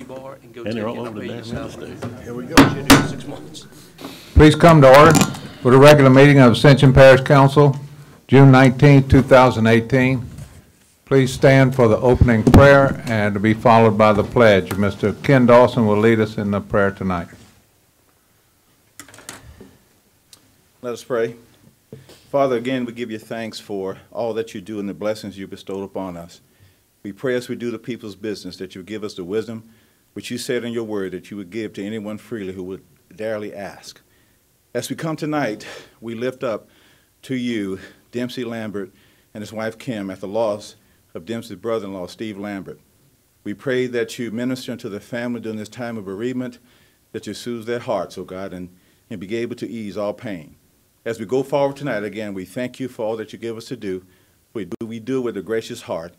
bar and go And take they're it all and over pay the your damn salary. interstate. Here we go. Should do 6 months. Please come to order for the regular meeting of Ascension Parish Council, June 19, 2018. Please stand for the opening prayer and to be followed by the pledge. Mr. Ken Dawson will lead us in the prayer tonight. Let us pray. Father, again, we give you thanks for all that you do and the blessings you bestowed upon us. We pray as we do the people's business that you give us the wisdom which you said in your word that you would give to anyone freely who would darely ask. As we come tonight, we lift up to you Dempsey Lambert and his wife Kim at the loss of Dempsey's brother-in-law, Steve Lambert. We pray that you minister to the family during this time of bereavement, that you soothe their hearts, oh God, and be able to ease all pain. As we go forward tonight, again, we thank you for all that you give us to do. We do it with a gracious heart,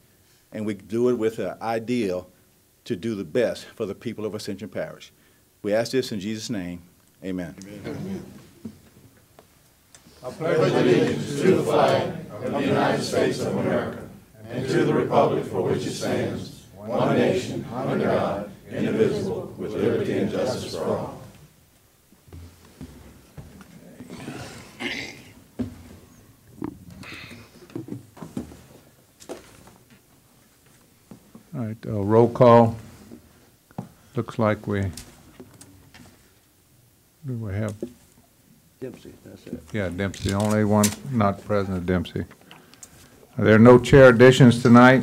and we do it with an ideal to do the best for the people of Ascension Parish. We ask this in Jesus' name. Amen. Amen. I pledge allegiance to the flag of the United States of America and to the republic for which it stands, one nation, under God, indivisible, with liberty and justice for all. All right, roll call. Looks like do we have? Dempsey, that's it. Yeah, Dempsey, the only one not present is Dempsey. There are no chair additions tonight.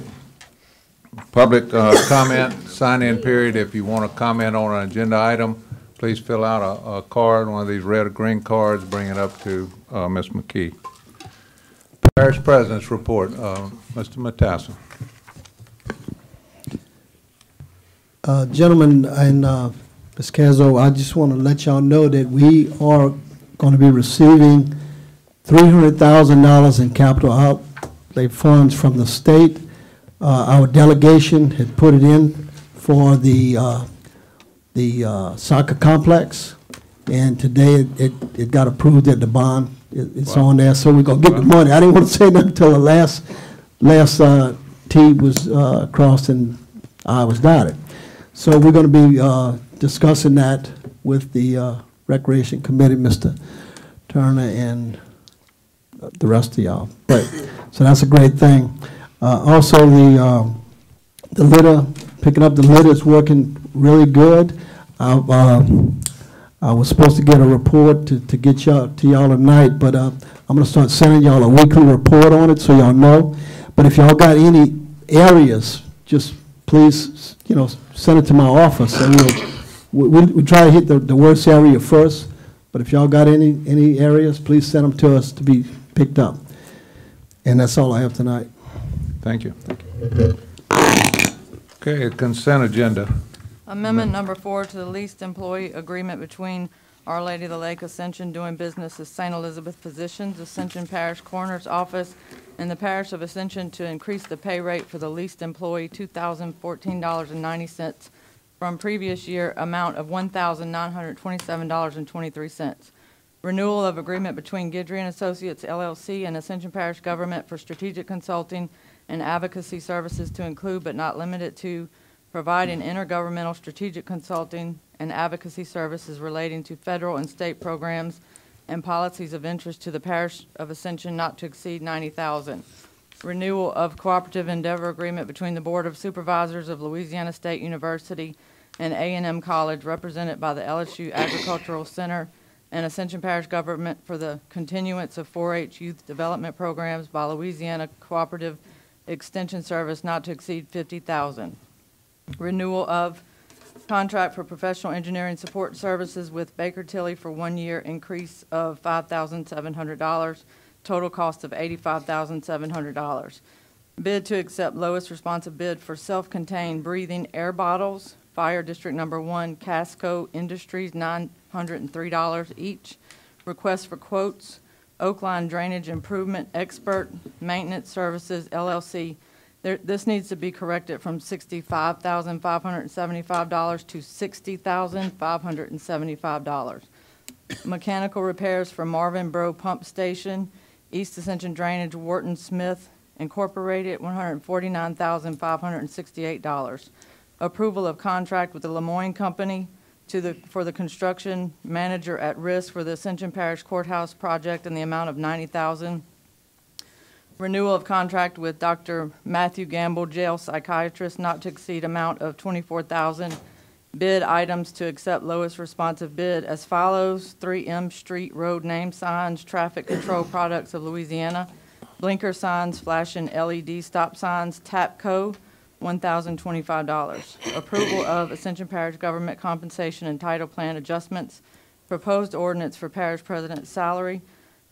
Public comment, sign-in period. If you want to comment on an agenda item, please fill out a card, one of these red or green cards, bring it up to Ms. McKee. Parish President's report, Mr. Matasson. Gentlemen and Ms. Cazzo, I just want to let y'all know that we are going to be receiving $300,000 in capital outlay funds from the state. Our delegation had put it in for the soccer complex, and today it got approved at the bond. It's wow. On there, so we're going to get the money. I didn't want to say nothing until the last T was crossed and I was dotted. So we're going to be discussing that with the Recreation Committee, Mr. Turner, and the rest of y'all. So that's a great thing. Also, the litter, picking up the litter is working really good. I was supposed to get a report to get to y'all tonight, but I'm going to start sending y'all a weekly report on it so y'all know. But if y'all got any areas, just please, send it to my office, and we'll try to hit the worst area first. But if y'all got any areas, please send them to us to be picked up. And that's all I have tonight. Thank you. Okay, consent agenda. Amendment number 4 to the leased employee agreement between Our Lady of the Lake Ascension doing business as St. Elizabeth Physicians, Ascension Parish Coroner's Office, and the Parish of Ascension to increase the pay rate for the leased employee $2,014.90 from previous year amount of $1,927.23. Renewal of agreement between Guidry and Associates LLC and Ascension Parish Government for strategic consulting and advocacy services to include but not limited to providing intergovernmental strategic consulting and advocacy services relating to federal and state programs and policies of interest to the Parish of Ascension not to exceed $90,000. Renewal of cooperative endeavor agreement between the Board of Supervisors of Louisiana State University and A&M College, represented by the LSU Agricultural Center and Ascension Parish Government for the continuance of 4-H youth development programs by Louisiana Cooperative Extension Service not to exceed $50,000. Renewal of contract for professional engineering support services with Baker Tilly for 1 year, increase of $5,700, total cost of $85,700. Bid to accept lowest responsive bid for self-contained breathing air bottles, Fire District Number 1, Casco Industries, $903 each. Request for quotes, Oakline Drainage Improvement Expert Maintenance Services, LLC. This needs to be corrected from $65,575 to $60,575. Mechanical repairs for Marvin Bro Pump Station, East Ascension Drainage, Wharton Smith Incorporated, $149,568. approval of contract with the Lemoyne Company for the construction manager at risk for the Ascension Parish Courthouse project in the amount of $90,000. Renewal of contract with Dr. Matthew Gamble, jail psychiatrist, not to exceed amount of $24,000. Bid items to accept lowest responsive bid as follows: 3M Street Road name signs, Traffic Control Products of Louisiana, blinker signs, flashing LED stop signs, TAPCO, $1,025. Approval of Ascension Parish Government Compensation and Title Plan adjustments, proposed ordinance for parish president's salary,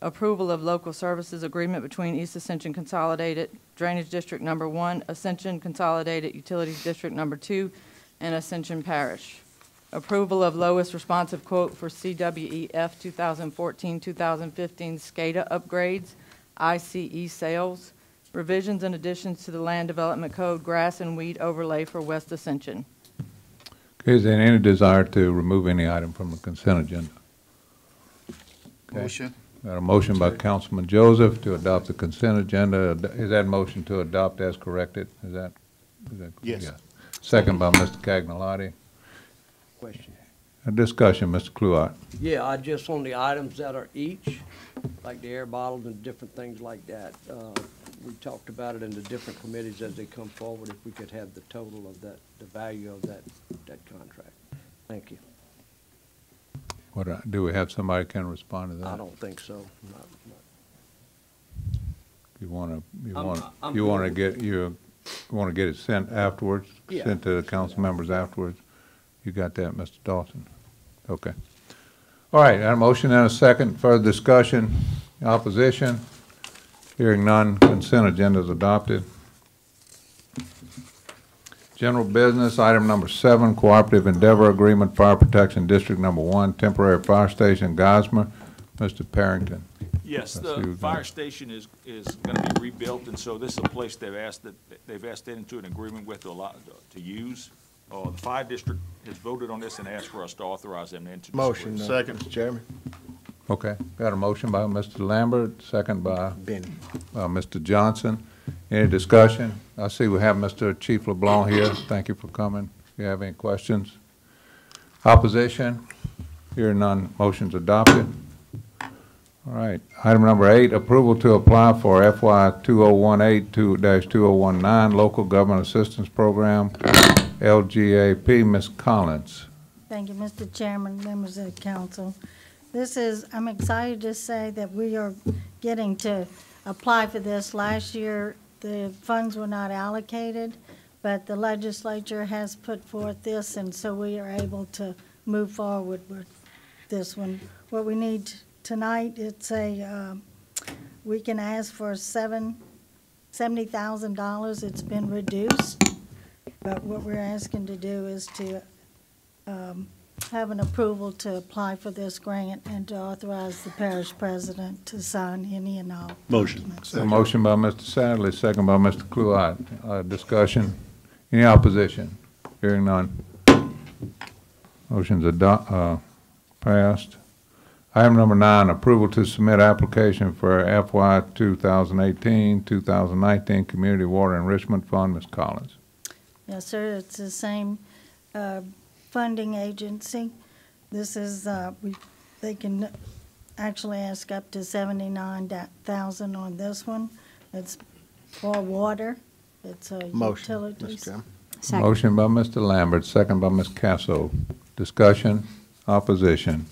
approval of local services agreement between East Ascension Consolidated Drainage District Number 1, Ascension Consolidated Utilities District Number 2, and Ascension Parish. Approval of lowest responsive quote for CWEF 2014-2015 SCADA upgrades, ICE sales, revisions and additions to the Land Development Code, grass and weed overlay for West Ascension. Okay, is there any desire to remove any item from the consent agenda? Okay. Motion. Got a motion by Councilman Joseph to adopt the consent agenda. Is that motion to adopt as corrected? Is that? Yes. Yeah. Second by Mr. Cagnolati. Question. A discussion, Mr. Cluart. Yeah, I just on the items that are each, like the air bottles and different things like that. We talked about it in the different committees as they come forward, if we could have the total of that, the value of that contract. Thank you. What, do we have somebody can respond to that? I don't think so. You want I'm to get it sent afterwards? Yeah. Sent to the council members afterwards? You got that, Mr. Dawson? Okay. All right, I have a motion and a second. Further discussion? Opposition? Hearing none, consent agenda is adopted. General business, item number 7, Cooperative Endeavor Agreement, Fire Protection District Number 1, Temporary Fire Station, Gosmer. Mr. Parrington. Yes, I see the we've fire got- station is going to be rebuilt, and so this is a place they've entered into an agreement with to use. The fire district has voted on this and asked for us to authorize them to enter. this Motion, agreement. Second. Mr. Chairman. Okay, got a motion by Mr. Lambert, second by Benny. Mr. Johnson. Any discussion? I see we have Mr. Chief LeBlanc here. Thank you for coming. If you have any questions? Opposition? Hearing none, motion's adopted. All right, item number 8, approval to apply for FY 2018-2019 Local Government Assistance Program, LGAP. Ms. Collins. Thank you, Mr. Chairman, members of the council. I'm excited to say that we are getting to apply for this. Last year, the funds were not allocated, but the legislature has put forth this, and so we are able to move forward with this one. What we need tonight, we can ask for $70,000. It's been reduced, but what we're asking to do is to have an approval to apply for this grant and to authorize the parish president to sign any and all documents. A motion by Mr. Sadler, second by Mr. Cluart. Discussion? Any opposition? Hearing none. Motion's passed. Item number 9, approval to submit application for FY 2018-2019 Community Water Enrichment Fund. Ms. Collins. Yes, sir, it's the same funding agency. This is, they can actually ask up to $79,000 on this one. It's for water. It's Motion, utilities. Mr. Chairman. Motion by Mr. Lambert, second by Ms. Casso. Discussion? Opposition?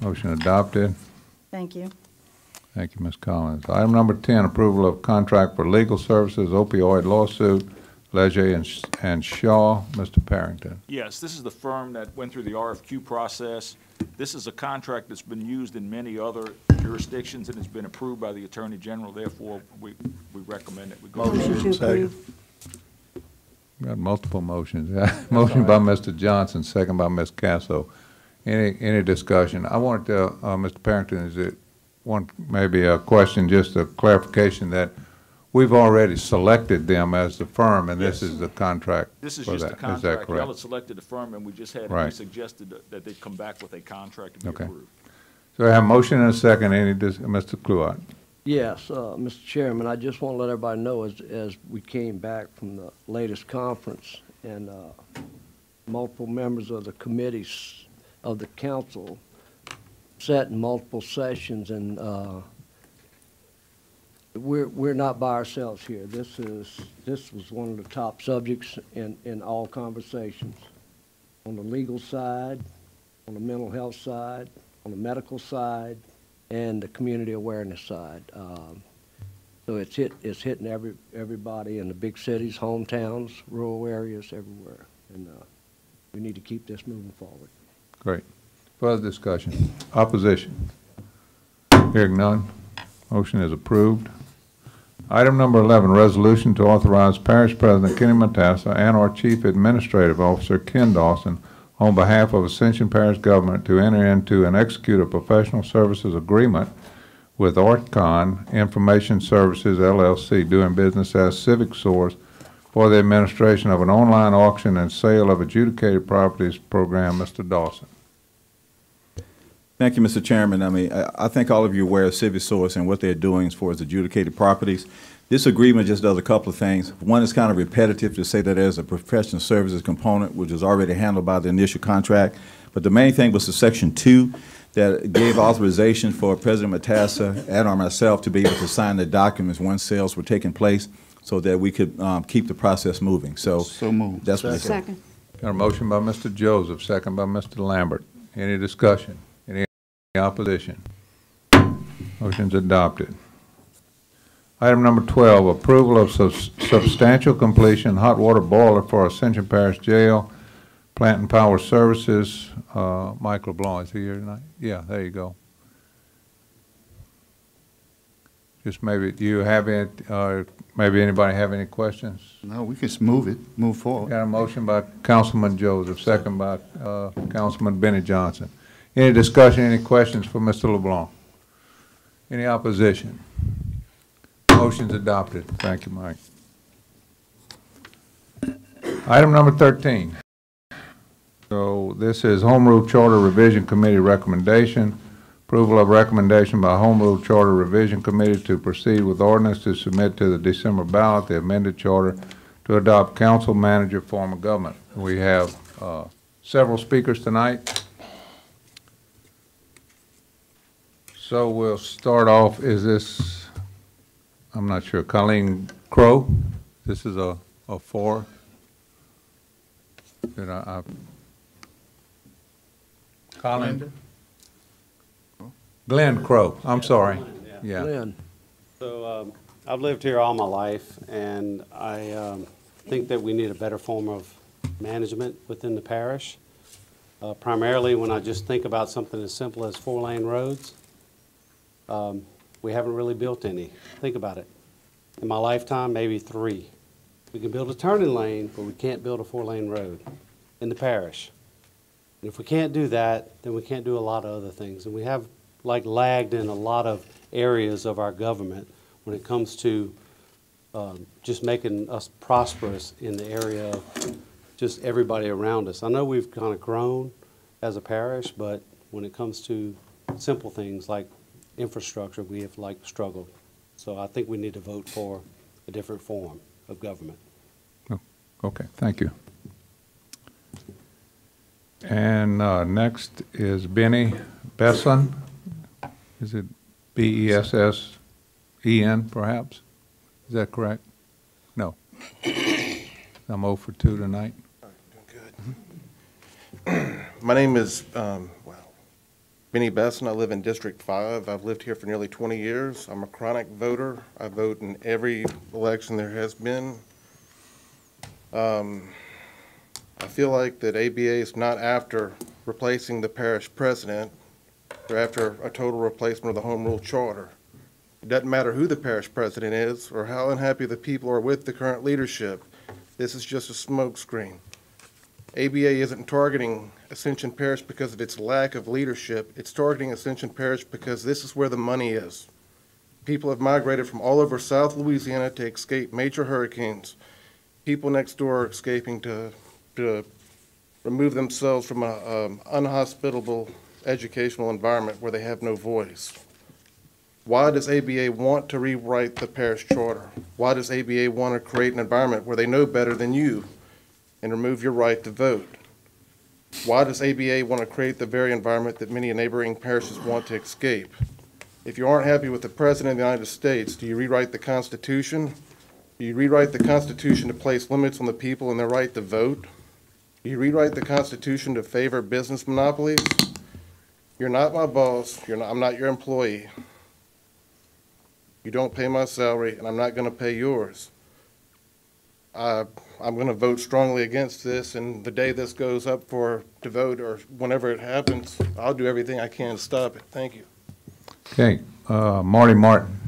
Motion adopted. Thank you. Thank you, Ms. Collins. Item number 10, approval of contract for legal services opioid lawsuit, Leger and Shaw. Mr. Parrington. Yes, this is the firm that went through the RFQ process. This is a contract that's been used in many other jurisdictions and has been approved by the Attorney General. Therefore, we recommend that we go. Motion. Second. Got multiple motions. Motion by Mr. Johnson, second by Ms. Casso. Any discussion? I wanted to, Mr. Parrington, is it maybe a question, just a clarification that we've already selected them as the firm, and this Yes. is the contract This is for just that. a Is that contract. Y'all correct? had selected a firm, and we just had, we Right. suggested that they come back with a contract to be Okay. approved. So I have a motion and a second. Mr. Cluart. Yes, Mr. Chairman, I just want to let everybody know as we came back from the latest conference and multiple members of the committees of the council sat in multiple sessions, and we're not by ourselves here. This was one of the top subjects in all conversations. On the legal side, on the mental health side, on the medical side, and the community awareness side. So it's hitting everybody in the big cities, hometowns, rural areas, everywhere. And we need to keep this moving forward. Great. Further discussion? Opposition? Hearing none, motion is approved. Item number 11, resolution to authorize Parish President Kenny Matassa and our Chief Administrative Officer Ken Dawson on behalf of Ascension Parish Government to enter into and execute a professional services agreement with Artcon Information Services, LLC, doing business as Civic Source for the administration of an online auction and sale of adjudicated properties program. Mr. Dawson. Thank you, Mr. Chairman. I think all of you are aware of Civic Source and what they're doing as far as adjudicated properties. This agreement just does a couple of things. One is kind of repetitive to say that there's a professional services component, which is already handled by the initial contract. But the main thing was the Section 2 that gave authorization for President Matassa and or myself to be able to sign the documents once sales were taking place so that we could keep the process moving. So moved. That's what I said. Second. Got a motion by Mr. Joseph, second by Mr. Lambert. Any discussion? Any opposition? Motion's adopted. Item number 12, approval of substantial completion hot water boiler for Ascension Parish Jail, Plant and Power Services. Mike LeBlanc, is he here tonight? Yeah, there you go. Just maybe, do you have any, maybe anybody have any questions? No, we can move forward. Got a motion by Councilman Joseph, second by Councilman Benny Johnson. Any discussion, any questions for Mr. LeBlanc? Any opposition? Motion's adopted. Thank you, Mike. Item number 13. So this is Home Rule Charter Revision Committee recommendation. Approval of recommendation by Home Rule Charter Revision Committee to proceed with ordinance to submit to the December ballot the amended charter to adopt council manager form of government. We have several speakers tonight. So we'll start off, is this, I'm not sure, Colleen Crow? This is a four. Did Colleen? Glenn Crow, I'm sorry. Yeah. Glenn. So I've lived here all my life, and I think that we need a better form of management within the parish. Primarily when I just think about something as simple as 4-lane roads. We haven't really built any. Think about it. In my lifetime, maybe 3. We can build a turning lane, but we can't build a 4-lane road in the parish. And if we can't do that, then we can't do a lot of other things. And we have lagged in a lot of areas of our government when it comes to just making us prosperous in the area of just everybody around us. I know we've kind of grown as a parish, but when it comes to simple things like infrastructure, we have struggled. So I think we need to vote for a different form of government. Oh, okay, thank you. And next is Benny Besson. Is it B-E-S-S-E-N, perhaps? Is that correct? No. I'm 0 for 2 tonight. All right, doing good. My name is, Benny Besson. I live in District 5. I've lived here for nearly 20 years. I'm a chronic voter. I vote in every election there has been. I feel like that ABA is not after replacing the parish president. They're after a total replacement of the Home Rule Charter. It doesn't matter who the parish president is or how unhappy the people are with the current leadership. This is just a smokescreen. ABA isn't targeting Ascension Parish because of its lack of leadership. It's targeting Ascension Parish because this is where the money is. People have migrated from all over South Louisiana to escape major hurricanes. People next door are escaping to remove themselves from an unhospitable educational environment where they have no voice. Why does ABA want to rewrite the parish charter? Why does ABA want to create an environment where they know better than you and remove your right to vote? Why does ABA want to create the very environment that many neighboring parishes want to escape? If you aren't happy with the President of the United States, do you rewrite the Constitution? Do you rewrite the Constitution to place limits on the people and their right to vote? Do you rewrite the Constitution to favor business monopolies? You're not my boss. I'm not your employee. You don't pay my salary, and I'm not going to pay yours. I'm going to vote strongly against this, and the day this goes up to vote, or whenever it happens, I'll do everything I can to stop it. Thank you. Okay, Marty Martin.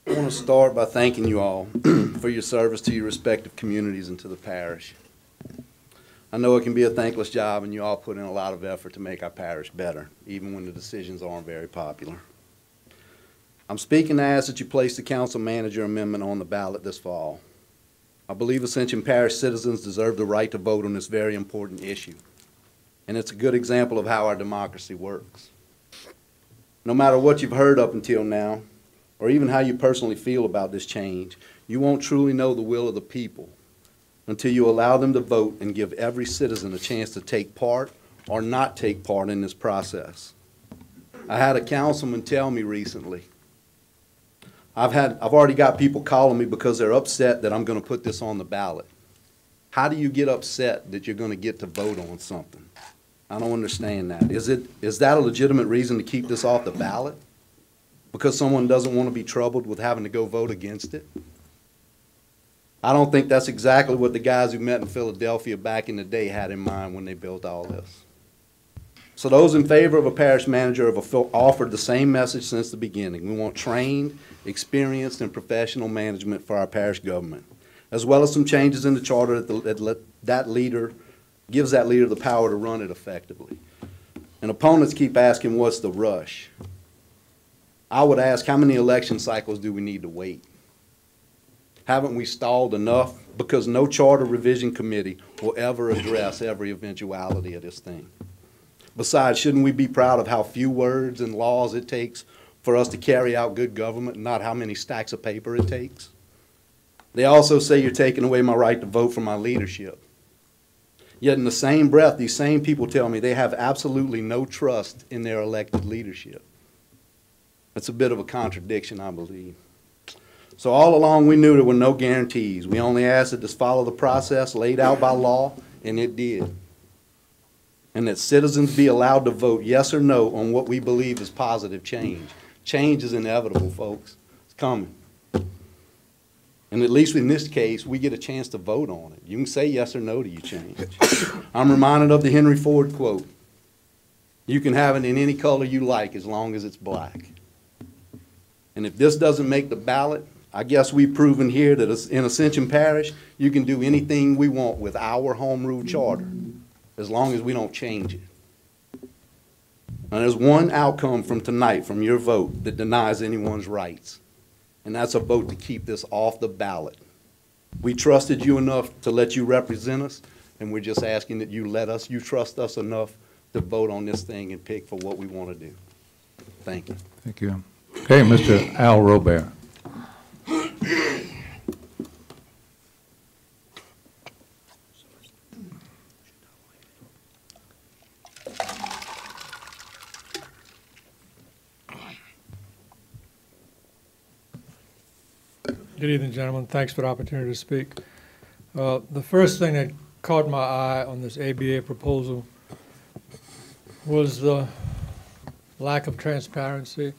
I want to start by thanking you all for your service to your respective communities and to the parish. I know it can be a thankless job, and you all put in a lot of effort to make our parish better, even when the decisions aren't very popular. I'm speaking to ask that you place the council manager amendment on the ballot this fall. I believe Ascension Parish citizens deserve the right to vote on this very important issue, and it's a good example of how our democracy works. No matter what you've heard up until now, or even how you personally feel about this change, you won't truly know the will of the people until you allow them to vote and give every citizen a chance to take part or not take part in this process. I had a councilman tell me recently, I've already got people calling me because they're upset that I'm going to put this on the ballot. How do you get upset that you're going to get to vote on something? I don't understand that. Is that a legitimate reason to keep this off the ballot? Because someone doesn't want to be troubled with having to go vote against it? I don't think that's exactly what the guys who met in Philadelphia back in the day had in mind when they built all this. So those in favor of a parish manager have offered the same message since the beginning. We want trained, experienced, and professional management for our parish government, as well as some changes in the charter that gives that leader the power to run it effectively. And opponents keep asking, what's the rush? I would ask, how many election cycles do we need to wait? Haven't we stalled enough? Because no charter revision committee will ever address every eventuality of this thing. Besides, shouldn't we be proud of how few words and laws it takes for us to carry out good government, not how many stacks of paper it takes? They also say you're taking away my right to vote for my leadership. Yet in the same breath, these same people tell me they have absolutely no trust in their elected leadership. It's a bit of a contradiction, I believe. So all along we knew there were no guarantees. We only asked it to follow the process laid out by law, and it did. And that citizens be allowed to vote yes or no on what we believe is positive change. Change is inevitable, folks. It's coming. And at least in this case, we get a chance to vote on it. You can say yes or no to your change. I'm reminded of the Henry Ford quote. You can have it in any color you like as long as it's black. And if this doesn't make the ballot, I guess we've proven here that in Ascension Parish, you can do anything we want with our home rule charter, as long as we don't change it. And there's one outcome from tonight, from your vote, that denies anyone's rights, and that's a vote to keep this off the ballot. We trusted you enough to let you represent us, and we're just asking that you trust us enough to vote on this thing and pick for what we want to do. Thank you. Thank you. Okay, Mr. Al Robert. Good evening, gentlemen. Thanks for the opportunity to speak. The first thing that caught my eye on this ABA proposal was the lack of transparency,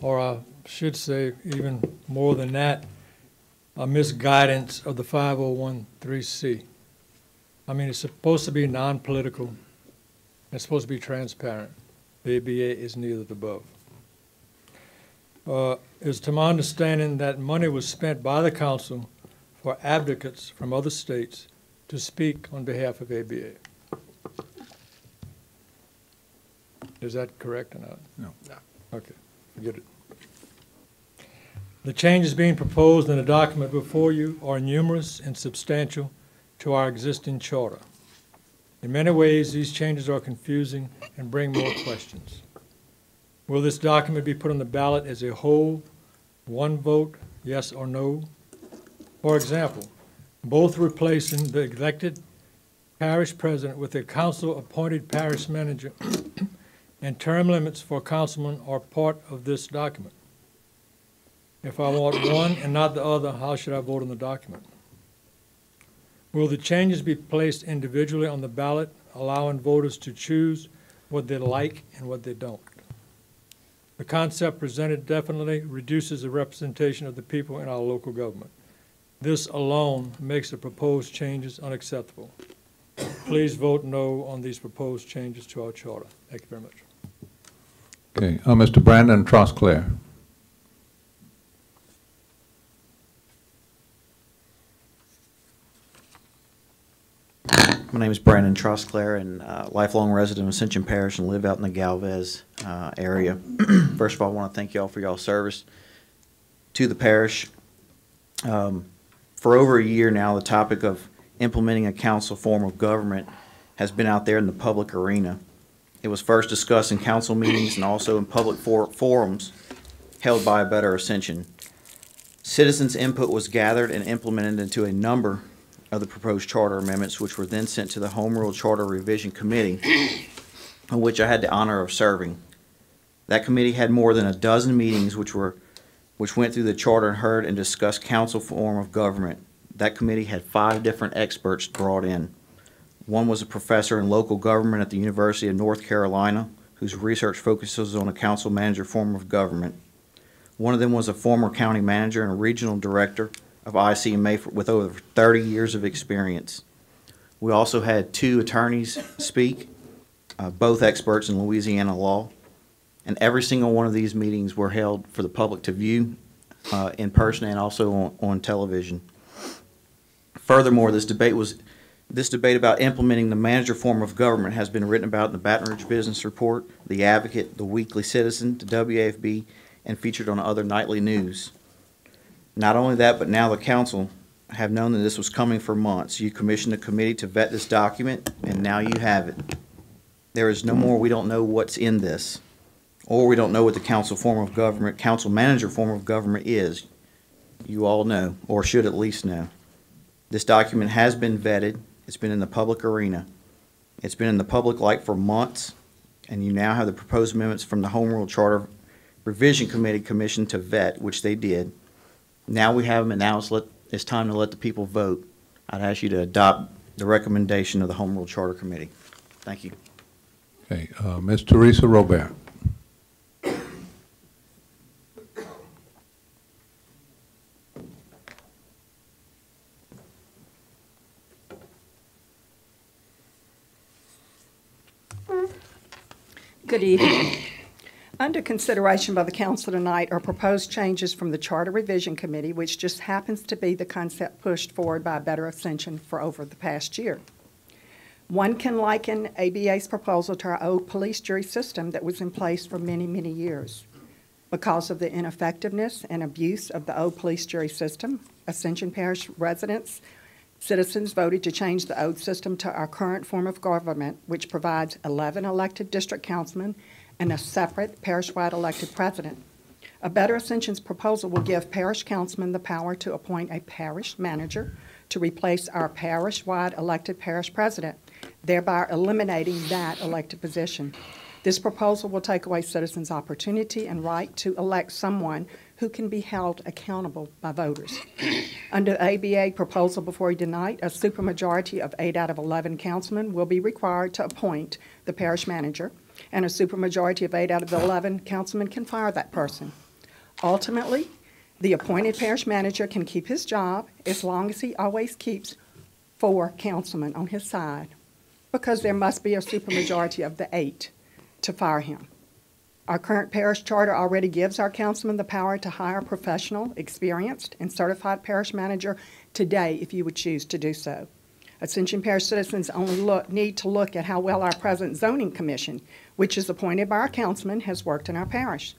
or I should say even more than that, a misguidance of the 5013C. I mean, it's supposed to be non-political. It's supposed to be transparent. The ABA is neither of the above. It's to my understanding that money was spent by the council for advocates from other states to speak on behalf of ABA. Is that correct or not? No. Okay, forget it. The changes being proposed in the document before you are numerous and substantial to our existing charter. In many ways, these changes are confusing and bring more questions. Will this document be put on the ballot as a whole, one vote, yes or no? For example, both replacing the elected parish president with a council-appointed parish manager and term limits for councilmen are part of this document. If I want one and not the other, how should I vote on the document? Will the changes be placed individually on the ballot, allowing voters to choose what they like and what they don't? The concept presented definitely reduces the representation of the people in our local government. This alone makes the proposed changes unacceptable. Please vote no on these proposed changes to our charter. Thank you very much. Okay, Mr. Brandon Trosclair. My name is Brandon Trosclair, and lifelong resident of Ascension Parish and live out in the Galvez area. First of all, I want to thank you all for y'all's service to the parish. For over a year now, the topic of implementing a council form of government has been out there in the public arena. It was first discussed in council meetings and also in public forums held by A Better Ascension. Citizens' input was gathered and implemented into a number of the proposed charter amendments, which were then sent to the Home Rule Charter Revision Committee, on which I had the honor of serving. That committee had more than a dozen meetings which went through the charter and heard and discussed council form of government. That committee had 5 different experts brought in. One was a professor in local government at the University of North Carolina, whose research focuses on a council manager form of government. One of them was a former county manager and regional director of ICMA with over 30 years of experience. We also had 2 attorneys speak, both experts in Louisiana law, and every single one of these meetings were held for the public to view in person and also on television. Furthermore, this debate about implementing the manager form of government has been written about in the Baton Rouge Business Report, The Advocate, The Weekly Citizen, the WAFB, and featured on other nightly news. Not only that, but now the council have known that this was coming for months. You commissioned a committee to vet this document, and now you have it. There is no more we don't know what's in this, or we don't know what the council manager form of government is. You all know, or should at least know. This document has been vetted. It's been in the public arena. It's been in the public light for months, and you now have the proposed amendments from the Home Rule Charter Revision Committee commissioned to vet, which they did. Now we have them, and now it's time to let the people vote. I'd ask you to adopt the recommendation of the Home Rule Charter Committee. Thank you. Okay, Ms. Teresa Robert. Good evening. Under consideration by the council tonight are proposed changes from the Charter Revision Committee, which just happens to be the concept pushed forward by A Better Ascension for over the past year. One can liken ABA's proposal to our old police jury system that was in place for many, many years. Because of the ineffectiveness and abuse of the old police jury system, Ascension Parish citizens voted to change the old system to our current form of government, which provides 11 elected district councilmen and a separate parish-wide elected president. A Better Ascension's proposal will give parish councilmen the power to appoint a parish manager to replace our parish-wide elected parish president, thereby eliminating that elected position. This proposal will take away citizens' opportunity and right to elect someone who can be held accountable by voters. Under the ABA proposal before you tonight, a supermajority of 8 out of 11 councilmen will be required to appoint the parish manager, and a supermajority of 8 out of the 11 councilmen can fire that person. Ultimately, the appointed parish manager can keep his job as long as he always keeps 4 councilmen on his side, because there must be a supermajority of the 8 to fire him. Our current parish charter already gives our councilmen the power to hire a professional, experienced, and certified parish manager today if you would choose to do so. Ascension Parish citizens only need to look at how well our present zoning commission, which is appointed by our councilmen, has worked in our parish.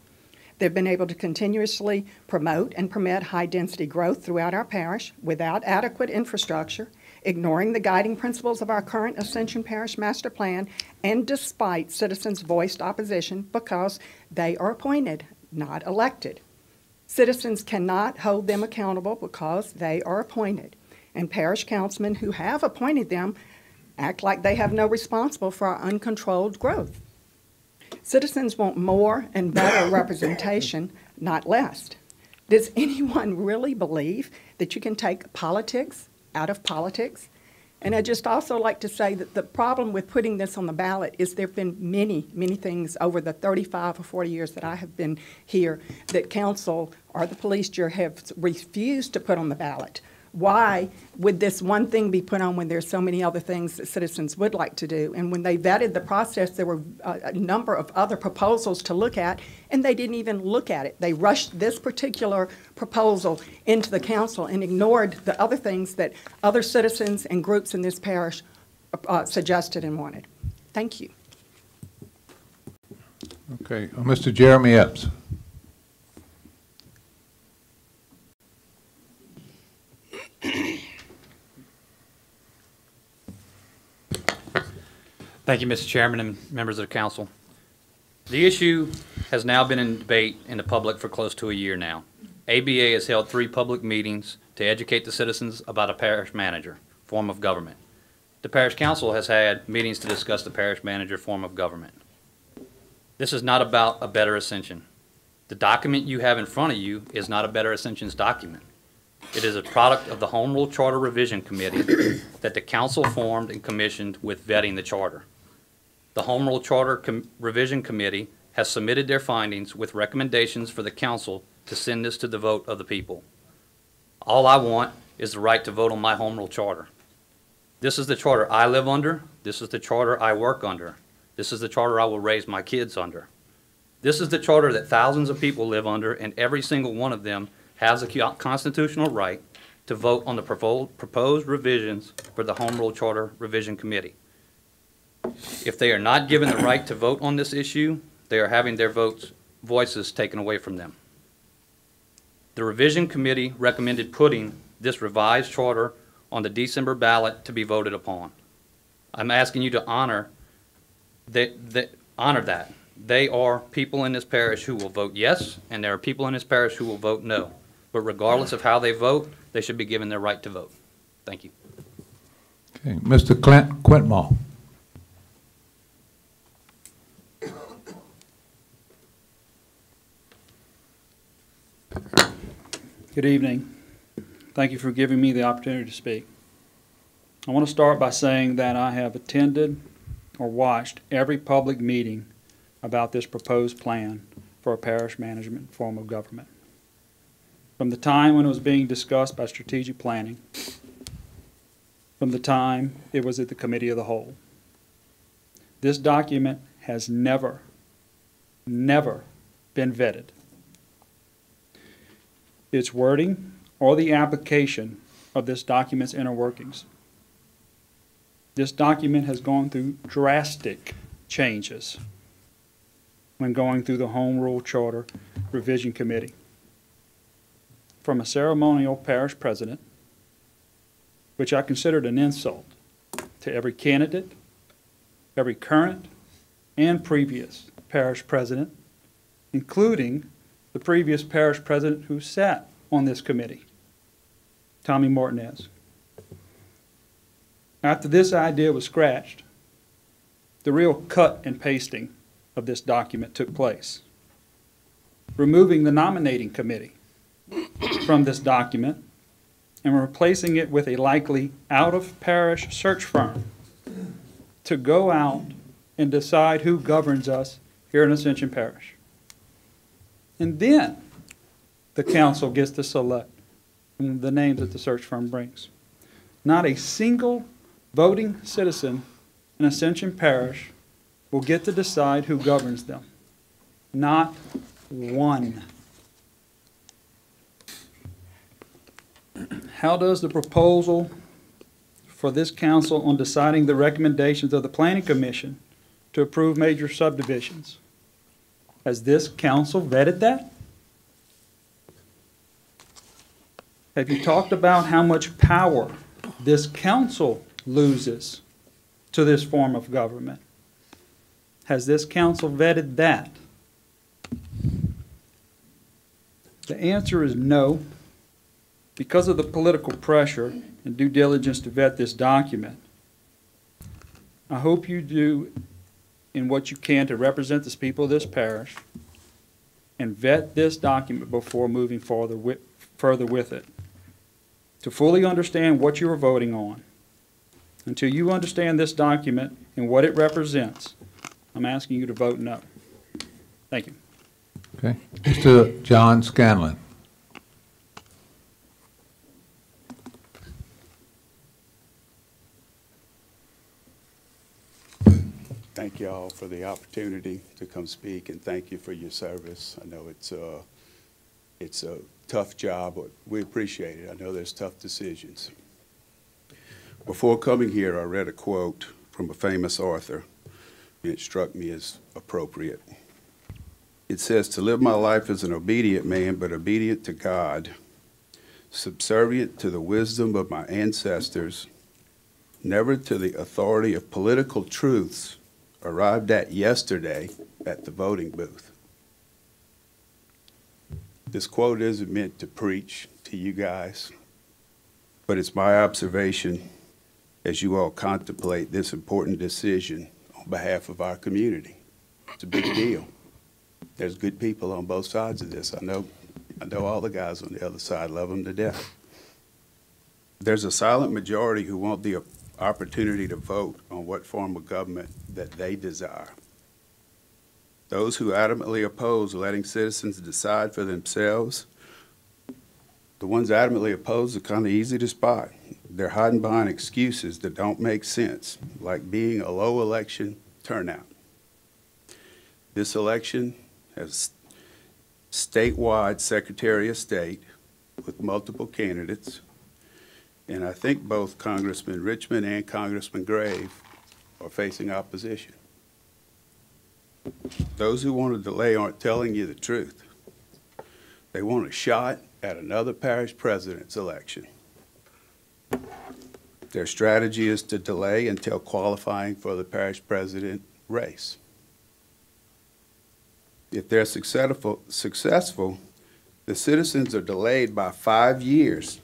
They've been able to continuously promote and permit high-density growth throughout our parish without adequate infrastructure ignoring the guiding principles of our current Ascension Parish Master Plan, and despite citizens' voiced opposition because they are appointed, not elected. Citizens cannot hold them accountable because they are appointed, and parish councilmen who have appointed them act like they have no responsible for our uncontrolled growth. Citizens want more and better representation, not less. Does anyone really believe that you can take politics out of politics? And I'd just also like to say that the problem with putting this on the ballot is there have been many, many things over the 35 or 40 years that I have been here that council or the police jury have refused to put on the ballot. Why would this one thing be put on when there's so many other things that citizens would like to do? And when they vetted the process, there were a number of other proposals to look at, and they didn't even look at it. They rushed this particular proposal into the council and ignored the other things that other citizens and groups in this parish suggested and wanted. Thank you. Okay, Mr. Jeremy Epps. Thank you, Mr. Chairman and members of the council. The issue has now been in debate in the public for close to a year now. ABA has held 3 public meetings to educate the citizens about a parish manager form of government. The parish council has had meetings to discuss the parish manager form of government. This is not about a better Ascension. The document you have in front of you is not a better Ascension's document. It is a product of the Home Rule Charter Revision Committee that the council formed and commissioned with vetting the charter. The Home Rule Charter Revision Committee has submitted their findings with recommendations for the council to send this to the vote of the people. All I want is the right to vote on my Home Rule Charter. This is the charter I live under. This is the charter I work under. This is the charter I will raise my kids under. This is the charter that thousands of people live under, and every single one of them has a constitutional right to vote on the proposed revisions for the Home Rule Charter Revision Committee. If they are not given the right to vote on this issue, they are having their voices taken away from them. The Revision Committee recommended putting this revised charter on the December ballot to be voted upon. I'm asking you to honor that. They are people in this parish who will vote yes, and there are people in this parish who will vote no. But regardless of how they vote, they should be given their right to vote. Thank you. Okay, Mr. Quintmall. Good evening. Thank you for giving me the opportunity to speak. I want to start by saying that I have attended or watched every public meeting about this proposed plan for a parish management form of government. From the time when it was being discussed by strategic planning, from the time it was at the Committee of the Whole. This document has never been vetted. Its wording or the application of this document's inner workings. This document has gone through drastic changes when going through the Home Rule Charter Revision Committee. From a ceremonial parish president, which I considered an insult to every candidate, every current and previous parish president, including the previous parish president who sat on this committee, Tommy Martinez. After this idea was scratched, the real cut and pasting of this document took place, removing the nominating committee from this document and replacing it with a likely out-of-parish search firm to go out and decide who governs us here in Ascension Parish. And then the council gets to select the names that the search firm brings. Not a single voting citizen in Ascension Parish will get to decide who governs them. Not one. How does the proposal for this council on deciding the recommendations of the Planning Commission to approve major subdivisions, has this council vetted that? Have you talked about how much power this council loses to this form of government. Has this council vetted that? The answer is no. Because of the political pressure and due diligence to vet this document, I hope you do in what you can to represent the people of this parish and vet this document before moving further with it. To fully understand what you are voting on. Until you understand this document and what it represents, I'm asking you to vote no. Thank you. Okay. Mr. John Scanlon. Thank you all for the opportunity to come speak, and thank you for your service. I know it's a tough job, but we appreciate it. I know there's tough decisions. Before coming here, I read a quote from a famous author, and it struck me as appropriate. It says, "To live my life as an obedient man, but obedient to God, subservient to the wisdom of my ancestors, never to the authority of political truths arrived at yesterday at the voting booth." This quote isn't meant to preach to you guys, but it's my observation as you all contemplate this important decision on behalf of our community. It's a big deal. There's good people on both sides of this. I know all the guys on the other side, love them to death. There's a silent majority who want the opportunity to vote on what form of government that they desire. Those who adamantly oppose letting citizens decide for themselves, the ones adamantly opposed are kind of easy to spot. They're hiding behind excuses that don't make sense, like being a low election turnout. This election has statewide Secretary of State with multiple candidates, and I think both Congressman Richmond and Congressman Grave are facing opposition. Those who want to delay aren't telling you the truth. They want a shot at another parish president's election. Their strategy is to delay until qualifying for the parish president race. If they're successful, the citizens are delayed by 5 years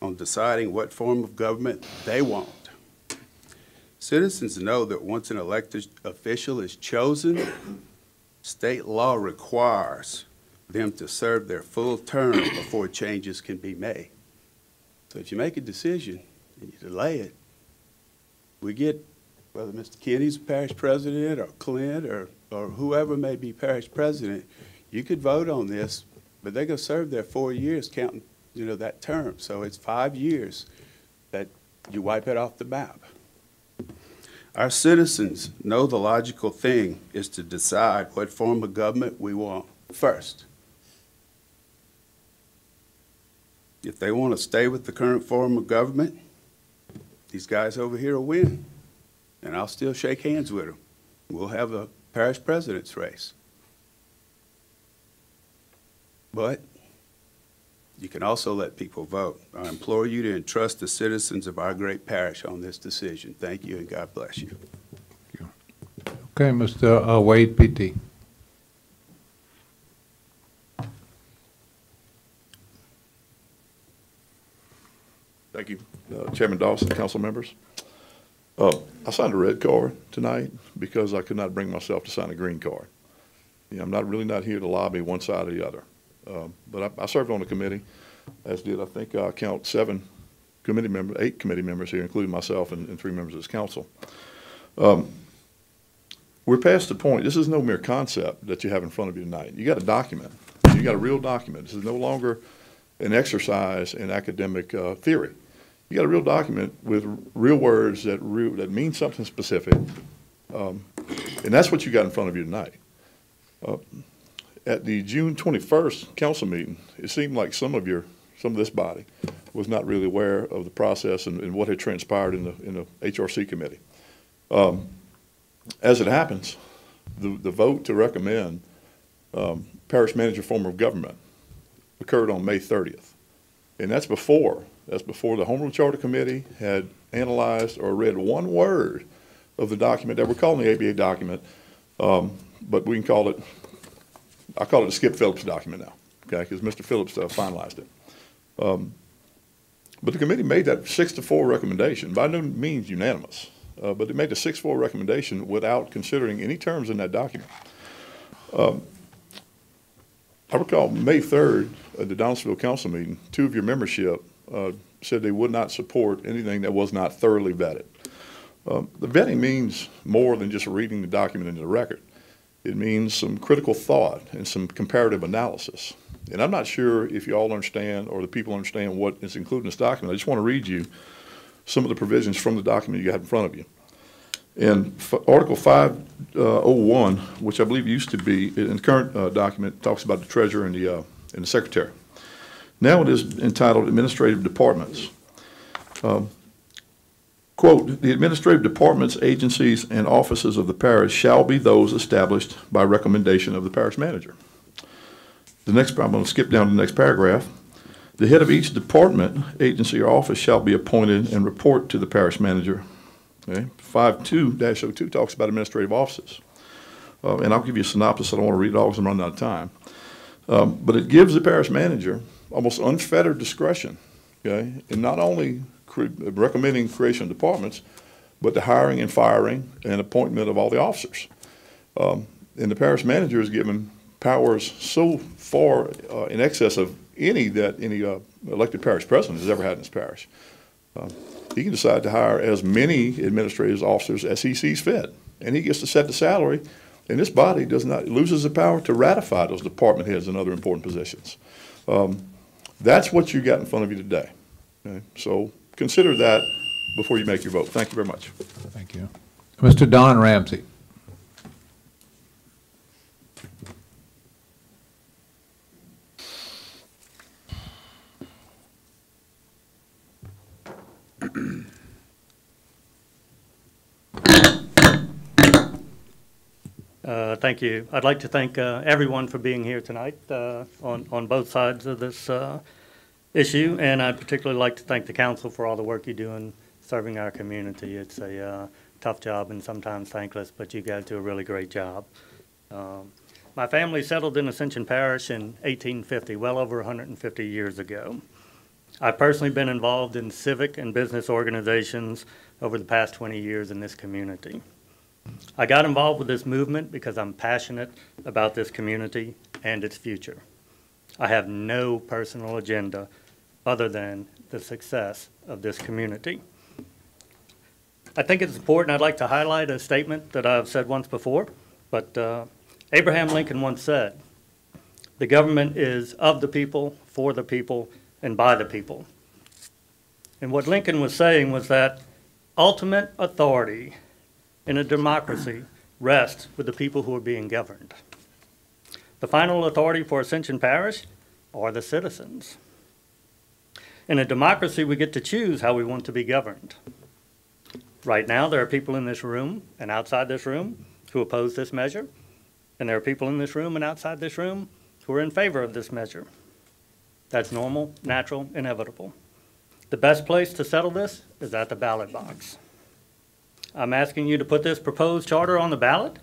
on deciding what form of government they want. Citizens know that once an elected official is chosen, state law requires them to serve their full term before changes can be made. So if you make a decision and you delay it, we get, whether Mr. Kenny's parish president or Clint or whoever may be parish president, you could vote on this, but they're going to serve their 4 years counting, that term. So it's 5 years that you wipe it off the map. Our citizens know the logical thing is to decide what form of government we want first. If they want to stay with the current form of government, these guys over here will win, and I'll still shake hands with them. We'll have a parish president's race. But you can also let people vote. I implore you to entrust the citizens of our great parish on this decision. Thank you, and God bless you. Okay, Mr. Wade, PT. Thank you, Chairman Dawson, council members. I signed a red card tonight because I could not bring myself to sign a green card. I'm really not here to lobby one side or the other. But I served on the committee, as did, I think, I count 8 committee members here, including myself and 3 members of this council. We're past the point. This is no mere concept that you have in front of you tonight. You got a document. You got a real document. This is no longer an exercise in academic theory. You got a real document with real words that mean something specific, and that's what you got in front of you tonight. At the June 21st council meeting, it seemed like some of this body was not really aware of the process and what had transpired in the HRC committee. As it happens, the vote to recommend parish manager form of government occurred on May 30th. And that's before that's before the Home Rule Charter Committee had analyzed or read one word of the document that we're calling the ABA document, but we can call it, I call it a Skip Phillips document now, okay, because Mr. Phillips finalized it. But the committee made that 6-4 recommendation, by no means unanimous, but it made a 6-4 recommendation without considering any terms in that document. I recall May 3rd at the Donaldsonville Council meeting, 2 of your membership said they would not support anything that was not thoroughly vetted. The vetting means more than just reading the document into the record. It means some critical thought and some comparative analysis. And I'm not sure if you all understand or the people understand what is included in this document. I just want to read you some of the provisions from the document you got in front of you. In Article 501, which I believe used to be in the current document, talks about the treasurer and the secretary. Now it is entitled Administrative Departments. Quote, the administrative departments, agencies, and offices of the parish shall be those established by recommendation of the parish manager. The next, I'm going to skip down to the next paragraph. The head of each department, agency, or office shall be appointed and report to the parish manager. Okay. 52-02 talks about administrative offices. And I'll give you a synopsis. I don't want to read it all because I'm running out of time. But it gives the parish manager almost unfettered discretion, okay, in not only recommending creation of departments, but the hiring and firing and appointment of all the officers. And the parish manager is given powers so far in excess of any that any elected parish president has ever had in his parish. He can decide to hire as many administrative officers as he sees fit, and he gets to set the salary, and this body does not loses the power to ratify those department heads and other important positions. That's what you got in front of you today. Okay? So consider that before you make your vote. Thank you very much. Thank you. Mr. Don Ramsey. Thank you. I'd like to thank everyone for being here tonight on both sides of this issue, and I'd particularly like to thank the council for all the work you do in serving our community. It's a tough job and sometimes thankless, but you guys do a really great job. My family settled in Ascension Parish in 1850, well over 150 years ago. I've personally been involved in civic and business organizations over the past 20 years in this community. I got involved with this movement because I'm passionate about this community and its future. I have no personal agenda other than the success of this community. I think it's important. I'd like to highlight a statement that I've said once before, but Abraham Lincoln once said, "The government is of the people, for the people, and by the people." And what Lincoln was saying was that ultimate authority in a democracy rests with the people who are being governed. The final authority for Ascension Parish are the citizens. In a democracy, we get to choose how we want to be governed. Right now, there are people in this room and outside this room who oppose this measure, and there are people in this room and outside this room who are in favor of this measure. That's normal, natural, inevitable. The best place to settle this is at the ballot box. I'm asking you to put this proposed charter on the ballot.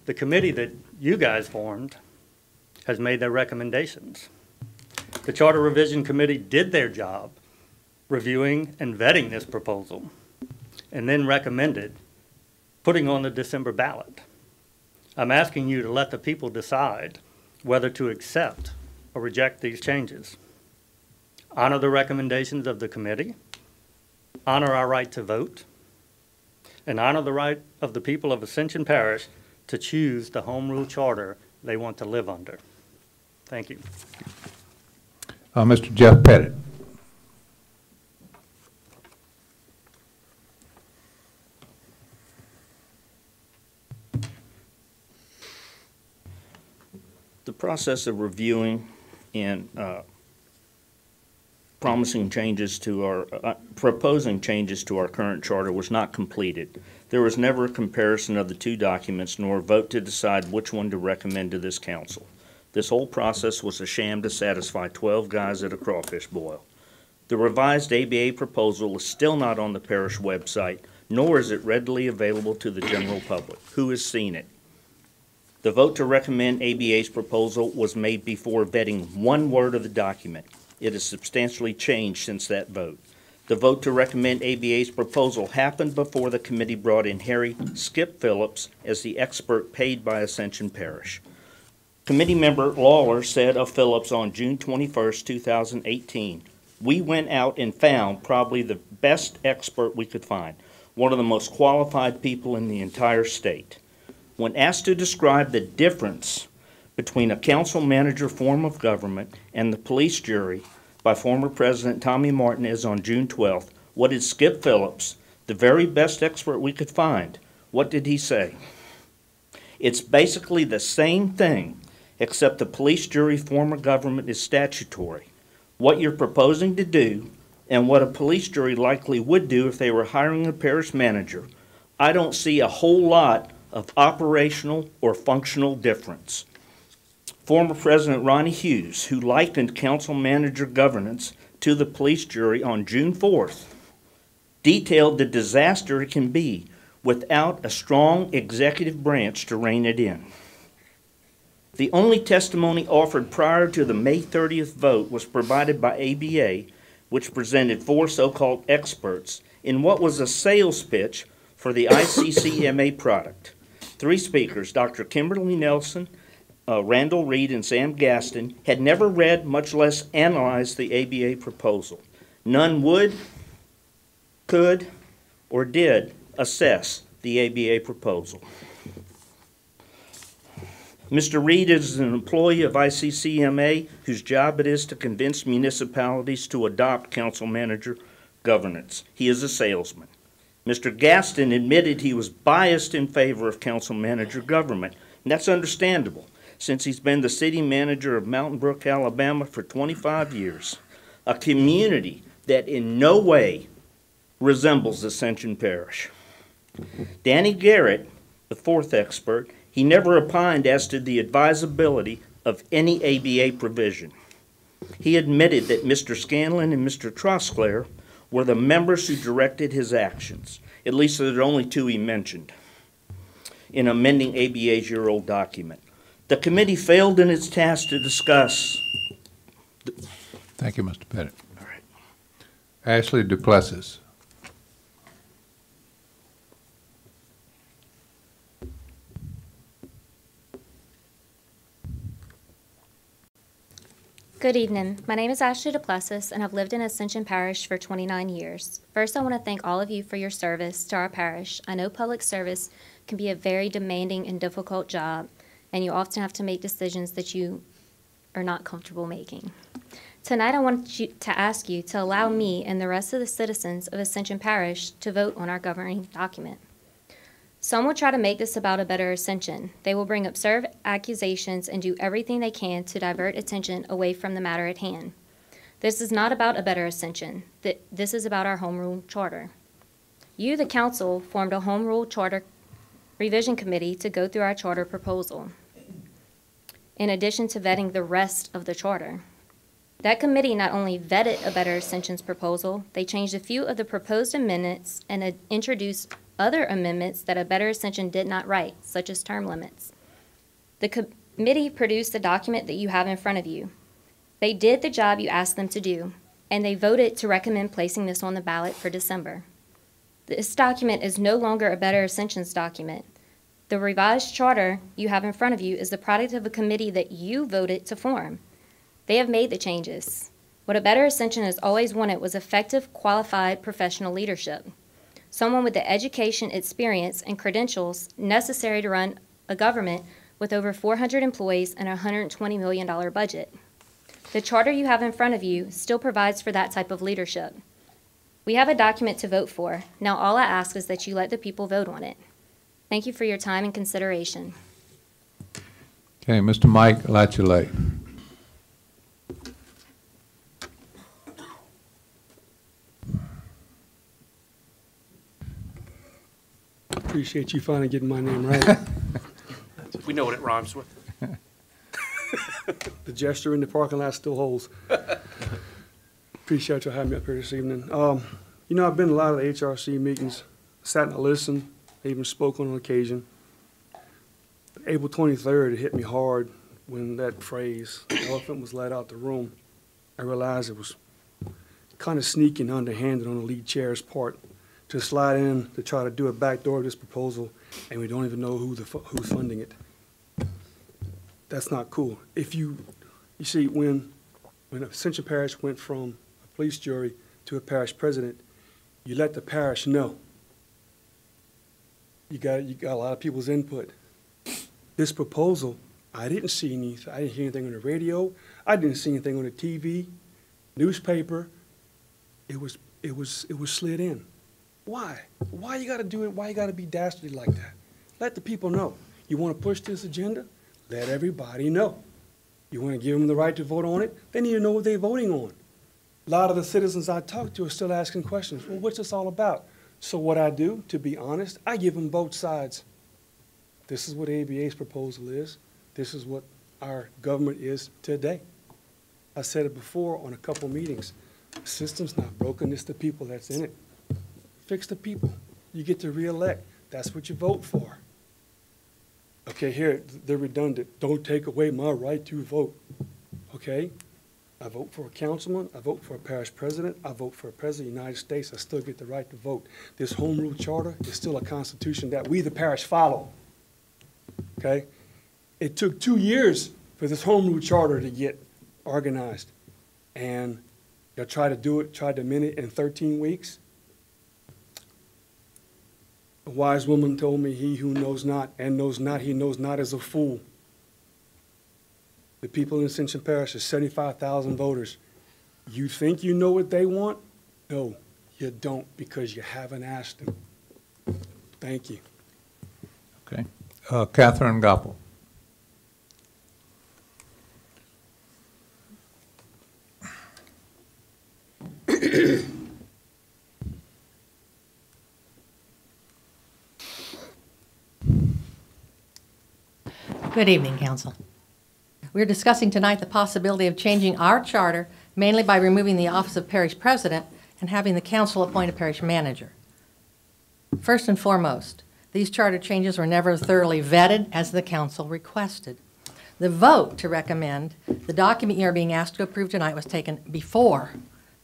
The committee that you guys formed has made their recommendations. The Charter Revision Committee did their job reviewing and vetting this proposal and then recommended putting on the December ballot. I'm asking you to let the people decide whether to accept or reject these changes. Honor the recommendations of the committee, honor our right to vote, and honor the right of the people of Ascension Parish to choose the home rule charter they want to live under. Thank you. Mr. Jeff Pettit. The process of reviewing and proposing changes to our current charter was not completed. There was never a comparison of the two documents nor a vote to decide which one to recommend to this council. This whole process was a sham to satisfy 12 guys at a crawfish boil. The revised ABA proposal is still not on the parish website, nor is it readily available to the general public. Who has seen it? The vote to recommend ABA's proposal was made before vetting one word of the document. It has substantially changed since that vote. The vote to recommend ABA's proposal happened before the committee brought in Harry Skip Phillips as the expert paid by Ascension Parish. Committee member Lawler said of Phillips on June 21st, 2018, "We went out and found probably the best expert we could find, one of the most qualified people in the entire state." When asked to describe the difference between a council manager form of government and the police jury by former President Tommy Martinez on June 12th, what did Skip Phillips, the very best expert we could find, what did he say? It's basically the same thing, except the police jury form of government is statutory. What you're proposing to do, and what a police jury likely would do if they were hiring a parish manager, I don't see a whole lot of operational or functional difference. Former President Ronnie Hughes, who likened council manager governance to the police jury on June 4th, detailed the disaster it can be without a strong executive branch to rein it in. The only testimony offered prior to the May 30th vote was provided by ABA, which presented 4 so-called experts in what was a sales pitch for the ICCMA product. 3 speakers, Dr. Kimberly Nelson, Randall Reed, and Sam Gaston, had never read, much less analyzed, the ABA proposal. None would, could, or did assess the ABA proposal. Mr. Reed is an employee of ICCMA whose job it is to convince municipalities to adopt council manager governance. He is a salesman. Mr. Gaston admitted he was biased in favor of council manager government, and that's understandable, since he's been the city manager of Mountain Brook, Alabama for 25 years, a community that in no way resembles Ascension Parish. Danny Garrett, the 4th expert, he never opined as to the advisability of any ABA provision. He admitted that Mr. Scanlon and Mr. Trosclair were the members who directed his actions. At least there are only 2 he mentioned in amending ABA's year-old document. The committee failed in its task to discuss. Thank you, Mr. Pettit. All right. Ashley Duplessis. Good evening. My name is Ashley Duplessis, and I've lived in Ascension Parish for 29 years. First, I want to thank all of you for your service to our parish. I know public service can be a very demanding and difficult job, and you often have to make decisions that you are not comfortable making. Tonight, I want to ask you to allow me and the rest of the citizens of Ascension Parish to vote on our governing document. Some will try to make this about a better Ascension. They will bring absurd accusations and do everything they can to divert attention away from the matter at hand. This is not about a better Ascension. This is about our Home Rule Charter. You, the council, formed a Home Rule Charter Revision Committee to go through our charter proposal, in addition to vetting the rest of the charter. That committee not only vetted a better Ascension's proposal, they changed a few of the proposed amendments and introduced other amendments that a better Ascension did not write, such as term limits. The committee produced the document that you have in front of you. They did the job you asked them to do, and they voted to recommend placing this on the ballot for December. This document is no longer a better Ascension's document. The revised charter you have in front of you is the product of a committee that you voted to form. They have made the changes. What a better Ascension has always wanted was effective, qualified professional leadership. Someone with the education, experience, and credentials necessary to run a government with over 400 employees and a $120 million budget. The charter you have in front of you still provides for that type of leadership. We have a document to vote for. Now all I ask is that you let the people vote on it. Thank you for your time and consideration. Okay, Mr. Mike Latulate. Appreciate you finally getting my name right. We know what it rhymes with. The gesture in the parking lot still holds. Appreciate you having me up here this evening. You know, I've been to a lot of the HRC meetings, sat and listened, even spoke on occasion. April 23rd, it hit me hard when that phrase, elephant was let out the room. I realized it was kind of sneaky and underhanded on the lead chair's part to slide in to try to do a backdoor of this proposal, and we don't even know who's funding it. That's not cool. If you see, when Ascension Parish went from a police jury to a parish president, you let the parish know. You got a lot of people's input. This proposal, I didn't see anything. I didn't hear anything on the radio. I didn't see anything on the TV, newspaper. It was slid in. Why? Why you got to do it? Why you got to be dastardly like that? Let the people know. You want to push this agenda? Let everybody know. You want to give them the right to vote on it? They need to know what they're voting on. A lot of the citizens I talk to are still asking questions. Well, what's this all about? So what I do, to be honest, I give them both sides. This is what ABA's proposal is. This is what our government is today. I said it before on a couple meetings. The system's not broken, it's the people that's in it. Fix the people. You get to re-elect. That's what you vote for. Okay, here, they're redundant. Don't take away my right to vote. Okay? I vote for a councilman, I vote for a parish president, I vote for a president of the United States, I still get the right to vote. This home rule charter is still a constitution that we, the parish, follow. Okay? It took 2 years for this home rule charter to get organized. And y'all tried to amend it in 13 weeks. A wise woman told me, he who knows not and knows not, he knows not is a fool. The people in Ascension Parish are 75,000 voters. You think you know what they want? No, you don't, because you haven't asked them. Thank you. Okay. Catherine Goppel. Good evening, Council. We're discussing tonight the possibility of changing our charter, mainly by removing the office of parish president and having the council appoint a parish manager. First and foremost, these charter changes were never thoroughly vetted as the council requested. The vote to recommend the document you're being asked to approve tonight was taken before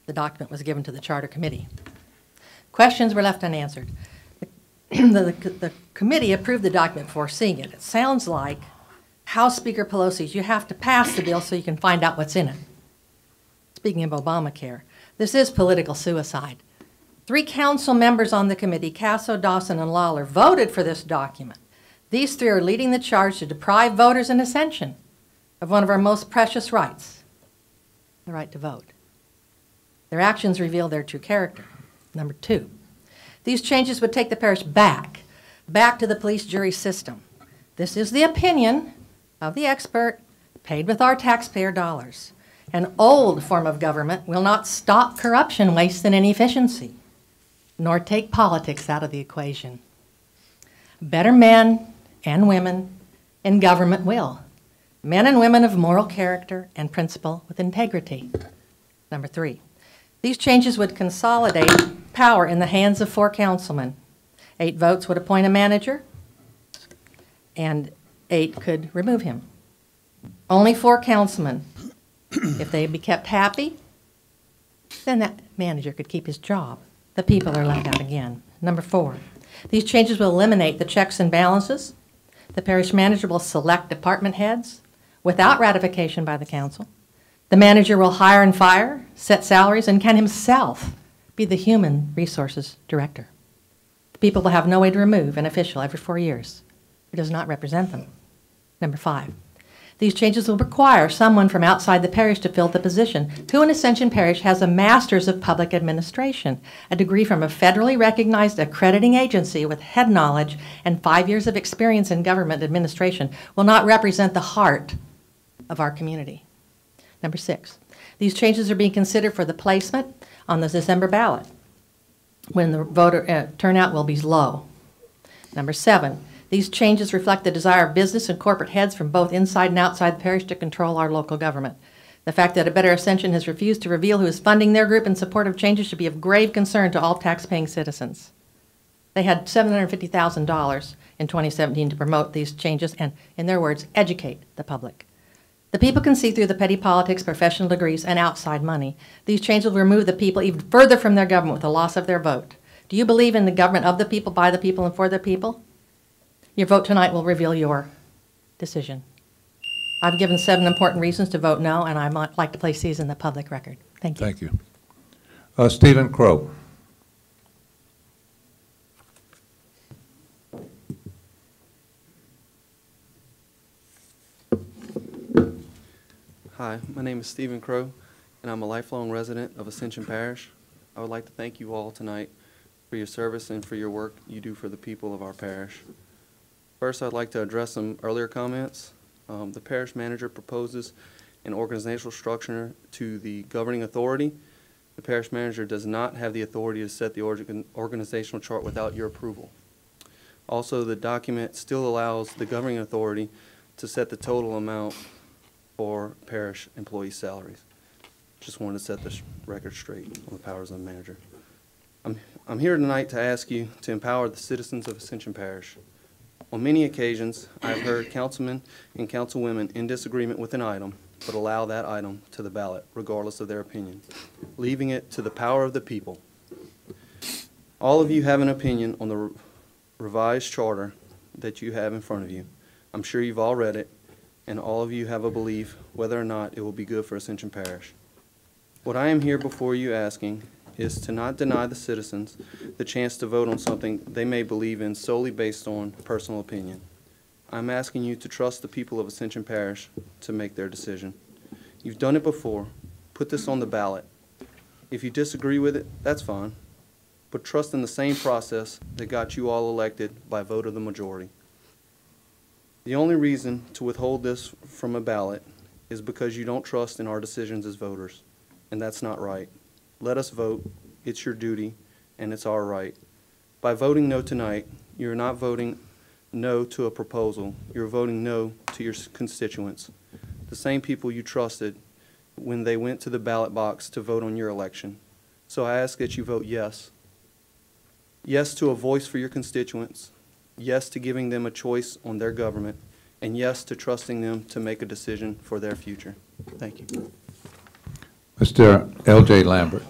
the document was given to the charter committee. Questions were left unanswered. The committee approved the document before seeing it. It sounds like House Speaker Pelosi's, you have to pass the bill so you can find out what's in it. Speaking of Obamacare, this is political suicide. 3 council members on the committee, Casso, Dawson, and Lawler, voted for this document. These 3 are leading the charge to deprive voters in Ascension of one of our most precious rights, the right to vote. Their actions reveal their true character. Number 2, these changes would take the parish back to the police jury system. This is the opinion of the expert, paid with our taxpayer dollars. An old form of government will not stop corruption, waste, and inefficiency, nor take politics out of the equation. Better men and women in government will. Men and women of moral character and principle with integrity. Number 3, these changes would consolidate power in the hands of 4 councilmen. 8 votes would appoint a manager, and 8 could remove him. Only 4 councilmen. If they be kept happy, then that manager could keep his job. The people are left out again. Number 4, these changes will eliminate the checks and balances. The parish manager will select department heads without ratification by the council. The manager will hire and fire, set salaries, and can himself be the human resources director. The people will have no way to remove an official every 4 years who does not represent them. Number 5, these changes will require someone from outside the parish to fill the position, who in Ascension Parish has a Master's of Public Administration, a degree from a federally recognized accrediting agency with head knowledge and 5 years of experience in government administration, will not represent the heart of our community. Number 6, these changes are being considered for the placement on the December ballot, when the voter turnout will be low. Number 7, these changes reflect the desire of business and corporate heads from both inside and outside the parish to control our local government. The fact that a Better Ascension has refused to reveal who is funding their group in support of changes should be of grave concern to all tax-paying citizens. They had $750,000 in 2017 to promote these changes and, in their words, educate the public. The people can see through the petty politics, professional degrees, and outside money. These changes will remove the people even further from their government with the loss of their vote. Do you believe in the government of the people, by the people, and for the people? Your vote tonight will reveal your decision. I've given 7 important reasons to vote no, and I'd like to place these in the public record. Thank you. Thank you. Stephen Crow. Hi, my name is Stephen Crow, and I'm a lifelong resident of Ascension Parish. I would like to thank you all tonight for your service and for your work you do for the people of our parish. First, I'd like to address some earlier comments. The parish manager proposes an organizational structure to the governing authority. The parish manager does not have the authority to set the organizational chart without your approval. Also, the document still allows the governing authority to set the total amount for parish employee salaries. Just wanted to set this record straight on the powers of the manager. I'm here tonight to ask you to empower the citizens of Ascension Parish. On many occasions, I've heard councilmen and councilwomen in disagreement with an item, but allow that item to the ballot, regardless of their opinion, leaving it to the power of the people. All of you have an opinion on the revised charter that you have in front of you. I'm sure you've all read it, and all of you have a belief whether or not it will be good for Ascension Parish. What I am here before you asking is to not deny the citizens the chance to vote on something they may believe in solely based on personal opinion. I'm asking you to trust the people of Ascension Parish to make their decision. You've done it before. Put this on the ballot. If you disagree with it, that's fine, but trust in the same process that got you all elected by vote of the majority. The only reason to withhold this from a ballot is because you don't trust in our decisions as voters, and that's not right. Let us vote. It's your duty, and it's our right. By voting no tonight, you're not voting no to a proposal. You're voting no to your constituents, the same people you trusted when they went to the ballot box to vote on your election. So I ask that you vote yes. Yes to a voice for your constituents. Yes to giving them a choice on their government, and yes to trusting them to make a decision for their future. Thank you. Mr. L.J. Lambert.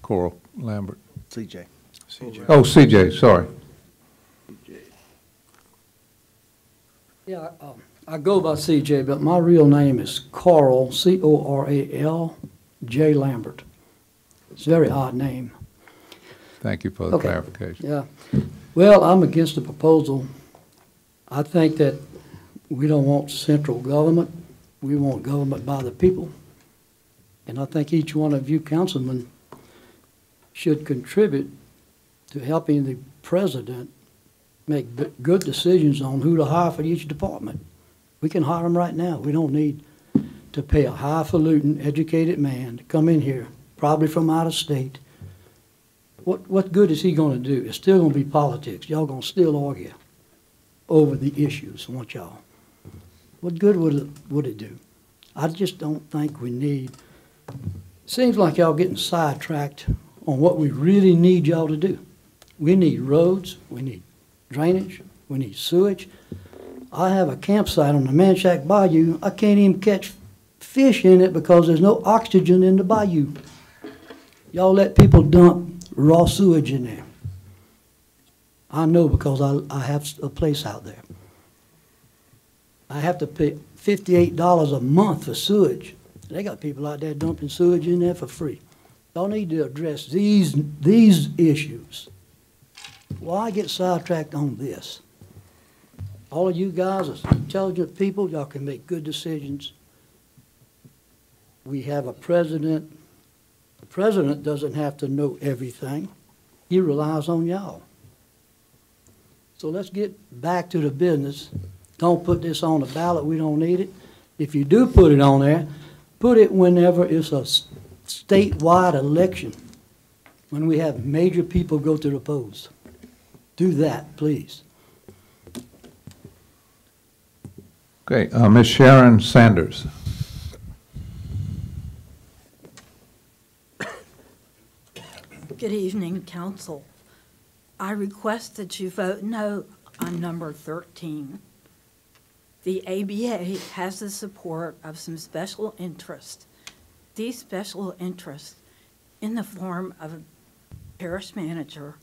Coral Lambert. CJ. Oh, CJ, sorry. Yeah, I go by CJ, but my real name is Coral, C-O-R-A-L, J. Lambert. It's a very odd name. Thank you for the clarification. Yeah. Well, I'm against the proposal. I think that we don't want central government. We want government by the people. And I think each one of you councilmen should contribute to helping the president make good decisions on who to hire for each department. We can hire them right now. We don't need to pay a highfalutin, educated man to come in here, probably from out of state. What good is he going to do? It's still going to be politics. Y'all going to still argue over the issues, won't y'all? What good would it do? I just don't think we need. Seems like y'all getting sidetracked on what we really need y'all to do. We need roads, we need drainage, we need sewage. I have a campsite on the Manchac Bayou. I can't even catch fish in it because there's no oxygen in the bayou. Y'all let people dump raw sewage in there. I know because I have a place out there. I have to pay $58 a month for sewage. They got people out there dumping sewage in there for free. Y'all need to address these issues. Why get sidetracked on this? All of you guys are intelligent people. Y'all can make good decisions. We have a president. The president doesn't have to know everything. He relies on y'all. So let's get back to the business. Don't put this on the ballot. We don't need it. If you do put it on there, put it whenever it's a statewide election, when we have major people go to the polls. Do that, please. Okay, Ms. Sharon Sanders. council. I request that you vote no on number 13. The ABA has the support of some special interests. These special interests, in the form of a parish manager,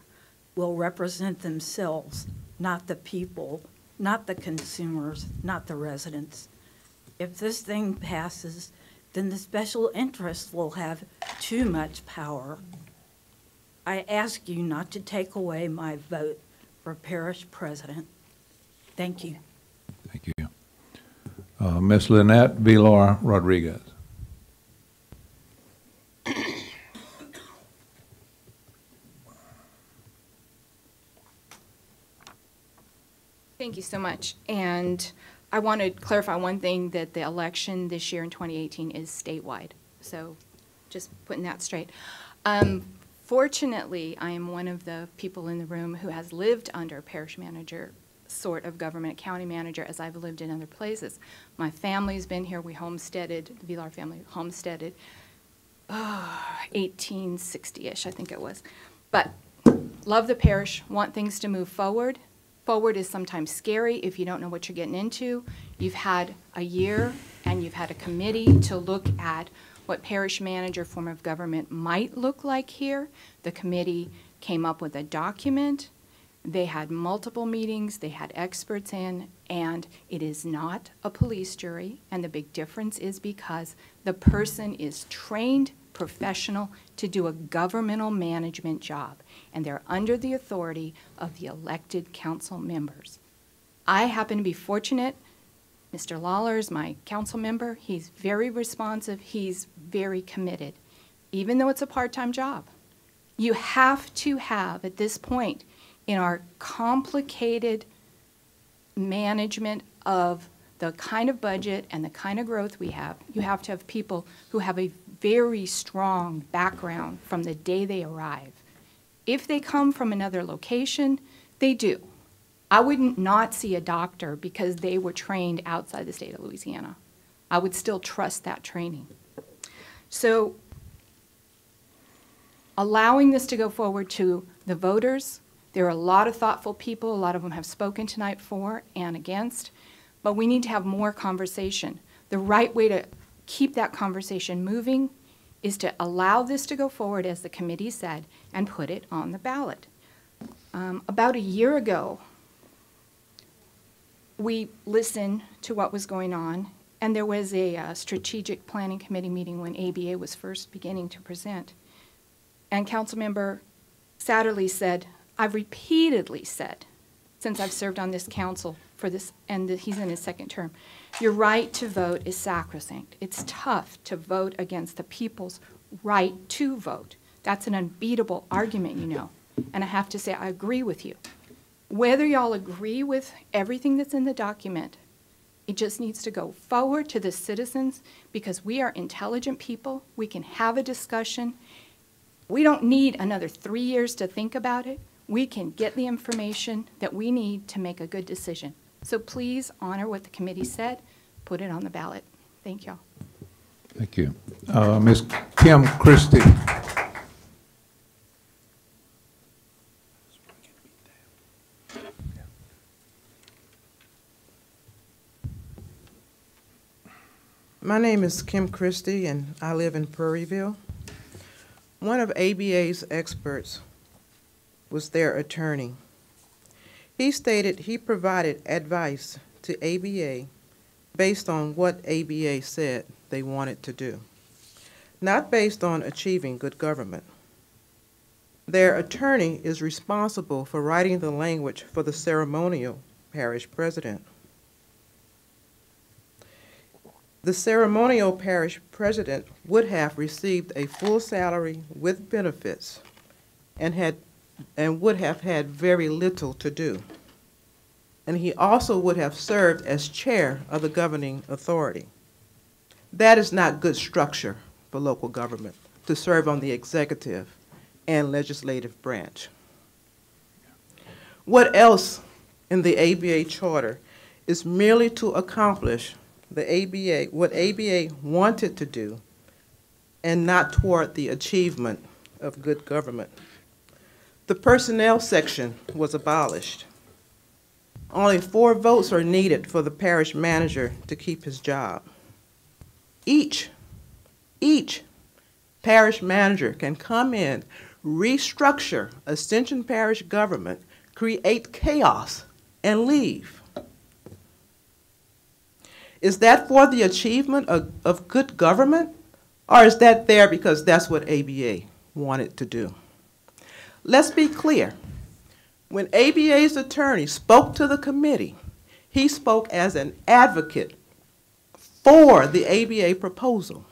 will represent themselves, not the people, not the consumers, not the residents. If this thing passes, then the special interests will have too much power. I ask you not to take away my vote for parish president. Thank you. Thank you. Ms. Lynette Villar Rodriguez. Thank you so much. And I want to clarify one thing, that the election this year in 2018 is statewide. So just putting that straight. Fortunately, I am one of the people in the room who has lived under a parish manager sort of government, county manager, as I've lived in other places. My family's been here. We homesteaded, the Villar family homesteaded, 1860-ish, I think it was. But love the parish, want things to move forward. Forward is sometimes scary if you don't know what you're getting into. You've had a year and you've had a committee to look at what parish manager form of government might look like here. The committee came up with a document. They had multiple meetings, they had experts in, and it is not a police jury. And the big difference is because the person is trained professional to do a governmental management job, and they're under the authority of the elected council members. I happen to be fortunate. Mr. Lawler is my council member. He's very responsive. He's very committed, even though it's a part-time job. You have to have, at this point, in our complicated management of the kind of budget and the kind of growth we have, you have to have people who have a very strong background from the day they arrive. If they come from another location, they do. I wouldn't not see a doctor because they were trained outside the state of Louisiana. I would still trust that training. So allowing this to go forward to the voters, there are a lot of thoughtful people, a lot of them have spoken tonight for and against, but we need to have more conversation. The right way to keep that conversation moving is to allow this to go forward, as the committee said, and put it on the ballot. About a year ago, we listened to what was going on, and there was a strategic planning committee meeting when ABA was first beginning to present. And Councilmember Satterly said, I've repeatedly said, since I've served on this council for this, and he's in his second term, your right to vote is sacrosanct. It's tough to vote against the people's right to vote. That's an unbeatable argument, you know. And I have to say, I agree with you. Whether y'all agree with everything that's in the document, it just needs to go forward to the citizens, because we are intelligent people. We can have a discussion. We don't need another 3 years to think about it. We can get the information that we need to make a good decision. So please honor what the committee said, put it on the ballot. Thank y'all. Thank you. Ms. Kim Christie. My name is Kim Christie, and I live in Prairieville. One of ABA's experts was their attorney. He stated he provided advice to ABA based on what ABA said they wanted to do, not based on achieving good government. Their attorney is responsible for writing the language for the ceremonial parish president. The ceremonial parish president would have received a full salary with benefits and would have had very little to do. And he also would have served as chair of the governing authority. That is not good structure for local government, to serve on the executive and legislative branch. What else in the ABA charter is merely to accomplish what ABA wanted to do, and not toward the achievement of good government. The personnel section was abolished. Only 4 votes are needed for the parish manager to keep his job. Each parish manager can come in, restructure Ascension Parish government, create chaos, and leave. Is that for the achievement of good government, or is that there because that's what ABA wanted to do? Let's be clear. When ABA's attorney spoke to the committee, he spoke as an advocate for the ABA proposal.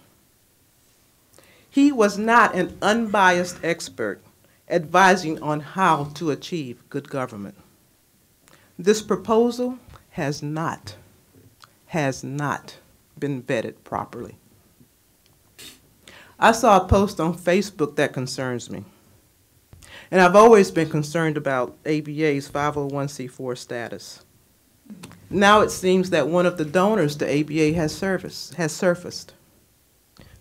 He was not an unbiased expert advising on how to achieve good government. This proposal has not been vetted properly. I saw a post on Facebook that concerns me. And I've always been concerned about ABA's 501c4 status. Now it seems that one of the donors to ABA has surfaced.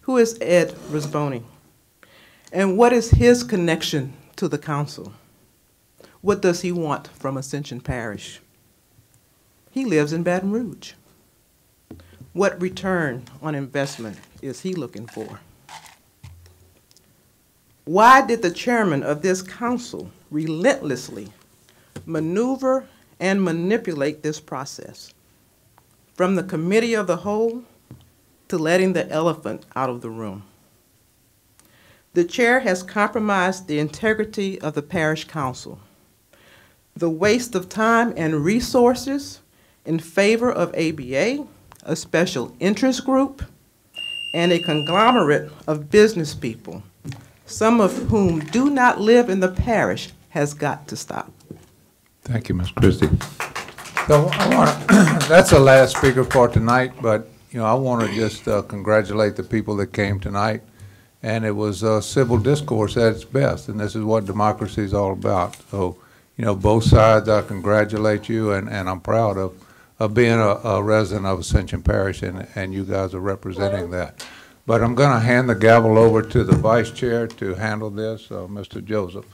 Who is Ed Risboni? And what is his connection to the council? What does he want from Ascension Parish? He lives in Baton Rouge. What return on investment is he looking for? Why did the chairman of this council relentlessly maneuver and manipulate this process? From the committee of the whole to letting the elephant out of the room. The chair has compromised the integrity of the parish council. The waste of time and resources in favor of ABA, a special interest group, and a conglomerate of business people, some of whom do not live in the parish, has got to stop. Thank you, Ms. Christie. So that's the last speaker for tonight, but I want to just congratulate the people that came tonight. And it was civil discourse at its best, and this is what democracy is all about. So, both sides, I congratulate you, and I'm proud of being a resident of Ascension Parish, and you guys are representing that. But I'm going to hand the gavel over to the vice chair to handle this, Mr. Joseph.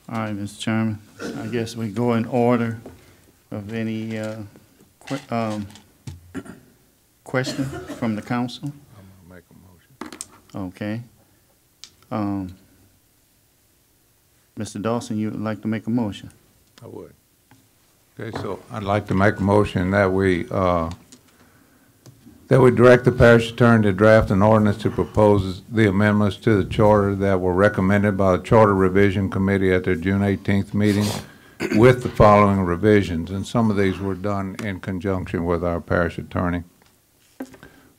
All right, Mr. Chairman. I guess we go in order of any question from the council. I'm going to make a motion. Okay. Mr. Dawson, you would like to make a motion? I would. Okay, so I'd like to make a motion that we direct the parish attorney to draft an ordinance to propose the amendments to the charter that were recommended by the Charter Revision Committee at their June 18th meeting with the following revisions. And some of these were done in conjunction with our parish attorney.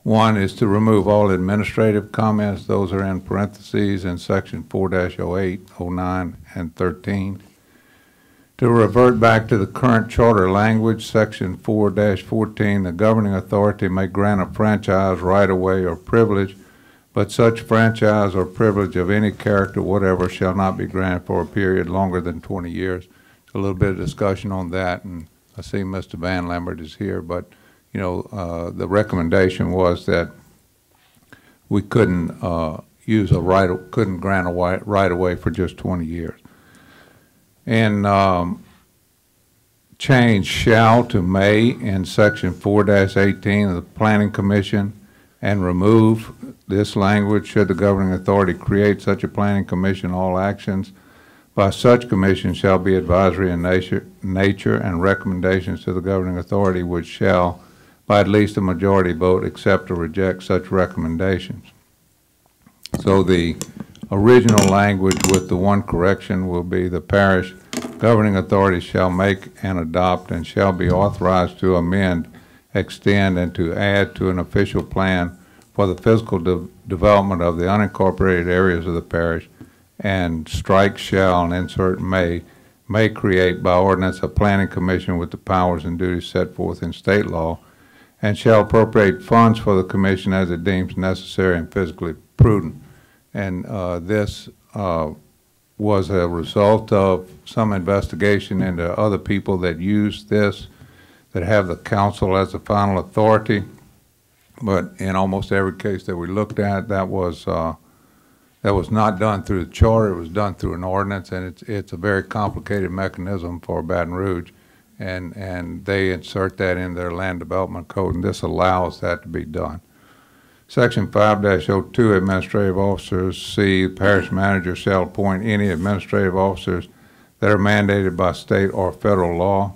One is to remove all administrative comments. Those are in parentheses in section 4-08, 09, and 13. To revert back to the current charter language, section 4-14, the governing authority may grant a franchise right-of-way or privilege, but such franchise or privilege of any character whatever shall not be granted for a period longer than 20 years. A little bit of discussion on that, and I see Mr. Van Lambert is here, but the recommendation was that we couldn't couldn't grant a right-of-way for just 20 years. And change shall to may in section 4-18 of the Planning Commission and remove this language: should the governing authority create such a planning commission, all actions by such commission shall be advisory in nature and recommendations to the governing authority which shall by at least a majority vote accept or reject such recommendations. So the original language with the one correction will be: the parish governing authority shall make and adopt and shall be authorized to amend, extend, and to add to an official plan for the physical development of the unincorporated areas of the parish, and strike shall and insert may create by ordinance a planning commission with the powers and duties set forth in state law, and shall appropriate funds for the commission as it deems necessary and physically prudent. And this was a result of some investigation into other people that use this, that have the council as the final authority. But in almost every case that we looked at, that was not done through the charter. It was done through an ordinance, and it's a very complicated mechanism for Baton Rouge, and they insert that in their land development code, and this allows that to be done. Section 5-02, administrative officers. C, the parish manager shall appoint any administrative officers that are mandated by state or federal law,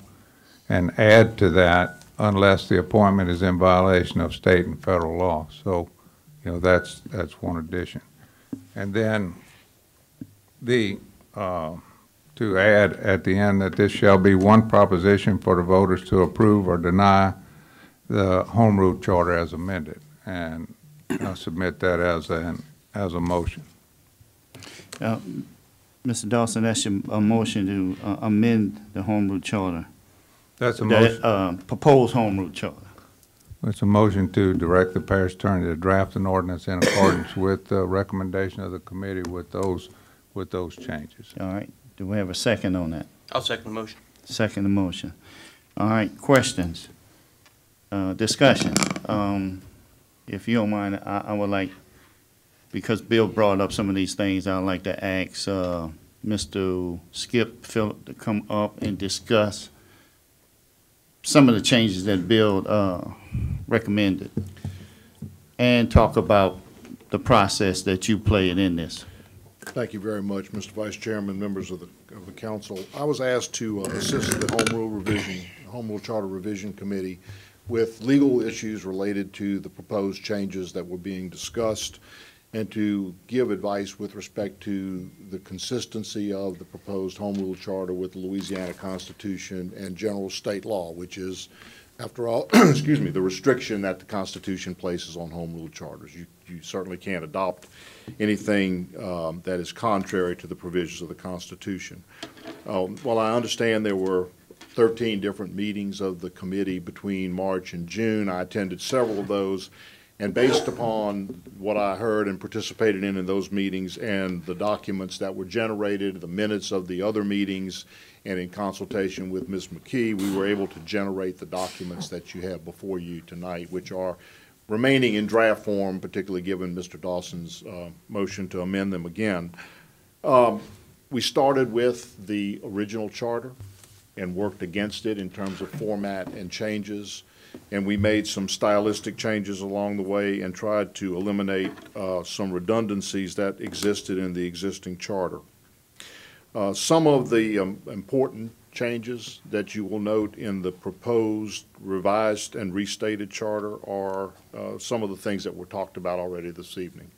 and add to that, unless the appointment is in violation of state and federal law. So, you know, that's one addition. And then to add at the end that this shall be one proposition for the voters to approve or deny the home rule charter as amended. And I'll submit that as a motion. Mr. Dawson, that's a motion to amend the home rule charter. That's a motion. Proposed home rule charter. It's a motion to direct the parish attorney to draft an ordinance in accordance with the recommendation of the committee with those changes. All right. Do we have a second on that? I'll second the motion. Second the motion. All right. Questions? Discussion. If you don't mind, I would like, because Bill brought up some of these things, I'd like to ask Mr. Skip Phillip to come up and discuss some of the changes that Bill recommended, and talk about the process that you played in this. Thank you very much, Mr. Vice Chairman, members of the council. I was asked to assist the Home Rule Charter Revision Committee with legal issues related to the proposed changes that were being discussed, and to give advice with respect to the consistency of the proposed Home Rule Charter with the Louisiana Constitution and general state law, which is, after all, excuse me, the restriction that the Constitution places on Home Rule Charters. You certainly can't adopt anything that is contrary to the provisions of the Constitution. While I understand there were 13 different meetings of the committee between March and June, I attended several of those. And based upon what I heard and participated in those meetings and the documents that were generated, the minutes of the other meetings, and in consultation with Ms. McKee, we were able to generate the documents that you have before you tonight, which are remaining in draft form, particularly given Mr. Dawson's motion to amend them again. We started with the original charter and worked against it in terms of format and changes. And we made some stylistic changes along the way and tried to eliminate some redundancies that existed in the existing charter. Some of the important changes that you will note in the proposed revised and restated charter are some of the things that were talked about already this evening.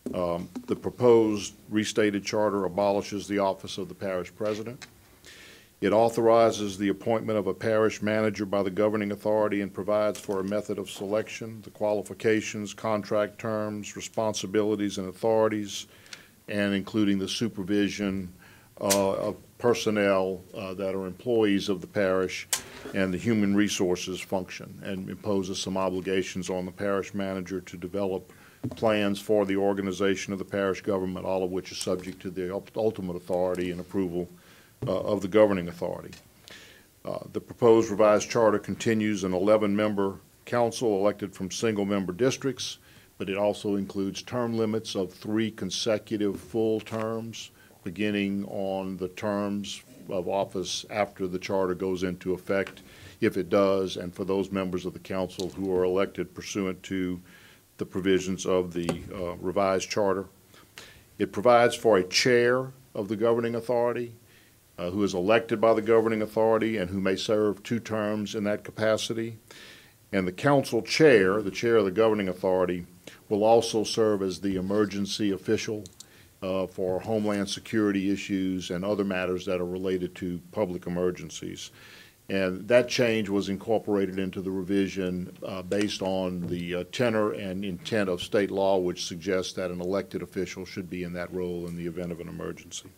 The proposed restated charter abolishes the office of the parish president. It authorizes the appointment of a parish manager by the governing authority and provides for a method of selection, the qualifications, contract terms, responsibilities, and authorities, and including the supervision of personnel that are employees of the parish and the human resources function, and imposes some obligations on the parish manager to develop plans for the organization of the parish government, all of which is subject to the ultimate authority and approval of the governing authority. The proposed revised charter continues an 11-member council elected from single-member districts, but it also includes term limits of 3 consecutive full terms, beginning on the terms of office after the charter goes into effect, if it does, and for those members of the council who are elected pursuant to the provisions of the revised charter. It provides for a chair of the governing authority, who is elected by the governing authority and who may serve 2 terms in that capacity. And the council chair, the chair of the governing authority, will also serve as the emergency official for homeland security issues and other matters that are related to public emergencies. And that change was incorporated into the revision based on the tenor and intent of state law, which suggests that an elected official should be in that role in the event of an emergency.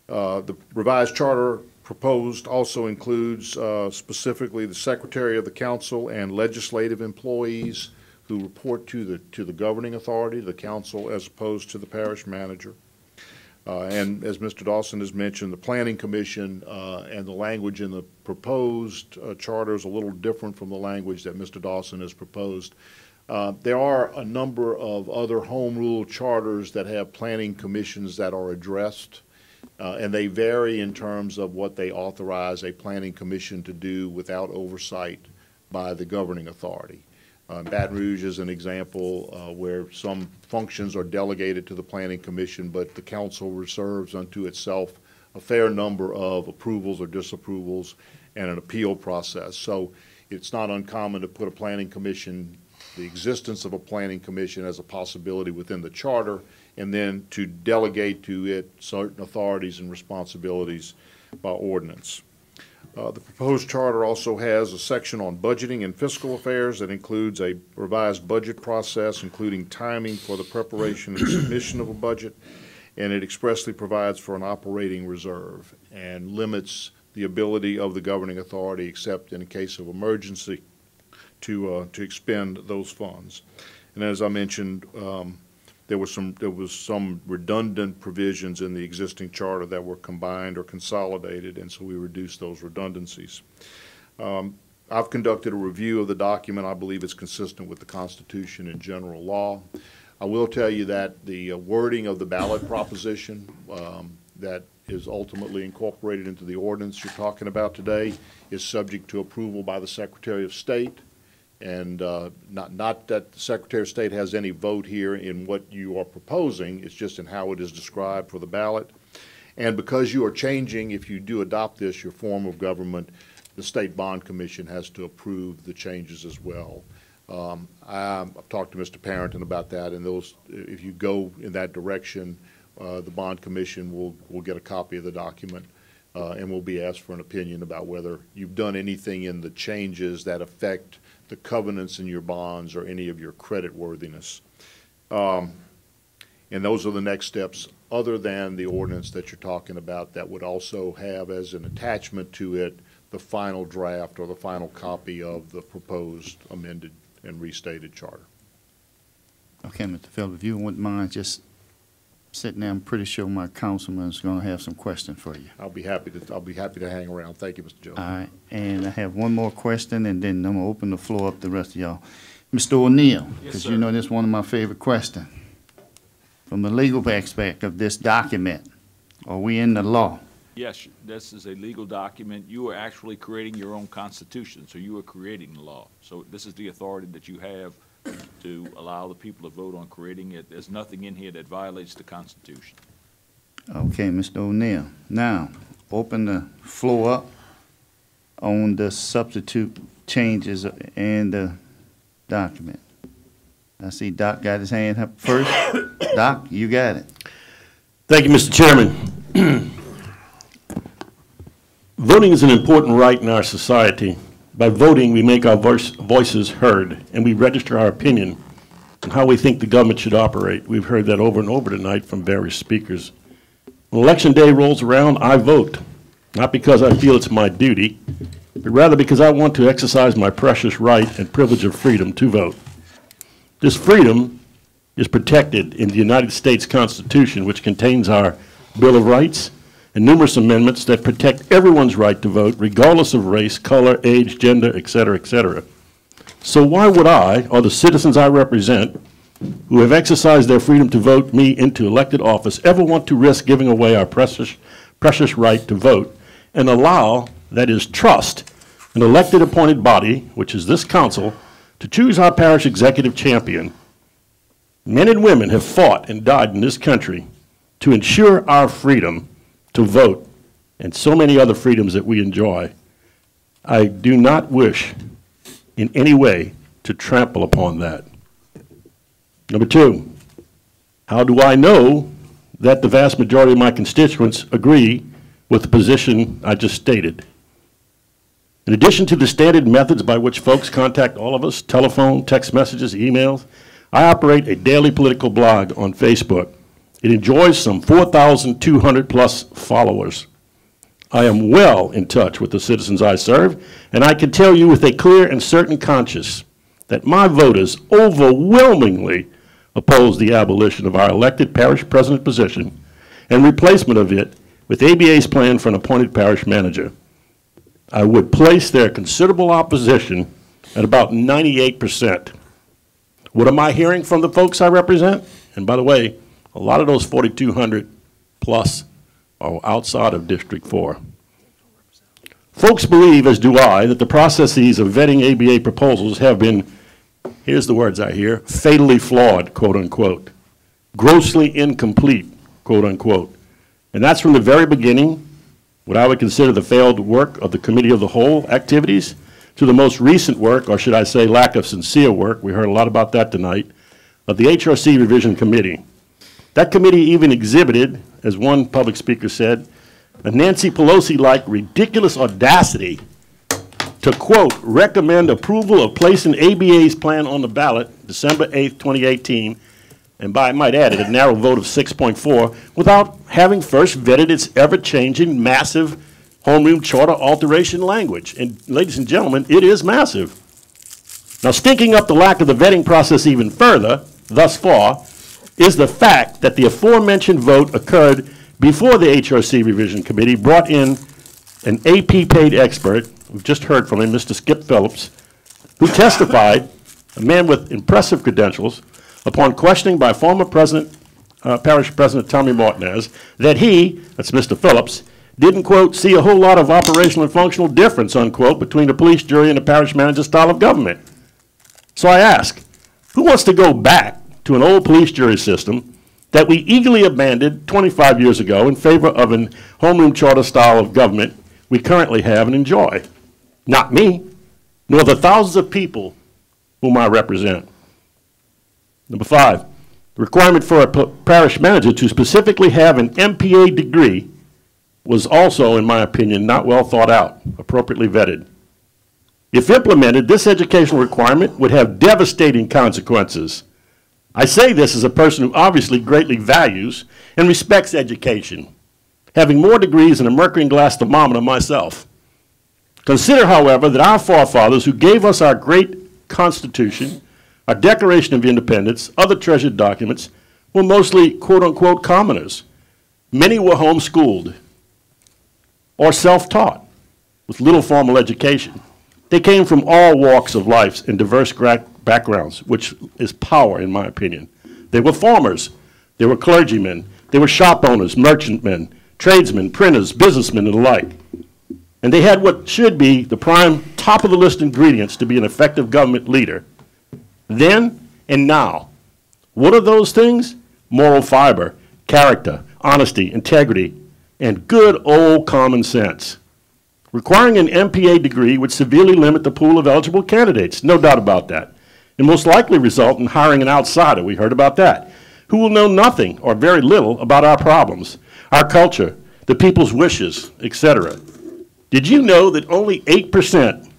The revised charter proposed also includes specifically the secretary of the council and legislative employees who report to the governing authority, the council, as opposed to the parish manager. And as Mr. Dawson has mentioned, the Planning Commission and the language in the proposed charter is a little different from the language that Mr. Dawson has proposed. There are a number of other home rule charters that have planning commissions that are addressed, and they vary in terms of what they authorize a planning commission to do without oversight by the governing authority. Baton Rouge is an example where some functions are delegated to the Planning Commission, but the council reserves unto itself a fair number of approvals or disapprovals and an appeal process. So it's not uncommon to put a planning commission, the existence of a planning commission as a possibility within the charter, and then to delegate to it certain authorities and responsibilities by ordinance. The proposed charter also has a section on budgeting and fiscal affairs that includes a revised budget process, including timing for the preparation and submission of a budget, and it expressly provides for an operating reserve and limits the ability of the governing authority, except in a case of emergency, to expend those funds. And as I mentioned, there was some redundant provisions in the existing charter that were combined or consolidated, and so we reduced those redundancies. I've conducted a review of the document. I believe it's consistent with the Constitution and general law. I will tell you that the wording of the ballot proposition that is ultimately incorporated into the ordinance you're talking about today is subject to approval by the Secretary of State. And not that the Secretary of State has any vote here in what you are proposing, it's just in how it is described for the ballot. And because you are changing, if you do adopt this, your form of government, the State Bond Commission has to approve the changes as well. I've talked to Mr. Parrington about that, and those, if you go in that direction, the Bond Commission will get a copy of the document and will be asked for an opinion about whether you've done anything in the changes that affect the covenants in your bonds or any of your credit worthiness. And those are the next steps other than the ordinance that you're talking about that would also have as an attachment to it the final draft or the final copy of the proposed amended and restated charter. Okay, Mr. Phillips, if you wouldn't mind just sitting there, I'm pretty sure my councilman is going to have some questions for you. I'll be happy to hang around. Thank you, Mr. Jones. All right, and I have one more question, and then I'm going to open the floor up to the rest of y'all. Mr. O'Neill, because you know this is one of my favorite questions. From the legal aspect of this document, are we in the law? Yes, this is a legal document. You are actually creating your own constitution, so you are creating the law. So this is the authority that you have to allow the people to vote on creating it. There's nothing in here that violates the Constitution. Okay, Mr. O'Neill. Now, open the floor up on the substitute changes in the document. I see Doc got his hand up first. Doc, you got it. Thank you, Mr. Chairman. Voting is an important right in our society. By voting, we make our voices heard, and we register our opinion on how we think the government should operate. We've heard that over and over tonight from various speakers. When Election Day rolls around, I vote, not because I feel it's my duty, but rather because I want to exercise my precious right and privilege of freedom to vote. This freedom is protected in the United States Constitution, which contains our Bill of Rights and numerous amendments that protect everyone's right to vote, regardless of race, color, age, gender, et cetera, et cetera. So why would I, or the citizens I represent, who have exercised their freedom to vote me into elected office, ever want to risk giving away our precious right to vote and allow, that is, trust, an elected appointed body, which is this council, to choose our parish executive champion? Men and women have fought and died in this country to ensure our freedom to vote, and so many other freedoms that we enjoy. I do not wish in any way to trample upon that. Number two, how do I know that the vast majority of my constituents agree with the position I just stated? In addition to the standard methods by which folks contact all of us, telephone, text messages, emails, I operate a daily political blog on Facebook. It enjoys some 4,200 plus followers. I am well in touch with the citizens I serve, and I can tell you with a clear and certain conscience that my voters overwhelmingly oppose the abolition of our elected parish president position and replacement of it with ABA's plan for an appointed parish manager. I would place their considerable opposition at about 98%. What am I hearing from the folks I represent? And by the way, a lot of those 4,200 plus are outside of District 4. Folks believe, as do I, that the processes of vetting ABA proposals have been, here's the words I hear, fatally flawed, quote unquote, grossly incomplete, quote unquote. And that's from the very beginning, what I would consider the failed work of the Committee of the Whole activities, to the most recent work, or should I say lack of sincere work, we heard a lot about that tonight, of the HRC Revision Committee. That committee even exhibited, as one public speaker said, a Nancy Pelosi-like ridiculous audacity to, quote, recommend approval of placing ABA's plan on the ballot December 8th, 2018, and by, I might add, a narrow vote of 6.4, without having first vetted its ever-changing, massive homeroom charter alteration language. And ladies and gentlemen, it is massive. Now, stinking up the lack of the vetting process even further, thus far, is the fact that the aforementioned vote occurred before the HRC Revision Committee brought in an AP-paid expert, we've just heard from him, Mr. Skip Phillips, who testified, a man with impressive credentials, upon questioning by former Parish President Tommy Martinez, that he, that's Mr. Phillips, didn't, quote, see a whole lot of operational and functional difference, unquote, between the police jury and the parish manager style of government. So I ask, who wants to go back to an old police jury system that we eagerly abandoned 25 years ago in favor of an homeroom charter style of government we currently have and enjoy? Not me, nor the thousands of people whom I represent. Number 5, the requirement for a parish manager to specifically have an MPA degree was also, in my opinion, not well thought out, appropriately vetted. If implemented, this educational requirement would have devastating consequences. I say this as a person who obviously greatly values and respects education, having more degrees than a mercury and glass thermometer myself. Consider, however, that our forefathers who gave us our great Constitution, our Declaration of Independence, other treasured documents, were mostly quote-unquote commoners. Many were homeschooled or self-taught with little formal education. They came from all walks of life and diverse backgrounds, which is power in my opinion. They were farmers, they were clergymen, they were shop owners, merchantmen, tradesmen, printers, businessmen, and the like. And they had what should be the prime top of the list ingredients to be an effective government leader. Then and now. What are those things? Moral fiber, character, honesty, integrity, and good old common sense. Requiring an MPA degree would severely limit the pool of eligible candidates, no doubt about that, and most likely result in hiring an outsider, we heard about that, who will know nothing or very little about our problems, our culture, the people's wishes, etc. Did you know that only 8%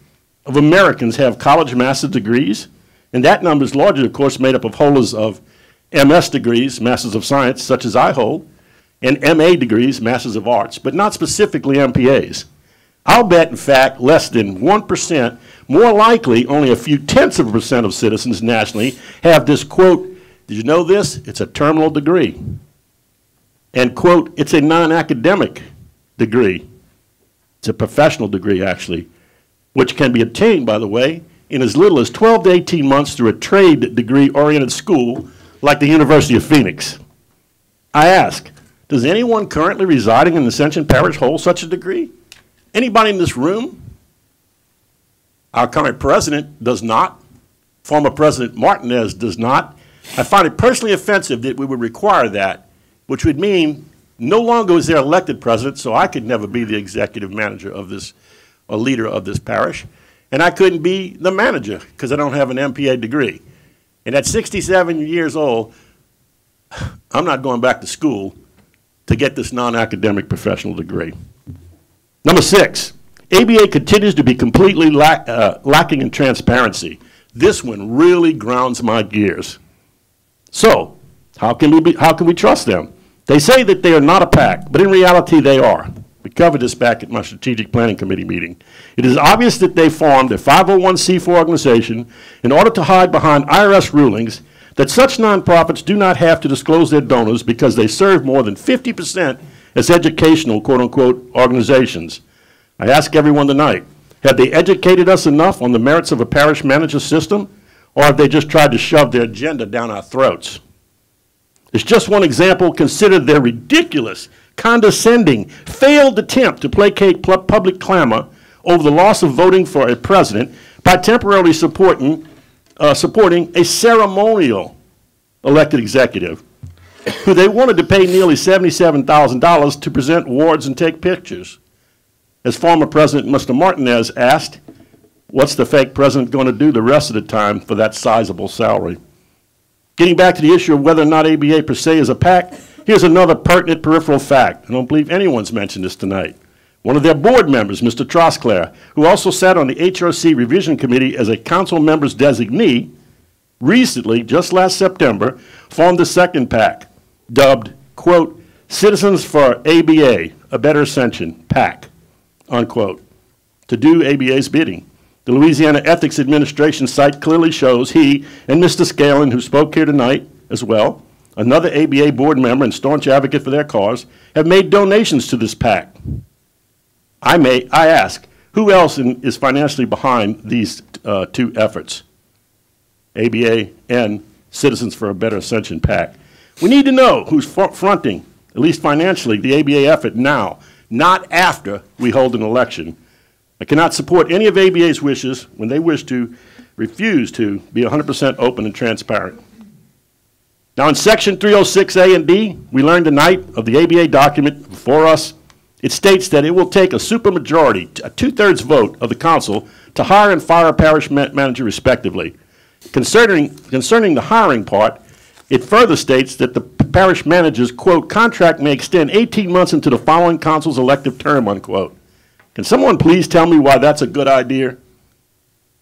of Americans have college master's degrees? And that number is largely, of course, made up of holders of MS degrees, Masters of Science, such as I hold, and MA degrees, Masters of Arts, but not specifically MPAs. I'll bet, in fact, less than 1%, more likely only a few tenths of a percent of citizens nationally have this, quote, did you know this? It's a terminal degree. And, quote, it's a non-academic degree. It's a professional degree, actually, which can be obtained, by the way, in as little as 12 to 18 months through a trade degree-oriented school like the University of Phoenix. I ask, does anyone currently residing in Ascension Parish hold such a degree? Anybody in this room? Our current president does not. Former President Martinez does not. I find it personally offensive that we would require that, which would mean no longer is there elected president, so I could never be the executive manager of this, or leader of this parish, and I couldn't be the manager because I don't have an MPA degree. And at 67 years old, I'm not going back to school to get this non-academic professional degree. Number 6, ABA continues to be completely lacking in transparency. This one really grounds my gears. So, how can we trust them? They say that they are not a PAC, but in reality they are. We covered this back at my Strategic Planning Committee meeting. It is obvious that they formed a 501c4 organization in order to hide behind IRS rulings that such nonprofits do not have to disclose their donors because they serve more than 50% as educational, quote-unquote, organizations. I ask everyone tonight, have they educated us enough on the merits of a parish manager system? or have they just tried to shove their agenda down our throats? As just one example, consider their ridiculous, condescending, failed attempt to placate public clamor over the loss of voting for a president by temporarily supporting a ceremonial elected executive who they wanted to pay nearly $77,000 to present awards and take pictures. As former President Mr. Martinez asked, what's the fake president going to do the rest of the time for that sizable salary? Getting back to the issue of whether or not ABA per se is a PAC, here's another pertinent peripheral fact. I don't believe anyone's mentioned this tonight. One of their board members, Mr. Trosclair, who also sat on the HRC Revision Committee as a council member's designee, recently, just last September, formed the second PAC, dubbed, quote, Citizens for ABA, a Better Ascension, PAC, unquote, to do ABA's bidding. The Louisiana Ethics Administration site clearly shows he and Mr. Scalen, who spoke here tonight as well, another ABA board member and staunch advocate for their cause, have made donations to this PAC. I ask, who else is financially behind these two efforts? ABA and Citizens for a Better Ascension PAC. We need to know who's fronting, at least financially, the ABA effort now, not after we hold an election. I cannot support any of ABA's wishes when they refuse to be 100% open and transparent. Now in section 306A and D, we learned tonight of the ABA document before us. It states that it will take a supermajority, a two-thirds vote of the council to hire and fire a parish manager respectively. Concerning the hiring part, it further states that the parish manager's, quote, contract may extend 18 months into the following council's elective term, unquote. Can someone please tell me why that's a good idea?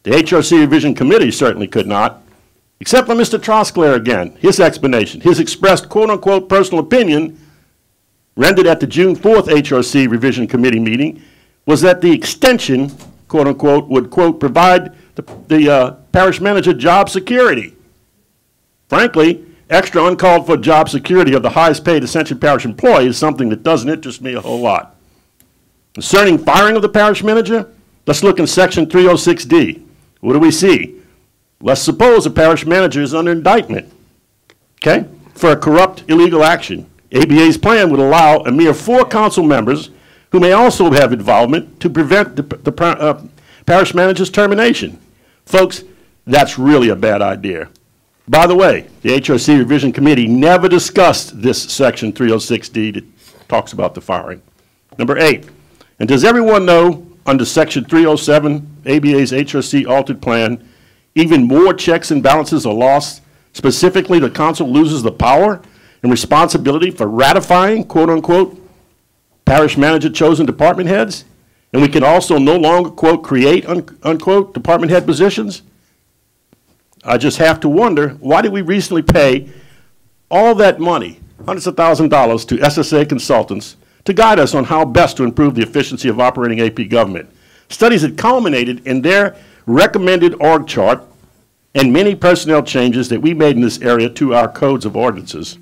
The HRC Revision Committee certainly could not, except for Mr. Trosclair again, his explanation, his expressed, quote, unquote, personal opinion rendered at the June 4th HRC Revision Committee meeting was that the extension, quote unquote, would, quote, provide the parish manager job security. Frankly, extra uncalled for job security of the highest paid Ascension Parish employee is something that doesn't interest me a whole lot. Concerning firing of the parish manager, let's look in section 306D. What do we see? Let's suppose a parish manager is under indictment, okay, for a corrupt, illegal action. ABA's plan would allow a mere 4 council members who may also have involvement to prevent the parish manager's termination. Folks, that's really a bad idea. By the way, the HRC Revision Committee never discussed this section 306D that talks about the firing. Number 8, and does everyone know under section 307, ABA's HRC altered plan, even more checks and balances are lost? Specifically, the council loses the power and responsibility for ratifying, quote unquote, parish manager chosen department heads, and we can also no longer, quote, create, unquote, department head positions? I just have to wonder, why did we recently pay all that money, hundreds of thousands of dollars, to SSA consultants to guide us on how best to improve the efficiency of operating AP government? Studies that culminated in their recommended org chart and many personnel changes that we made in this area to our codes of ordinances.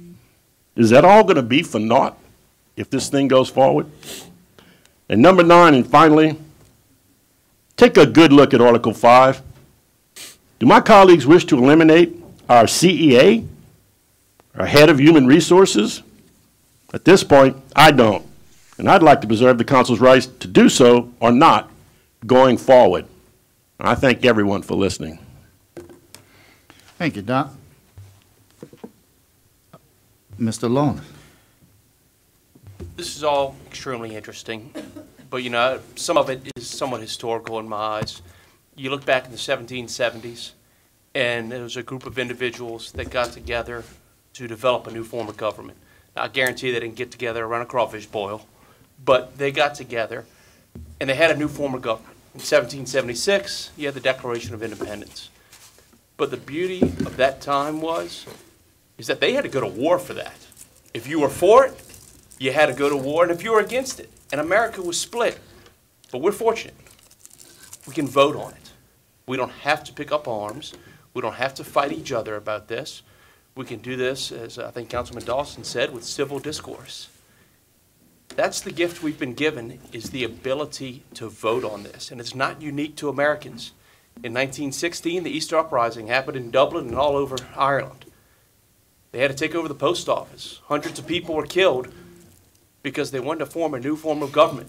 Is that all going to be for naught if this thing goes forward? And number 9, and finally, take a good look at Article 5. Do my colleagues wish to eliminate our CEA, our head of human resources? At this point, I don't. And I'd like to preserve the council's rights to do so or not going forward. I thank everyone for listening. Thank you, Doc. Mr. Lawrence. This is all extremely interesting, but you know, some of it is somewhat historical in my eyes. You look back in the 1770s, and there was a group of individuals that got together to develop a new form of government. Now, I guarantee they didn't get together around a crawfish boil, but they got together, and they had a new form of government. In 1776, you had the Declaration of Independence. But the beauty of that time is that they had to go to war for that. If you were for it, you had to go to war, and if you were against it, and America was split. But we're fortunate. We can vote on it. We don't have to pick up arms. We don't have to fight each other about this. We can do this, as I think Councilman Dawson said, with civil discourse. That's the gift we've been given, is the ability to vote on this. And it's not unique to Americans. In 1916, the Easter Uprising happened in Dublin and all over Ireland. They had to take over the post office. Hundreds of people were killed because they wanted to form a new form of government.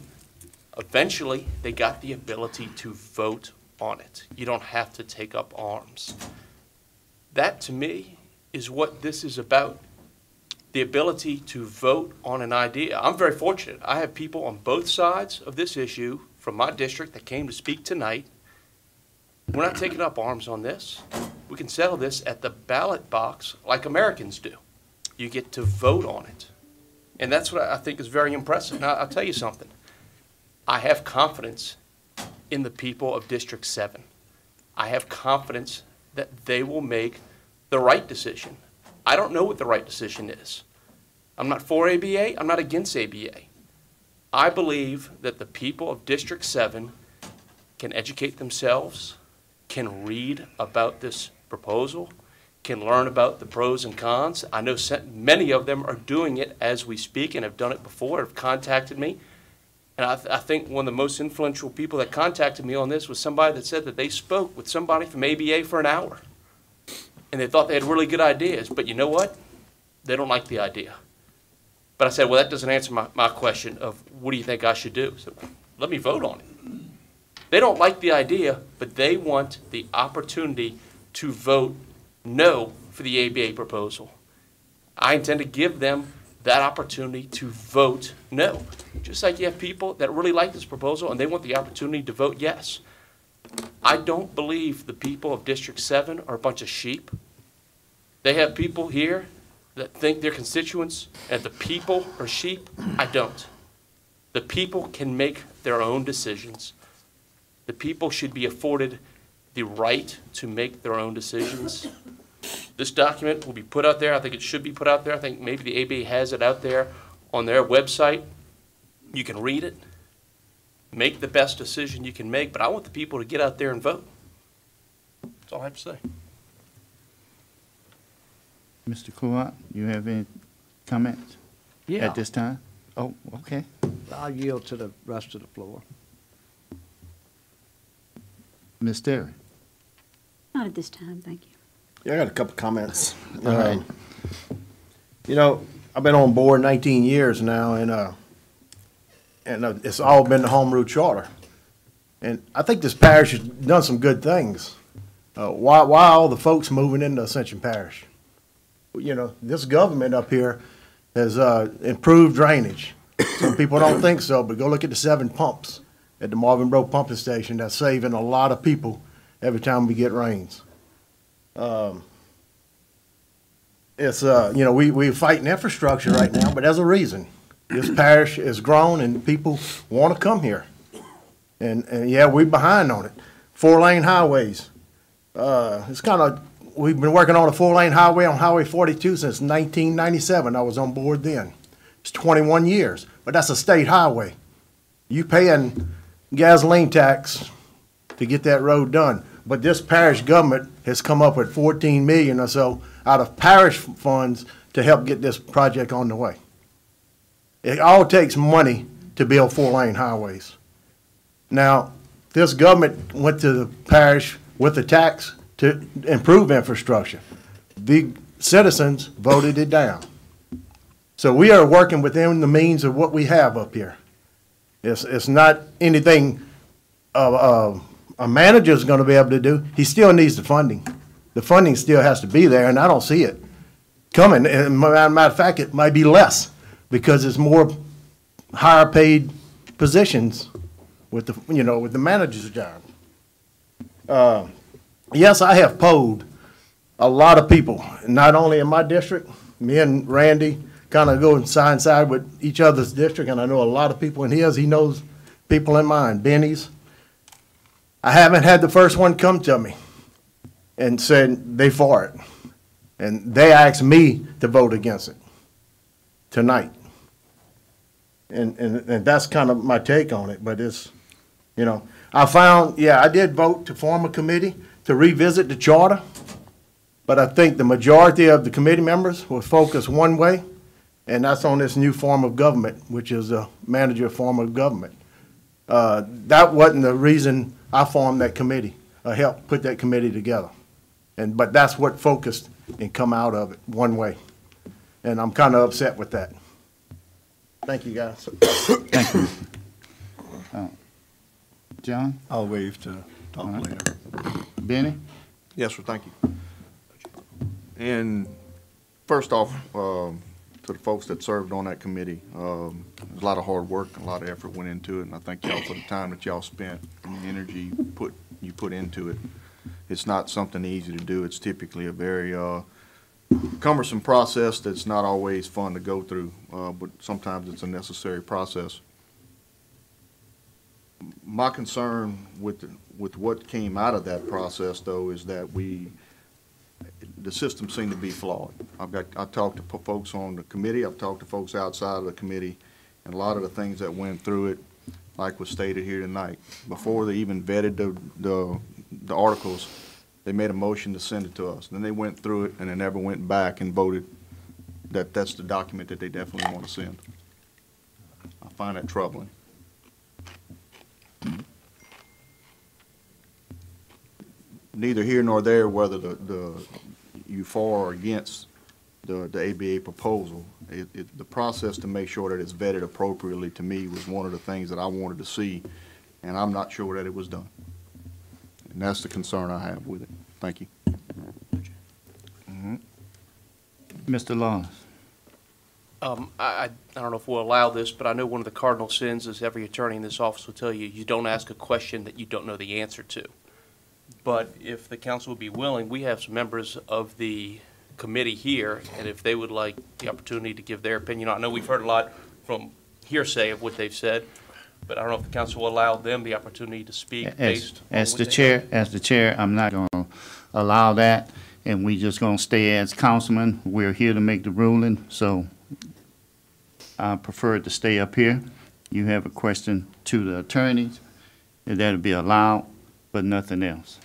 Eventually, they got the ability to vote on it. You don't have to take up arms. That, to me, is what this is about. The ability to vote on an idea. I'm very fortunate. I have people on both sides of this issue from my district that came to speak tonight. We're not taking up arms on this. We can settle this at the ballot box like Americans do. You get to vote on it. And that's what I think is very impressive. Now, I'll tell you something. I have confidence in the people of District 7. I have confidence that they will make the right decision. I don't know what the right decision is. I'm not for ABA. I'm not against ABA. I believe that the people of District 7 can educate themselves, can read about this proposal, can learn about the pros and cons. I know many of them are doing it as we speak and have done it before, have contacted me. And I think one of the most influential people that contacted me on this was somebody that said that they spoke with somebody from ABA for an hour. And they thought they had really good ideas, but you know what? They don't like the idea. But I said, well, that doesn't answer my question of what do you think I should do? So let me vote on it. They don't like the idea, but they want the opportunity to vote no for the ABA proposal. I intend to give them that opportunity to vote no. Just like you have people that really like this proposal and they want the opportunity to vote yes. I don't believe the people of District 7 are a bunch of sheep. They have people here that think their constituents and the people are sheep. I don't. The people can make their own decisions. The people should be afforded the right to make their own decisions. This document will be put out there. I think it should be put out there. I think maybe the ABA has it out there on their website. You can read it. Make the best decision you can make, but I want the people to get out there and vote. That's all I have to say. Mr. Kluart, you have any comments at this time? Oh, okay. I'll yield to the rest of the floor. Ms. Terry. Not at this time, thank you. Yeah, I got a couple comments. All right. You know, I've been on board 19 years now, and it's all been the home rule charter. And I think this parish has done some good things. Why all the folks moving into Ascension Parish? You know, this government up here has improved drainage. Some people don't think so, but go look at the 7 pumps at the Marvin Road pumping station. That's saving a lot of people every time we get rains. It's, you know, we're fighting infrastructure right now, but there's a reason. This parish is grown and people want to come here. And yeah, we're behind on it. 4-lane highways. It's kind of, we've been working on a 4-lane highway on Highway 42 since 1997. I was on board then. It's 21 years, but that's a state highway. You paying gasoline tax to get that road done. But this parish government has come up with 14 million or so out of parish funds to help get this project on the way. It all takes money to build 4-lane highways. Now, this government went to the parish with the tax to improve infrastructure. The citizens voted it down. So we are working within the means of what we have up here. It's not anything a manager's going to be able to do. He still needs the funding. The funding still has to be there, and I don't see it coming. As a matter of fact, it might be less because it's more higher paid positions with the, you know, with the manager's job. Yes, I have polled a lot of people, not only in my district. Me and Randy kind of go side and side with each other's district, and I know a lot of people in his. He knows people in mine, Benny's. I haven't had the first one come to me and said they for it. And they asked me to vote against it tonight. And that's kind of my take on it, but it's, you know, I found, yeah, I did vote to form a committee to revisit the charter, but I think the majority of the committee members will focus one way, and that's on this new form of government, which is a manager form of government. That wasn't the reason I formed that committee. help put that committee together. But that's what focused and come out of it one way. And I'm kind of upset with that. Thank you, guys. Thank you. John? I'll waive to talk later. Benny? Yes, sir, thank you. And first off, to the folks that served on that committee, there's a lot of hard work, a lot of effort went into it, and I thank y'all for the time that y'all spent and the energy you put into it. It's not something easy to do. It's typically a very cumbersome process that's not always fun to go through, but sometimes it's a necessary process. My concern with what came out of that process, though, is that the system seemed to be flawed. I've talked to folks on the committee, I've talked to folks outside of the committee, and a lot of the things that went through it, like was stated here tonight, before they even vetted the articles, they made a motion to send it to us. Then they went through it and they never went back and voted that that's the document that they definitely want to send. I find that troubling. Neither here nor there whether you for or against the ABA proposal. The process to make sure that it's vetted appropriately, to me, was one of the things that I wanted to see, and I'm not sure that it was done. And that's the concern I have with it. Thank you. Mr. Lawrence? I don't know if we'll allow this, but I know one of the cardinal sins is every attorney in this office will tell you, you don't ask a question that you don't know the answer to. But if the council would be willing, we have some members of the committee here, and if they would like the opportunity to give their opinion, I know we've heard a lot from hearsay of what they've said, but I don't know if the council will allow them the opportunity to speak based on As the chair, I'm not going to allow that, and we just going to stay as councilmen. We're here to make the ruling, so I prefer to stay up here. You have a question to the attorneys, and that'll be allowed, but nothing else.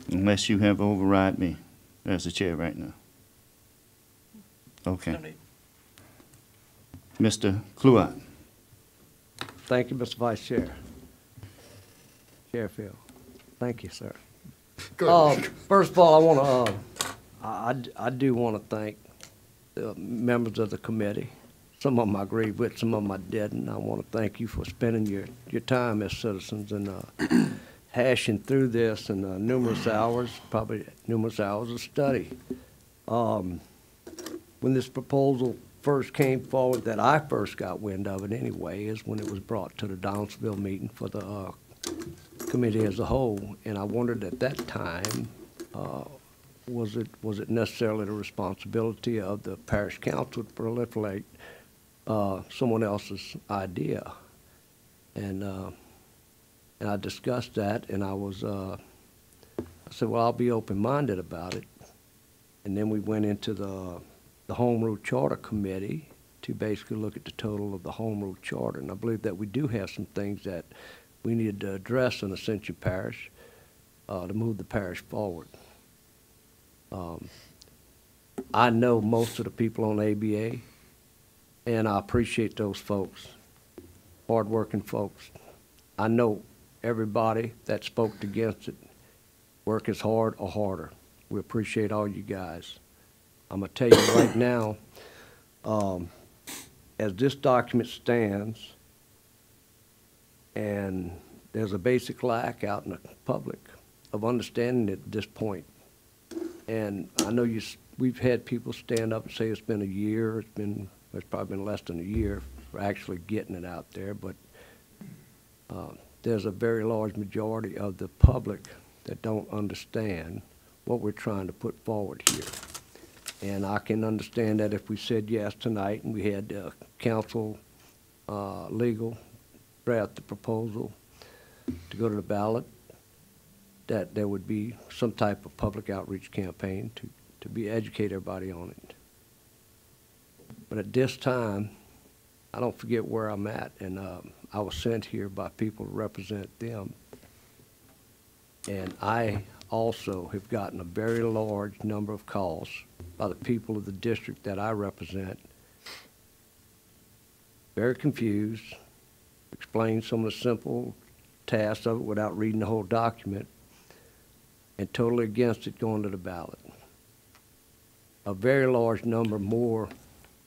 Unless you have override me as the chair right now. Okay. Mr. Kluat. Thank you, Mr. Vice Chair. Chairfield. Thank you, sir. First of all, I want to, I do want to thank the members of the committee. Some of them I agreed with, some of them I didn't. I want to thank you for spending your time as citizens and hashing through this in numerous hours, probably numerous hours of study. When this proposal first came forward, that I first got wind of it anyway, is when it was brought to the Downsville meeting for the committee as a whole. And I wondered at that time, was it necessarily the responsibility of the parish council to proliferate someone else's idea? And I discussed that, and I said, well, I'll be open-minded about it. And then we went into the Home Rule Charter Committee to basically look at the total of the Home Rule Charter. And I believe that we do have some things that we need to address in Ascension Parish to move the parish forward. I know most of the people on ABA, and I appreciate those folks, hard-working folks. I know everybody that spoke against it, work as hard or harder. We appreciate all you guys. I'm going to tell you right now, as this document stands, and there's a basic lack out in the public of understanding it at this point. And I know we've had people stand up and say it's been a year, it's probably been less than a year for actually getting it out there, but there's a very large majority of the public that don't understand what we're trying to put forward here. And I can understand that if we said yes tonight and we had council legal draft the proposal to go to the ballot, that there would be some type of public outreach campaign to educate everybody on it. But at this time, I don't forget where I'm at, and I was sent here by people to represent them. And I also have gotten a very large number of calls by the people of the district that I represent, very confused, explain some of the simple task of it without reading the whole document, and totally against it going to the ballot. A very large number more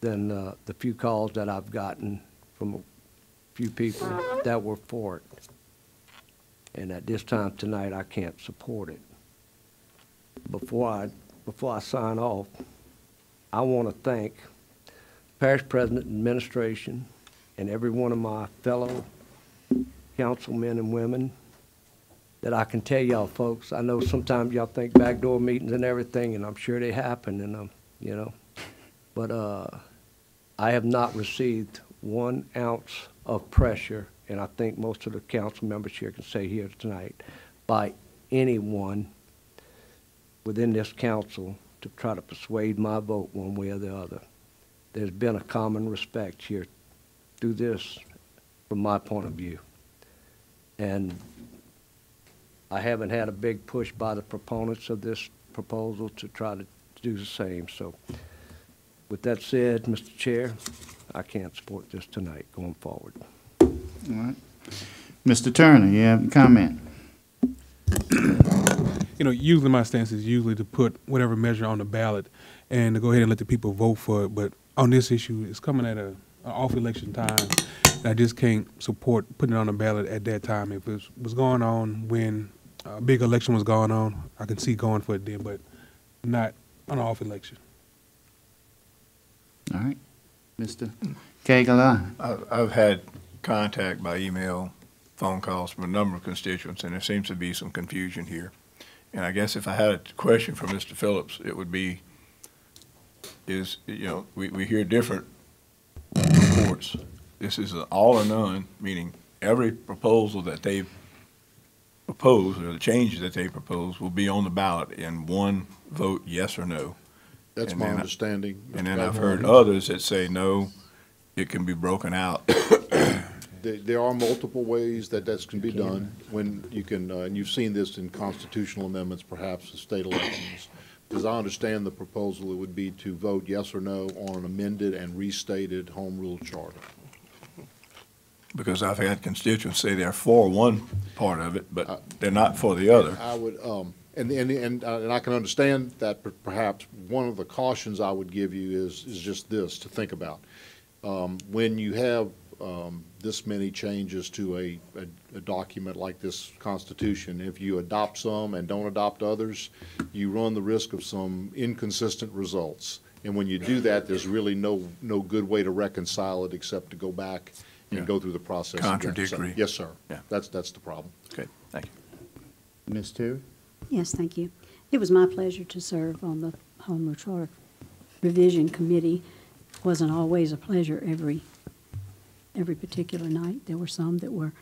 than the few calls that I've gotten from a few people that were for it. And at this time tonight, I can't support it. Before I sign off, I want to thank Parish President and Administration and every one of my fellow councilmen and women that I can tell y'all folks. I know sometimes y'all think backdoor meetings and everything, and I'm sure they happen, and you know, but I have not received 1 ounce of pressure, and I think most of the council members here can say here tonight, by anyone within this council to try to persuade my vote one way or the other. There's been a common respect here through this from my point of view. And I haven't had a big push by the proponents of this proposal to try to do the same. So with that said, Mr. Chair, I can't support this tonight going forward. All right. Mr. Turner, you have a comment? You know, usually my stance is usually to put whatever measure on the ballot and to go ahead and let the people vote for it. But on this issue, it's coming at an off-election time. And I just can't support putting it on the ballot at that time. If it was going on when a big election was going on, I can see going for it then, but not on an off-election. All right. Mr. Cagle. I've had contact by email, phone calls from a number of constituents, and there seems to be some confusion here. And I guess if I had a question for Mr. Phillips, it would be, you know, we hear different reports. This is an all or none, meaning every proposal that they propose, or the changes that they propose, will be on the ballot in one vote, yes or no. That's my understanding. And then I've heard others that say, no, it can be broken out. There are multiple ways that can be done when you can, and you've seen this in constitutional amendments, perhaps, to state elections. As I understand the proposal, it would be to vote yes or no on an amended and restated home rule charter. Because I've had constituents say they're for one part of it, but they're not for the other. I would, and I can understand that, but perhaps one of the cautions I would give you is just this to think about. When you have this many changes to a document like this Constitution, if you adopt some and don't adopt others, you run the risk of some inconsistent results. And when you do that, there's really no good way to reconcile it except to go back and go through the process. Contradictory. So, yes, sir. Yeah. That's the problem. Okay, thank you. Ms. Terry? Yes, thank you. It was my pleasure to serve on the Home Rule Charter Revision Committee. It wasn't always a pleasure every particular night. There were some that were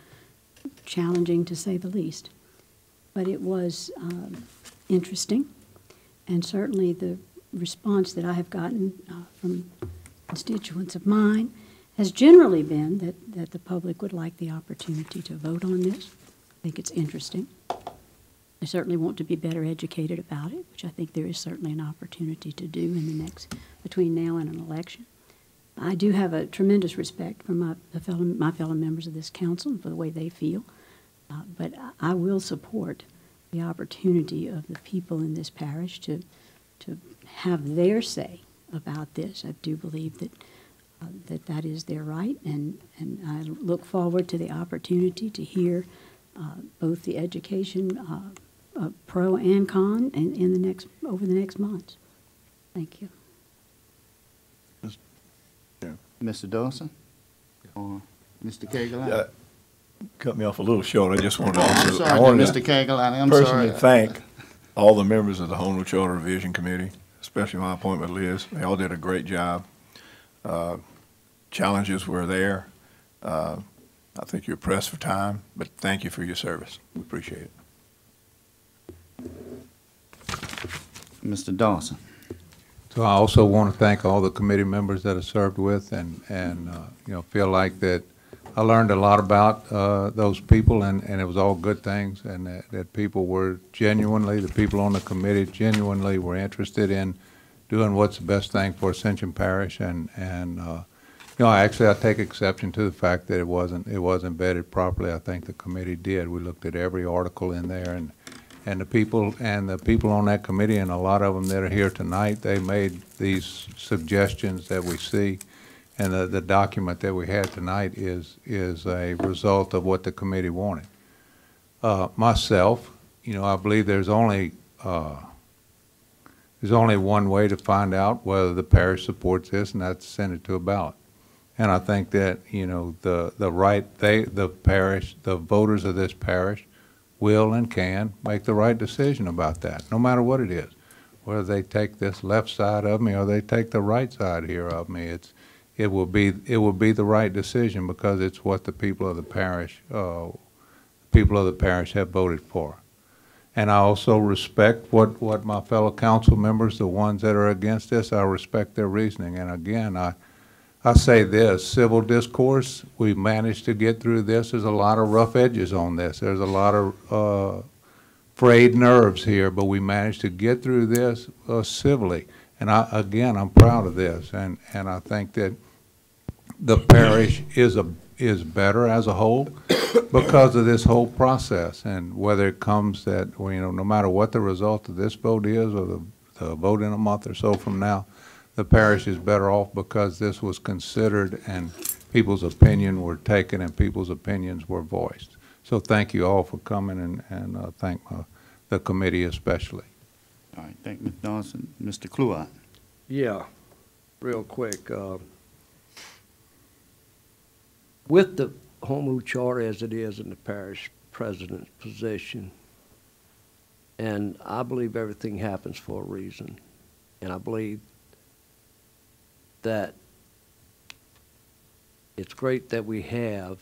challenging, to say the least. But it was interesting, and certainly the response that I have gotten from constituents of mine has generally been that the public would like the opportunity to vote on this. I think it's interesting. They certainly want to be better educated about it, which I think there is certainly an opportunity to do between now and an election. I do have a tremendous respect for my fellow members of this council and for the way they feel, but I will support the opportunity of the people in this parish to have their say about this. I do believe that that is their right, and I look forward to the opportunity to hear both the education pro and con over the next months. Thank you. Mr. Dawson? Or Mr. Cagle? Cut me off a little short. I just wanted to I'm also, sorry, Mr. Cagle. I'm personally sorry. thank all the members of the Home Rule Charter Revision Committee, especially my appointment Liz. They all did a great job. Challenges were there. I think you're pressed for time, but thank you for your service. We appreciate it. Mr. Dawson? So I also want to thank all the committee members that I served with, and you know, feel like that I learned a lot about those people, and it was all good things, and that people were genuinely, the people on the committee genuinely were interested in doing what's the best thing for Ascension Parish, and No, actually, I take exception to the fact that it wasn't vetted properly. I think the committee did. We looked at every article in there, and the people on that committee, and a lot of them that are here tonight, they made these suggestions that we see, and the document that we had tonight is a result of what the committee wanted. Myself, I believe there's only one way to find out whether the parish supports this, and that's to send it to a ballot. And I think that, the parish, the voters of this parish will and can make the right decision about that, no matter what it is. Whether they take this left side of me or they take the right side here of me, it will be the right decision because it's what the people of the parish have voted for. And I also respect what my fellow council members, the ones that are against this, I respect their reasoning. And again, I say this, civil discourse, we managed to get through this. There's a lot of rough edges on this. There's a lot of frayed nerves here, but we managed to get through this civilly. And I'm proud of this. And I think that the parish is better as a whole because of this whole process. And whether it comes that, no matter what the result of this vote is or the vote in a month or so from now, the parish is better off because this was considered and people's opinion were taken and people's opinions were voiced. So thank you all for coming and thank the committee especially. All right, thank Ms. Dawson. Mr. Kluat. Yeah, real quick. With the home rule charter as it is in the parish president's position, and I believe everything happens for a reason, and I believe that it's great that we have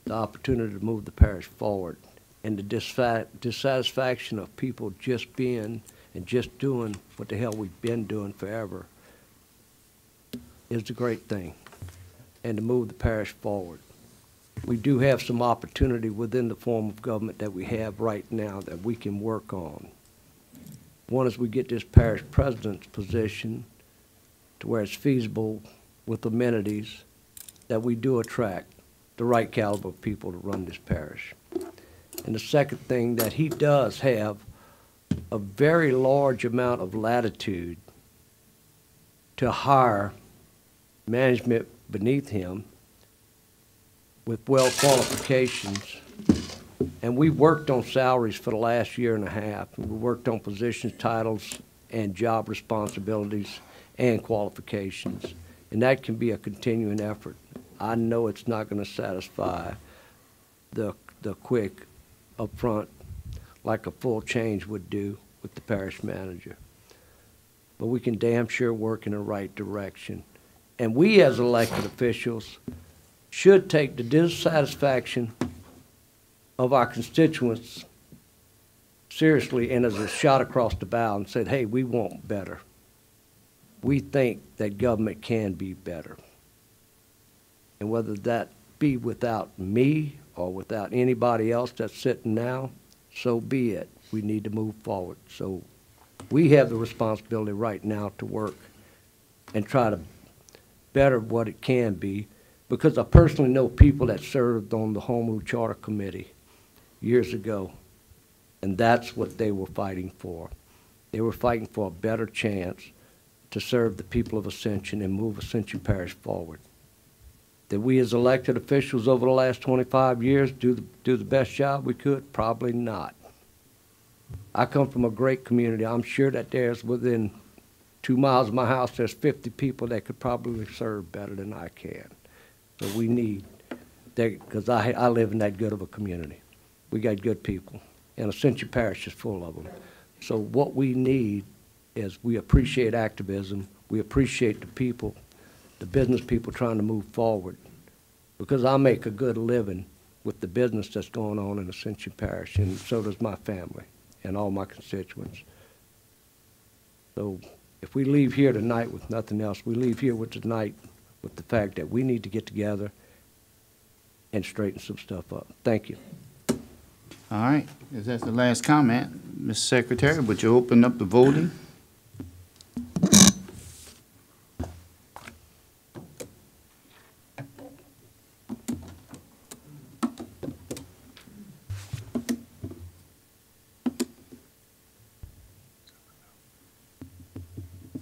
the opportunity to move the parish forward, and the dissatisfaction of people just being and just doing what the hell we've been doing forever is a great thing, and to move the parish forward. We do have some opportunity within the form of government that we have right now that we can work on. One is we get this parish president's position to where it's feasible with amenities that we do attract the right caliber of people to run this parish. And the second thing, that he does have a very large amount of latitude to hire management beneath him with well qualifications. And we worked on salaries for the last year and a half. We worked on positions, titles, and job responsibilities and qualifications. And that can be a continuing effort. I know it's not going to satisfy the quick upfront like a full change would do with the parish manager. But we can damn sure work in the right direction. And we as elected officials should take the dissatisfaction of our constituents seriously and as a shot across the bow and said, hey, we want better. We think that government can be better. And whether that be without me or without anybody else that's sitting now, so be it. We need to move forward. So we have the responsibility right now to work and try to better what it can be, because I personally know people that served on the Home Rule Charter Committee years ago, and that's what they were fighting for. They were fighting for a better chance to serve the people of Ascension and move Ascension Parish forward. Did we as elected officials over the last 25 years do the best job we could? Probably not. I come from a great community. I'm sure that there's within 2 miles of my house, there's 50 people that could probably serve better than I can. So we need that, because I live in that good of a community. We got good people, and Ascension Parish is full of them. So what we need is, we appreciate activism. We appreciate the people, the business people trying to move forward, because I make a good living with the business that's going on in Ascension Parish, and so does my family and all my constituents. So if we leave here tonight with nothing else, we leave here with tonight with the fact that we need to get together and straighten some stuff up. Thank you. All right, if that's the last comment, Ms. Secretary, would you open up the voting?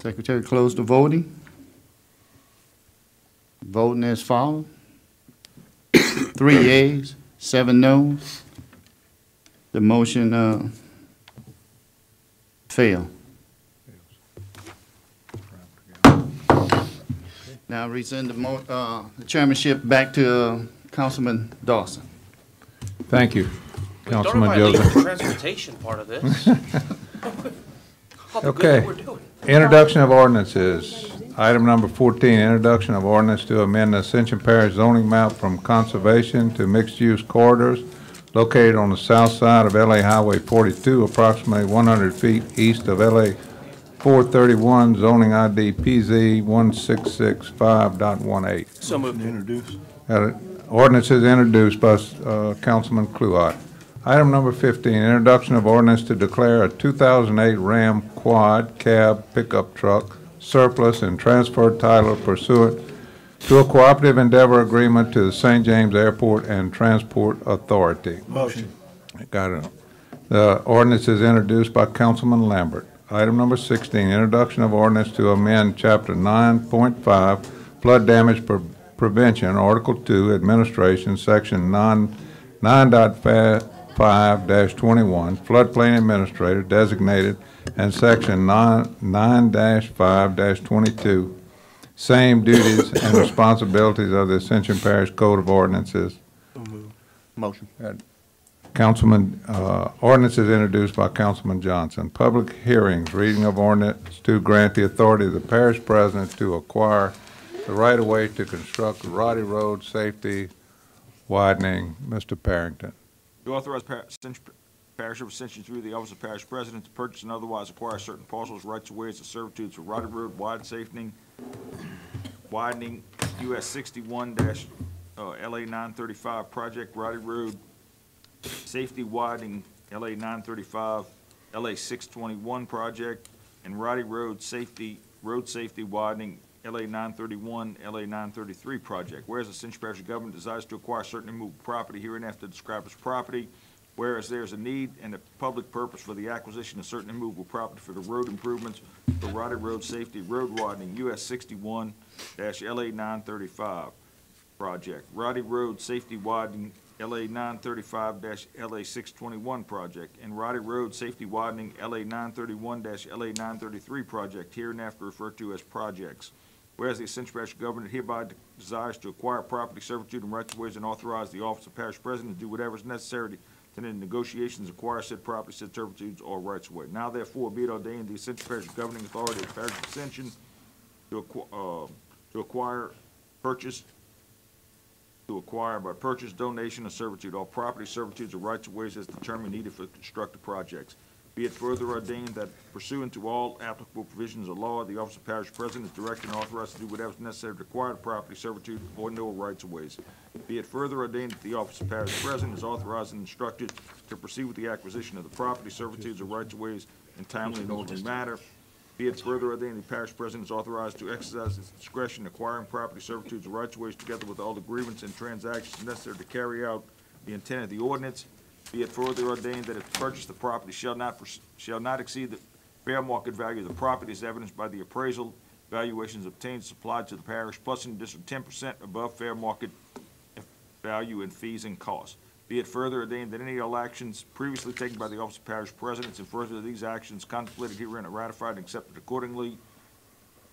Secretary, close the voting. Voting as follows. 3 yeas, 7 noes. The motion failed. Now rescind the chairmanship back to Councilman Dawson. Thank you, Councilman Don't everybody leave the Joseph. transportation part of this. All the good Okay. that we're doing. Introduction of ordinances. Item number 14, introduction of ordinance to amend the Ascension Parish zoning map from conservation to mixed-use corridors located on the south side of LA Highway 42, approximately 100 feet east of LA 431, zoning ID PZ 1665.18. So moved. Introduce. Ordinance is introduced by Councilman Kluot. Item number 15, introduction of ordinance to declare a 2008 Ram Quad Cab pickup truck surplus and transfer title pursuant to a cooperative endeavor agreement to the St. James Airport and Transport Authority. Motion. Got it. The ordinance is introduced by Councilman Lambert. Item number 16, introduction of ordinance to amend Chapter 9.5 Flood Damage Prevention, Article 2, Administration, Section 9.5-21, Floodplain Administrator Designated, and Section 9-5-22, same duties and responsibilities of the Ascension Parish Code of Ordinances. Motion. Councilman, ordinance is introduced by Councilman Johnson. Public hearings, reading of ordinance to grant the authority of the parish president to acquire the right-of-way to construct the Roddy Road safety widening. Mr. Parrington. To authorize Parish of Ascension through the Office of Parish President to purchase and otherwise acquire certain parcels, rights of ways, and servitudes for Roddy Road widening US 61 LA 935 project, Roddy Road safety widening LA 935 LA 621 project, and Roddy Road safety widening LA 931 LA 933 project. Whereas the Ascension Parish government desires to acquire certain immovable property hereinafter described as property, whereas there is a need and a public purpose for the acquisition of certain immovable property for the road improvements for Roddy Road Safety Road Widening US 61 LA 935 project, Roddy Road Safety Widening LA 935 LA 621 project, and Roddy Road Safety Widening LA 931 LA 933 project, hereinafter referred to as projects. Whereas the Ascension Parish government hereby desires to acquire property, servitude, and rights of ways, and authorize the office of parish president to do whatever is necessary to in negotiations acquire said property, said servitudes, or rights of way. Now therefore be it ordained the Ascension Parish governing authority of the Parish of Ascension to acquire by purchase, donation, or servitude all property, servitudes, or rights of ways as determined needed for constructed projects. Be it further ordained that pursuant to all applicable provisions of law, the office of parish president is directed and authorized to do whatever is necessary to acquire the property, servitude, or no rights of ways. Be it further ordained that the office of parish president is authorized and instructed to proceed with the acquisition of the property, servitudes, or rights of ways in timely and orderly manner. Be it further ordained the parish president is authorized to exercise his discretion acquiring property, servitudes, or rights of ways together with all agreements and transactions necessary to carry out the intent of the ordinance. Be it further ordained that if the purchase of the property shall not exceed the fair market value of the property as evidenced by the appraisal valuations obtained and supplied to the parish, plus in addition 10% above fair market value in fees and costs. Be it further ordained that any all actions previously taken by the office of parish presidents in further of these actions contemplated herein are ratified and accepted accordingly.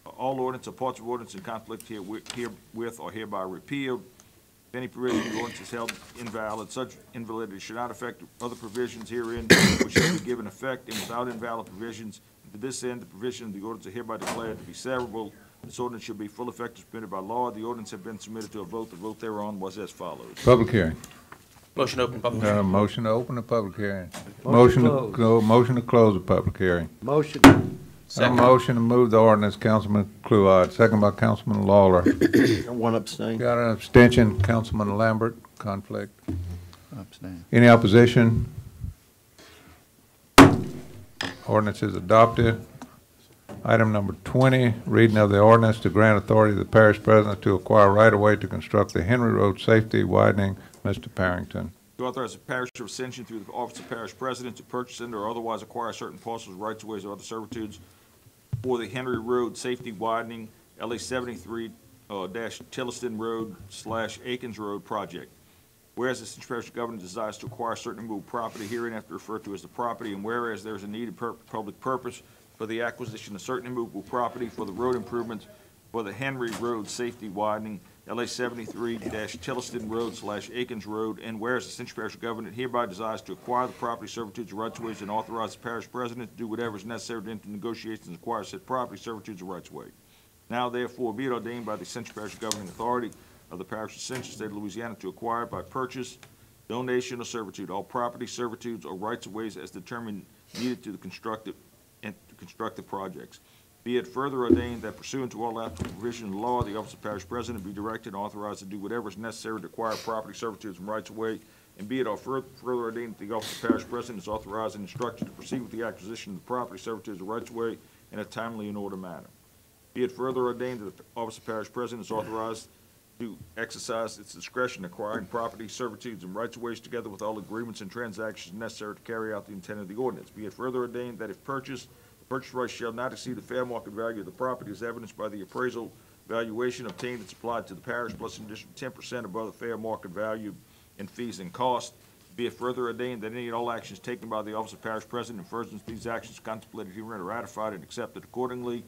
All ordinance or parts of ordinance in conflict herewith are hereby repealed. If any provision of the ordinance is held invalid, such invalidity should not affect other provisions herein which shall be given effect, and without invalid provisions, to this end, the provision of the ordinance are hereby declared to be severable. This ordinance should be full effect as permitted by law. The ordinance have been submitted to a vote. The vote thereon was as follows. Public hearing. Motion to open public hearing. Motion to open the public hearing. Motion Motion to close the public hearing. Motion. A motion to move the ordinance, Councilman Kluot, second by Councilman Lawler. One abstain. Got an abstention, Councilman Lambert, conflict. Abstain. Any opposition? Ordinance is adopted. Item number 20, reading of the ordinance to grant authority to the parish president to acquire right-of-way to construct the Henry Road safety widening. Mr. Parrington. To authorize the Parish of Ascension through the Office of Parish President to purchase and or otherwise acquire certain parcels, rights of ways, or other servitudes for the Henry Road Safety Widening, LA 73 Tilliston Road / Akins Road project. Whereas the Ascension Parish government desires to acquire certain immovable property hereinafter referred to as the property, and whereas there is a needed public purpose for the acquisition of certain immovable property for the road improvements for the Henry Road Safety Widening, LA 73 Tilliston Road / Akins Road, and whereas the Ascension Parish government hereby desires to acquire the property, servitudes, or rights of ways, and authorize the parish president to do whatever is necessary to enter negotiations and acquire said property, servitudes, or rights of way. Now therefore be it ordained by the Ascension Parish governing authority of the Parish of Ascension, State of Louisiana, to acquire by purchase, donation, or servitude all property, servitudes, or rights of ways as determined needed to construct the projects. Be it further ordained that pursuant to all applicable provision of the law, the office of Parish President be directed and authorized to do whatever is necessary to acquire property, servitudes, and rights of way. And be it further ordained that the office of Parish President is authorized and instructed to proceed with the acquisition of the property, servitudes, and rights of way in a timely and orderly manner. Be it further ordained that the office of Parish President is authorized to exercise its discretion acquiring property, servitudes, and rights of ways together with all agreements and transactions necessary to carry out the intent of the ordinance. Be it further ordained that if purchased, the purchase price shall not exceed the fair market value of the property as evidenced by the appraisal valuation obtained and supplied to the parish, plus an additional 10% above the fair market value in fees and costs. Be it further ordained that any and all actions taken by the office of Parish President in furtherance of these actions contemplated herein are ratified and accepted accordingly.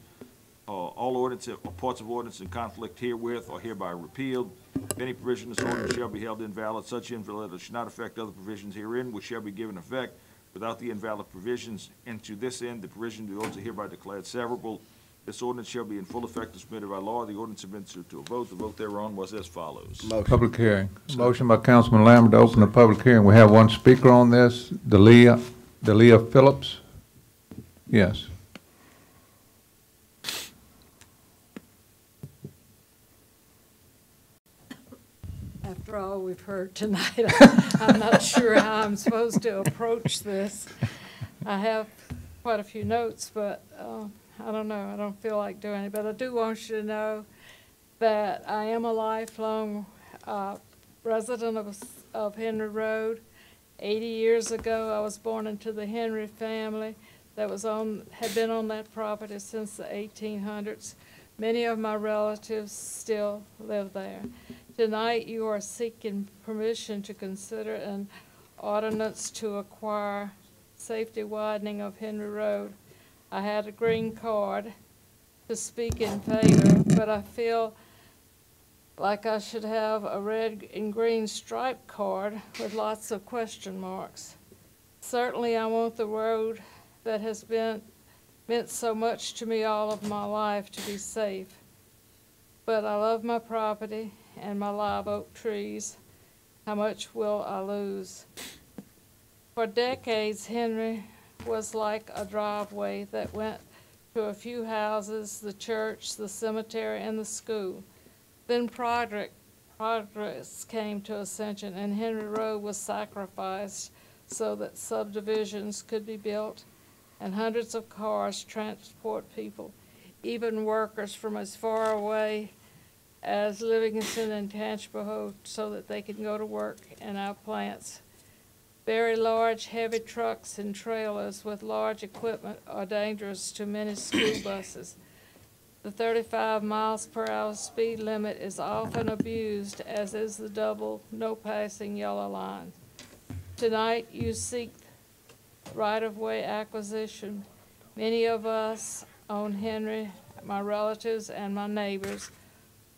All ordinances or parts of ordinance in conflict herewith are hereby repealed. If any provision of this ordinance shall be held invalid, such invalidity shall not affect other provisions herein, which shall be given effect without the invalid provisions. And to this end, the provision of the ordinance are hereby declared severable. This ordinance shall be in full effect as permitted by law. The ordinance submitted to a vote. The vote thereon was as follows. Public hearing. Motion by Councilman Lambert to open the public hearing. We have one speaker on this, Delia Phillips. Yes. After all we've heard tonight, I'm not sure how I'm supposed to approach this. I have quite a few notes, but I don't know. I don't feel like doing it. But I do want you to know that I am a lifelong resident of Henry Road. 80 years ago, I was born into the Henry family that had been on that property since the 1800s. Many of my relatives still live there. Tonight, you are seeking permission to consider an ordinance to acquire safety widening of Henry Road. I had a green card to speak in favor, but I feel like I should have a red and green striped card with lots of question marks. Certainly, I want the road that has meant so much to me all of my life to be safe. But I love my property and my live oak trees. How much will I lose? For decades, Henry was like a driveway that went to a few houses, the church, the cemetery, and the school. Then progress came to Ascension, and Henry Road was sacrificed so that subdivisions could be built and hundreds of cars transport people, even workers from as far away as Livingston and Tangipahoa, so that they can go to work in our plants. Very large, heavy trucks and trailers with large equipment are dangerous to many school buses. The 35 miles per hour speed limit is often abused, as is the double no passing yellow line. Tonight, you seek right-of-way acquisition. Many of us on Henry, my relatives and my neighbors,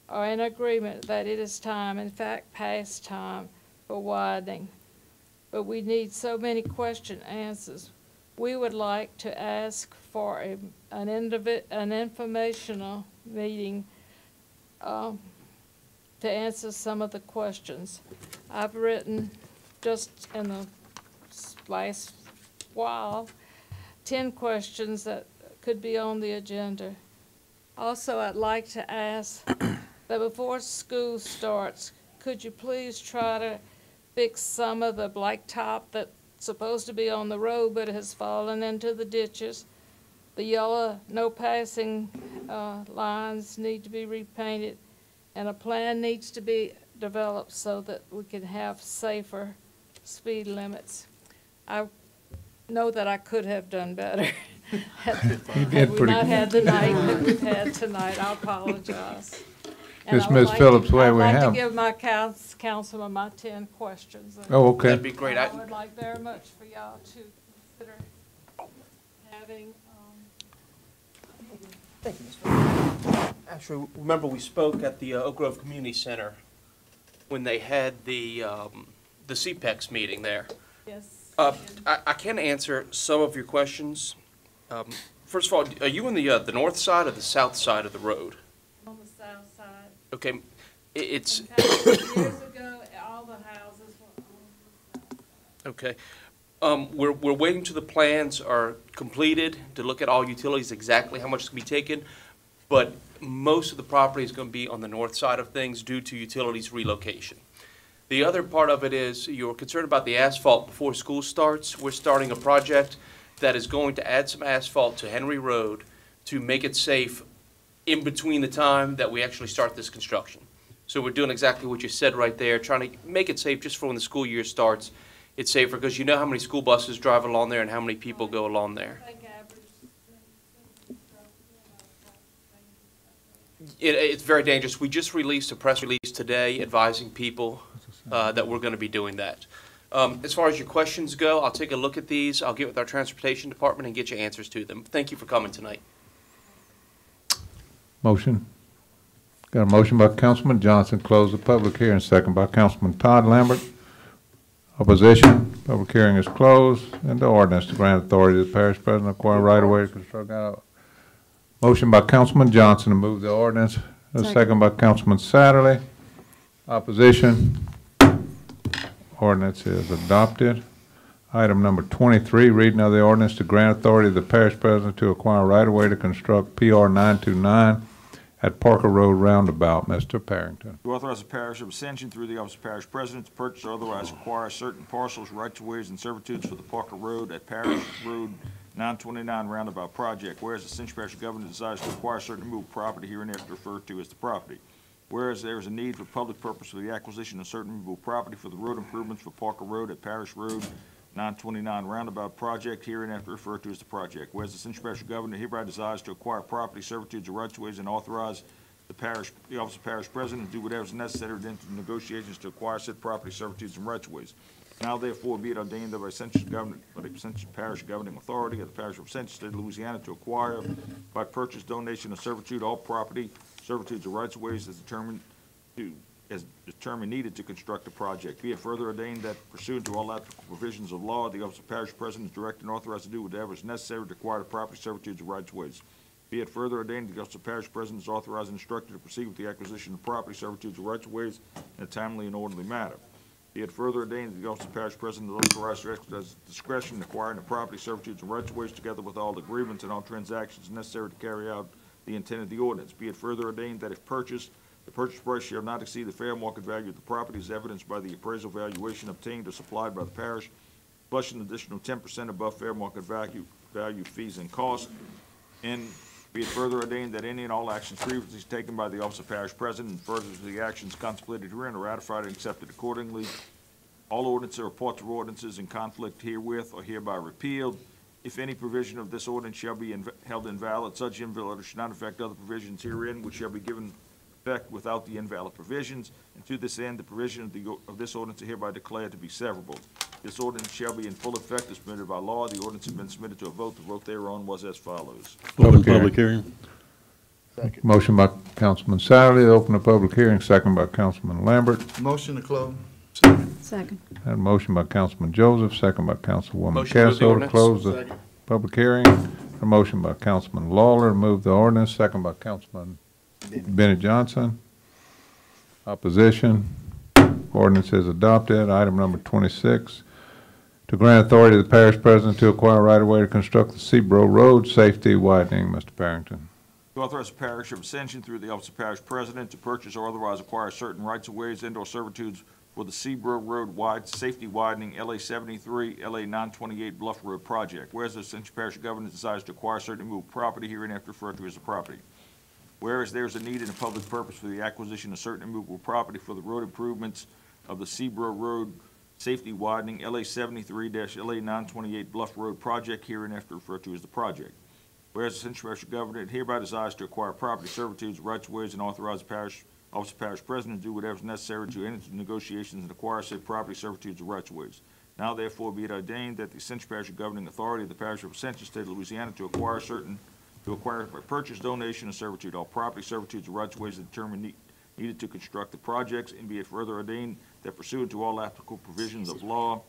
are in agreement that it is time, in fact, past time, for widening. But we need so many question answers. We would like to ask for an informational meeting to answer some of the questions. I've written, just in the last while, 10 questions that could be on the agenda. Also, I'd like to ask that before school starts, could you please try to fix some of the blacktop that's supposed to be on the road but has fallen into the ditches? The yellow no passing lines need to be repainted, and a plan needs to be developed so that we can have safer speed limits. I know that I could have done better. Had we not had the night that we've had tonight, I apologize. And It's I would Ms. like Phillips, to- where we I'd like have- to give my councilman my 10 questions. Oh, okay. That'd be great. I would like very much for y'all to consider having, Thank you, Mr. Actually, remember we spoke at the Oak Grove Community Center when they had the CPEX meeting there. yes. I can answer some of your questions. First of all, are you on the north side or the south side of the road? On the south side. Okay, it's, Years ago, all the houses were on the south side. okay. We're waiting till the plans are completed to look at all utilities, exactly how much is going to be taken. But most of the property is going to be on the north side of things due to utilities relocation. The other part of it is you're concerned about the asphalt before school starts. We're starting a project that is going to add some asphalt to Henry Road to make it safe in between the time that we actually start this construction. So we're doing exactly what you said right there, trying to make it safe just for when the school year starts. It's safer because you know how many school buses drive along there and how many people go along there. It's very dangerous. We just released a press release today advising people that we're going to be doing that. As far as your questions go, I'll take a look at these. I'll get with our transportation department and get you answers to them. Thank you for coming tonight. Motion. Got a motion by Councilman Johnson, close the public hearing, second by Councilman Todd Lambert. Opposition, public hearing is closed, and the ordinance to grant authority to the parish president to acquire right-of-way to construct out. Motion by Councilman Johnson to move the ordinance, a second by Councilman Satterley. Opposition, ordinance is adopted. Item number 23, reading of the ordinance to grant authority to the parish president to acquire right-of-way to construct PR 929 at Parker Road roundabout. Mr. Parrington. To authorize the parish of Ascension through the office of parish president to purchase or otherwise acquire certain parcels, rights-of-ways, and servitudes for the Parker Road at Parish Road 929 roundabout project. Whereas the Ascension Parish government desires to acquire certain movable property hereinafter referred to as the property. Whereas there is a need for public purpose for the acquisition of certain movable property for the road improvements for Parker Road at Parish Road 929 roundabout project hereinafter referred to as the project. Whereas the Ascension Parish government hereby desires to acquire property, servitudes, or rights-of-ways and authorize the office of parish president to do whatever is necessary to enter negotiations to acquire said property, servitudes, and rights-of-ways. Now therefore be it ordained by the Ascension government, by the Ascension Parish governing authority of the parish of Ascension, state of Louisiana, to acquire by purchase, donation, or servitude all property, servitudes, or rights-of-ways as determined needed to construct the project. Be it further ordained that pursuant to all applicable provisions of law, the office of parish president is directed and authorized to do whatever is necessary to acquire the property, servitudes, or rights-of-ways. Be it further ordained, the office of parish president is authorized and instructed to proceed with the acquisition of property, servitudes, or rights-of-ways in a timely and orderly manner. Be it further ordained that the office of parish president is authorized to exercise discretion in acquiring the property, servitudes, and rights-of-ways together with all agreements and all transactions necessary to carry out the intent of the ordinance. Be it further ordained that if purchased, the purchase price shall not exceed the fair market value of the property as evidenced by the appraisal valuation obtained or supplied by the parish, plus an additional 10% above fair market value fees and costs. And be it further ordained that any and all actions previously taken by the office of parish president and further to the actions contemplated herein are ratified and accepted accordingly. All ordinances or parts of ordinances in conflict herewith are hereby repealed. If any provision of this ordinance shall be held invalid, such invalidity should not affect other provisions herein, which shall be given effect without the invalid provisions. And to this end, the provision of this ordinance are hereby declared to be severable. This ordinance shall be in full effect as permitted by law. The ordinance has been submitted to a vote. The vote thereon was as follows. Open public hearing. Second. Motion by Councilman Satterley to open the public hearing, second by Councilman Lambert. Motion to close. Second. Had a motion by Councilman Joseph, second by Councilwoman Motion to move the Casso to ordinance. close the Second. public hearing. A motion by Councilman Lawler to move the ordinance, second by Councilman Bennett Johnson. Opposition. Ordinance is adopted. Item number 26, to grant authority to the parish president to acquire right-of-way to construct the Seabrook Road safety widening. Mr. Parrington. To authorize the parish of Ascension through the office of parish president to purchase or otherwise acquire certain rights-of-ways and/or servitudes for the Seabrook Road safety widening LA 73, LA 928 Bluff Road project. Whereas the Ascension Parish government desires to acquire certain movable property hereinafter referred to as the property. Whereas there is a need and a public purpose for the acquisition of certain immovable property for the road improvements of the Seabrook Road safety widening LA 73-LA 928 Bluff Road project, hereinafter referred to as the project. Whereas the Ascension Parish Government hereby desires to acquire property, servitudes, rights of ways, and authorize the parish, office of parish president to do whatever is necessary to enter into negotiations and acquire said property, servitudes, and rights of ways. Now therefore be it ordained that the Ascension Parish Governing Authority of the Parish of Ascension, State of Louisiana, to acquire by purchase, donation, and servitude all property, servitudes, and rights of ways determined needed to construct the projects, and be it further ordained that pursuant to all applicable provisions of law,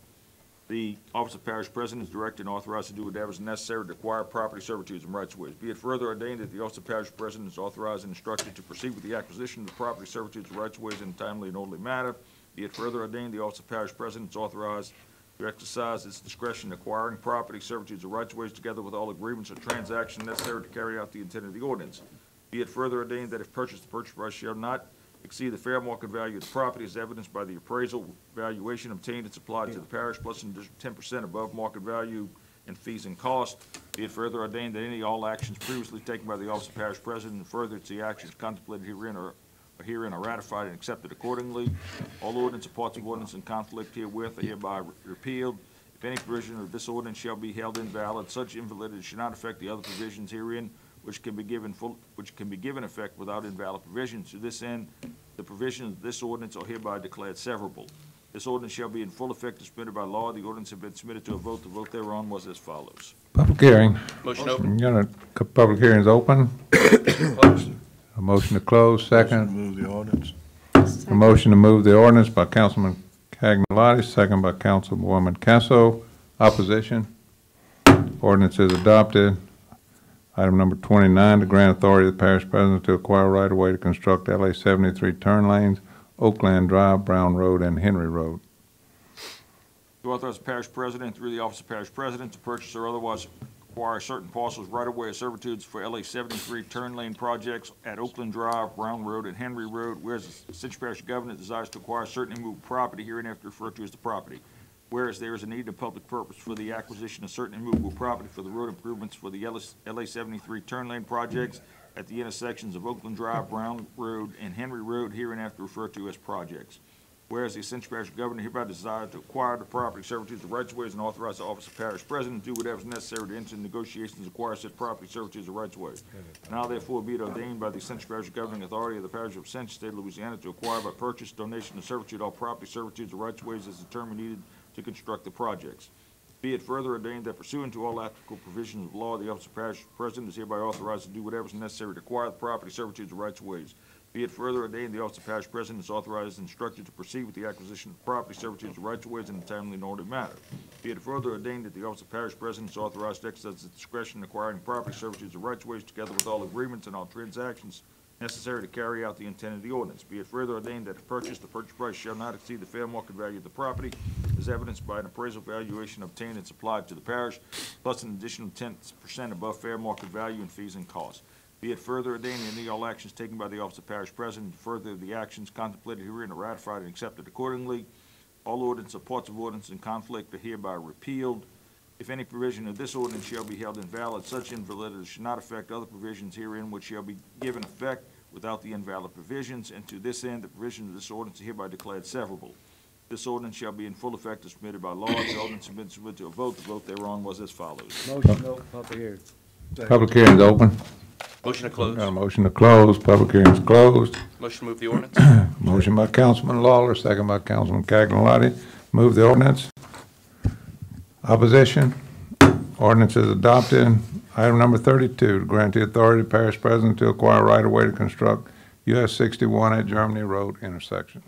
the Office of Parish President is directed and authorized to do whatever is necessary to acquire property, servitudes, and rights of ways. Be it further ordained that the Office of Parish President is authorized and instructed to proceed with the acquisition of the property, servitudes, and rights of ways in a timely and orderly manner. Be it further ordained the Office of Parish President is authorized to exercise its discretion in acquiring property, servitudes, and rights of ways together with all agreements or transactions necessary to carry out the intent of the ordinance. Be it further ordained that if purchased, the purchase price shall not exceed the fair market value of the property as evidenced by the appraisal valuation obtained and supplied to the parish, plus an additional 10% above market value and fees and costs. Be it further ordained that any all actions previously taken by the Office of Parish President and further to the actions contemplated herein are ratified and accepted accordingly. All ordinance or parts of ordinance in conflict herewith are hereby repealed. If any provision of this ordinance shall be held invalid, such invalidity should not affect the other provisions herein, which can be given effect without invalid provisions. To this end, the provisions of this ordinance are hereby declared severable. This ordinance shall be in full effect as permitted by law. The ordinance have been submitted to a vote. The vote thereon was as follows. Public hearing. Motion open. Public hearing is open. Closed. A motion to close, second. Move the ordinance. A motion to move the ordinance by Councilman Cagnolotti, second by Councilwoman Casso. Opposition? Ordinance is adopted. Item number 29, to grant authority to the parish president to acquire right-of-way to construct LA 73 turn lanes, Oakland Drive, Brown Road, and Henry Road. To authorize the parish president through the Office of Parish President to purchase or otherwise acquire certain parcels right-of-way or servitudes for LA 73 turn lane projects at Oakland Drive, Brown Road, and Henry Road, whereas the Ascension Parish Government desires to acquire certain immovable property hereinafter referred to as the property. Whereas there is a need of public purpose for the acquisition of certain immovable property for the road improvements for the LA 73 turn lane projects at the intersections of Oakland Drive, Brown Road, and Henry Road, hereinafter referred to as projects. Whereas the Ascension Parish Governor hereby desires to acquire the property, servitudes, and rights of ways, and authorize the Office of Parish President to do whatever is necessary to enter into negotiations to acquire said property, servitudes, and rights of ways. Now therefore be it ordained by the Ascension Parish Governing Authority of the Parish of Ascension, State of Louisiana, to acquire by purchase, donation, and servitude all property, servitudes, and rights of ways as determined needed to construct the projects. Be it further ordained that pursuant to all applicable provisions of law, the Office of Parish President is hereby authorized to do whatever is necessary to acquire the property, servitudes, and rights of ways. Be it further ordained the Office of Parish President is authorized and instructed to proceed with the acquisition of property, servitudes, and rights of ways in a timely and orderly manner. Be it further ordained that the Office of Parish President is authorized to exercise its discretion in acquiring property, servitudes, and rights of ways together with all agreements and all transactions necessary to carry out the intent of the ordinance. Be it further ordained that the purchase price shall not exceed the fair market value of the property as evidenced by an appraisal valuation obtained and supplied to the parish, plus an additional 10% above fair market value and fees and costs. Be it further ordained that any all actions taken by the Office of Parish President to further the actions contemplated herein are ratified and accepted accordingly. All ordinance or parts of ordinance in conflict are hereby repealed. If any provision of this ordinance shall be held invalid, such invalidity should not affect other provisions herein which shall be given effect without the invalid provisions, and to this end the provisions of this ordinance are hereby declared severable. This ordinance shall be in full effect as permitted by law. The ordinance has been submitted to a vote. The vote thereon was as follows. Motion to open public hearing. Public hearing is open. Motion to close. Got a motion to close. Public hearing is closed. Motion to move the ordinance. Motion by Councilman Lawler, second by Councilman Cagnolotti. Move the ordinance. Opposition? Ordinance is adopted. Item number 32, to grant the authority to parish president to acquire right-of-way to construct US 61 at Germany Road intersection.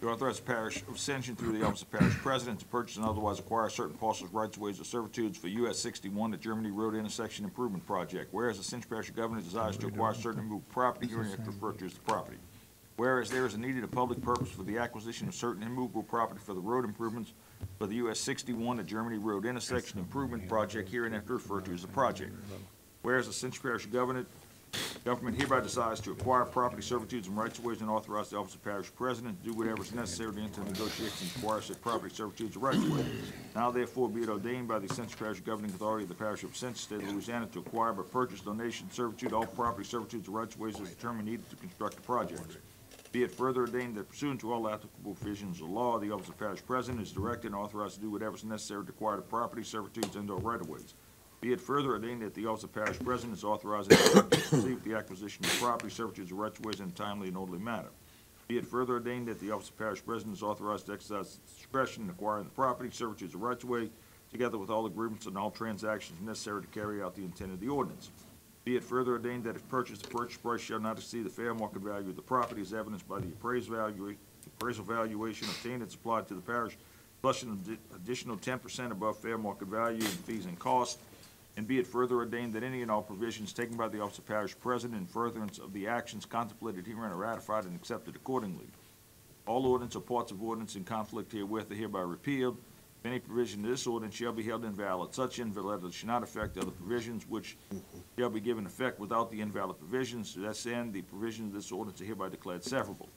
To authorize the Parish of Ascension through the Office of Parish President to purchase and otherwise acquire certain parcels, rights of ways, or servitudes for US 61 at Germany Road intersection improvement project. Whereas the Ascension Parish Governor desires to acquire certain immovable property hereinafter referred to as the property. Whereas there is a needed of public purpose for the acquisition of certain immovable property for the road improvements for the US 61 at Germany Road intersection improvement project hereinafter referred to as the project. Whereas the Ascension Parish Government hereby desires to acquire property, servitudes, and rights of ways, and authorize the Office of Parish President to do whatever is necessary to enter negotiations to acquire said property, servitudes, and rights of ways. Now therefore be it ordained by the Ascension Parish Governing Authority of the Parish of Ascension, State of Louisiana, to acquire by purchase, donation, servitude, all property, servitudes, and rights of ways as determined needed to construct the project. Be it further ordained that pursuant to all applicable provisions of law, the office of parish president is directed and authorized to do whatever is necessary to acquire the property, servitudes, and/or right-of-ways. Be it further ordained that the office of parish president is authorized and instructed to proceed with the acquisition of property, servitudes, or right-of-ways in a timely and orderly manner. Be it further ordained that the office of parish president is authorized to exercise discretion in acquiring the property, servitudes, or right-of-way, together with all agreements and all transactions necessary to carry out the intent of the ordinance. Be it further ordained that if purchased, the purchase price shall not exceed the fair market value of the property as evidenced by the appraisal valuation obtained and supplied to the parish, plus an additional 10% above fair market value in fees and costs. And be it further ordained that any and all provisions taken by the office of parish president in furtherance of the actions contemplated herein are ratified and accepted accordingly. All ordinance or parts of ordinance in conflict herewith are hereby repealed. If any provision of this ordinance shall be held invalid, such invalidity shall not affect other provisions which shall be given effect without the invalid provisions. To this end, the provisions of this ordinance are hereby declared severable.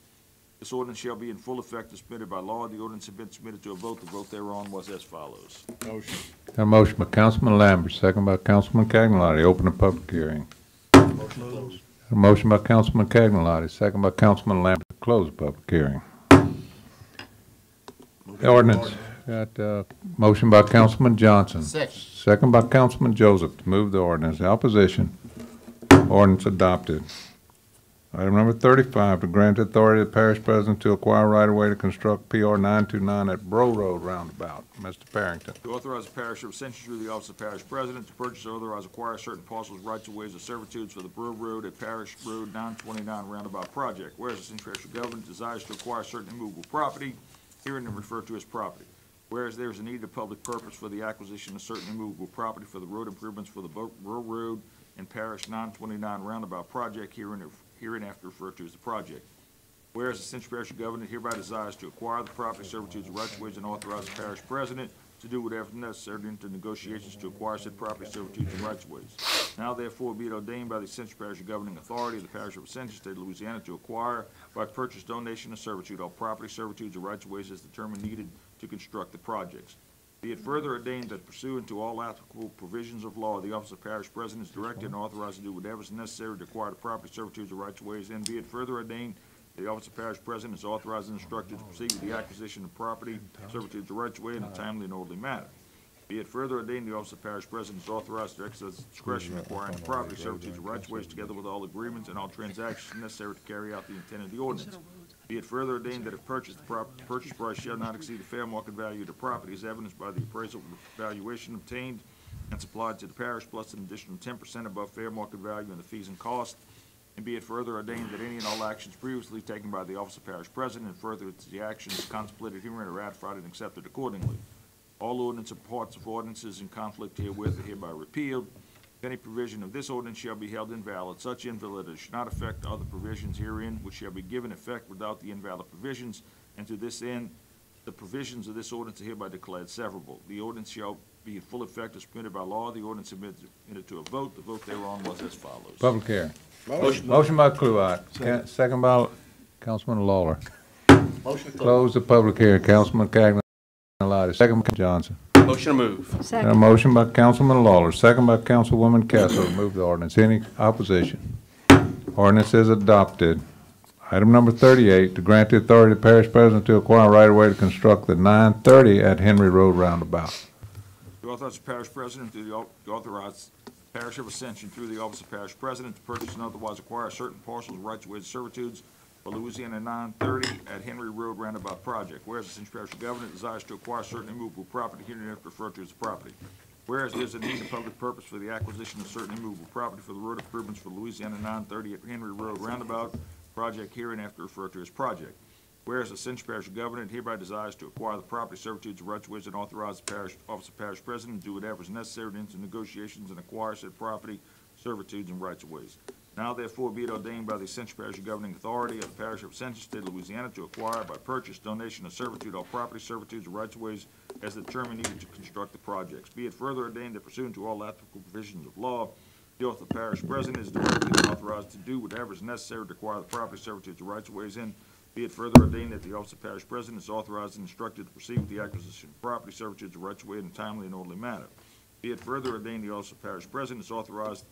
This ordinance shall be in full effect as permitted by law. The ordinance has been submitted to a vote. The vote thereon was as follows. Motion. Got a motion by Councilman Lambert, second by Councilman Cagnolotti. Open the public hearing. Motion closed. Got a motion by Councilman Cagnolotti, second by Councilman Lambert to close the public hearing. The ordinance. Got a motion by Councilman Johnson. Second by Councilman Joseph to move the ordinance. Opposition. Ordinance adopted. Item number 35, to grant authority to the parish president to acquire right-of-way to construct PR 929 at Bro Road roundabout. Mr. Parrington. To authorize the parish of Ascension through the office of parish president to purchase or otherwise acquire certain parcels, rights of ways, or servitudes for the Bro Road at Parish Road 929 roundabout project. Whereas the Ascension Parish Government desires to acquire certain immovable property, herein referred to as property. Whereas there is a need of public purpose for the acquisition of certain immovable property for the road improvements for the Bro Road and Parish 929 roundabout project, hereinafter referred to as the project. Whereas the Ascension Parish Government hereby desires to acquire the property, servitudes, and rights of ways, and authorize the parish president to do whatever is necessary to enter negotiations to acquire said property, servitudes, and rights of ways. Now therefore be it ordained by the Ascension Parish Governing Authority of the Parish of Ascension, State of Louisiana, to acquire by purchase, donation, or servitude all property, servitudes, or rights of ways as determined needed to construct the projects. Be it further ordained that pursuant to all applicable provisions of law, the office of parish president is directed and authorized to do whatever is necessary to acquire the property, servitudes, or rights of ways. And be it further ordained the office of parish president is authorized and instructed to proceed with the acquisition of property, servitudes, or rights of way in a timely and orderly manner. Be it further ordained the office of parish president is authorized to exercise discretion in acquiring the property, servitudes, or rights of ways, together with all agreements and all transactions necessary to carry out the intent of the ordinance. Be it further ordained that if purchased, the purchase price shall not exceed the fair market value of the property as evidenced by the appraisal valuation obtained and supplied to the parish, plus an additional 10% above fair market value in the fees and costs. And be it further ordained that any and all actions previously taken by the office of parish president and further to the actions contemplated herein are ratified and accepted accordingly. All ordinance or parts of ordinances in conflict herewith are hereby repealed. If any provision of this ordinance shall be held invalid, such invalidity should not affect other provisions herein, which shall be given effect without the invalid provisions. And to this end, the provisions of this ordinance are hereby declared severable. The ordinance shall be in full effect as permitted by law. The ordinance submitted to a vote. The vote thereon was as follows. Public hearing. Motion by Cluett. Second by Councilman Lawler. Motion to Close the public hearing. Councilman Cagnolotti. Second by Johnson. Motion to move. Second. A motion by Councilman Lawler, second by Councilwoman Kessler to move the ordinance. Any opposition? Ordinance is adopted. Item number 38, to grant the authority of the parish president to acquire right-of-way to construct the 930 at Henry Road roundabout. To authorize the parish president to authorize Parish of Ascension through the office of parish president to purchase and otherwise acquire certain parcels, rights, ways, and servitudes for Louisiana 930 at Henry Road roundabout project. Whereas the Ascension Parish Government desires to acquire certain immovable property hereinafter referred to as property. Whereas there is a need of public purpose for the acquisition of certain immovable property for the road improvements for Louisiana 930 at Henry Road roundabout project hereinafter referred to as project. Whereas the Ascension Parish Government hereby desires to acquire the property, servitudes, rights, ways, and authorize the parish office of parish president to do whatever is necessary to enter negotiations and acquire said property, servitudes, and rights of ways. Now therefore be it ordained by the Ascension Parish Governing Authority of the Parish of Ascension, State of Louisiana, to acquire by purchase, donation, or servitude all property, servitudes, or rights of ways as determined needed to construct the projects. Be it further ordained that pursuant to all applicable provisions of law, the office of parish president is directed and authorized to do whatever is necessary to acquire the property, servitudes, or rights of ways in. Be it further ordained that the office of parish president is authorized and instructed to proceed with the acquisition of property, servitudes, or rights of way in a timely and orderly manner. Be it further ordained the office of parish president is authorized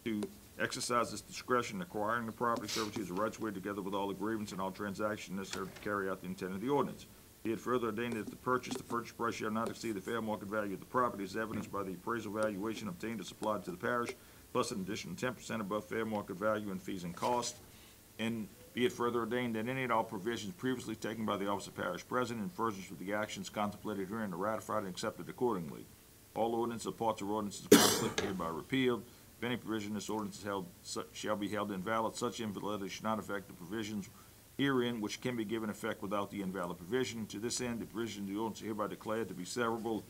to exercise its discretion in acquiring the property, servitudes, or rights of way together with all agreements and all transactions necessary to carry out the intent of the ordinance. Be it further ordained that the purchase price shall not exceed the fair market value of the property as evidenced by the appraisal valuation obtained or supplied to the parish, plus an additional 10% above fair market value in fees and costs. And be it further ordained that any and all provisions previously taken by the office of parish president in furtherance with the actions contemplated herein are ratified and accepted accordingly. All ordinances or parts of ordinances of conflict hereby repealed. If any provision of this ordinance is held, shall be held invalid, such invalidity should not affect the provisions herein which can be given effect without the invalid provision. To this end, the provision of the ordinance is hereby declared to be severable.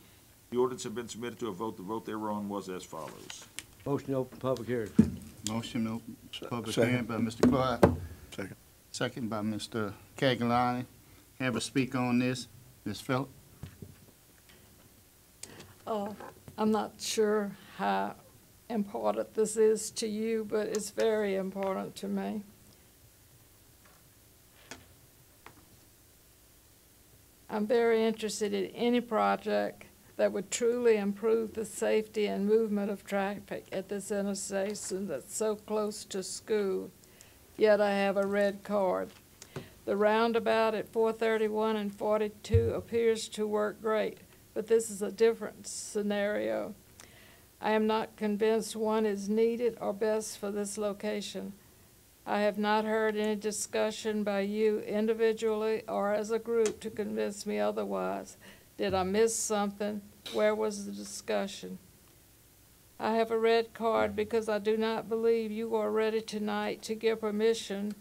The ordinance have been submitted to a vote. The vote thereon was as follows. Motion to open public hearing. Motion to open public Second. hearing by Mr. Clark. Second. Second by Mr. Cagliani. Have a speak on this. Ms. Phillip? I'm not sure how important this is to you, but it's very important to me. I'm very interested in any project that would truly improve the safety and movement of traffic at this intersection that's so close to school, yet I have a red card. The roundabout at 431 and 42 appears to work great, but this is a different scenario. I am not convinced one is needed or best for this location. I have not heard any discussion by you individually or as a group to convince me otherwise. Did I miss something? Where was the discussion? I have a red card because I do not believe you are ready tonight to give permission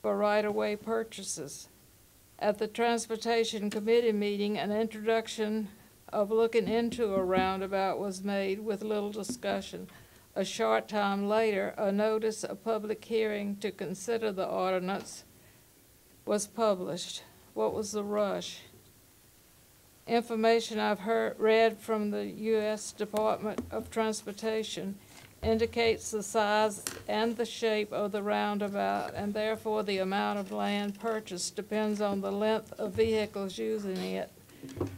for right-of-way purchases. At the Transportation Committee meeting, an introduction of looking into a roundabout was made with little discussion. A short time later, a notice of public hearing to consider the ordinance was published. What was the rush? Information I've read from the U.S. Department of Transportation indicates the size and the shape of the roundabout, and therefore the amount of land purchased depends on the length of vehicles using it.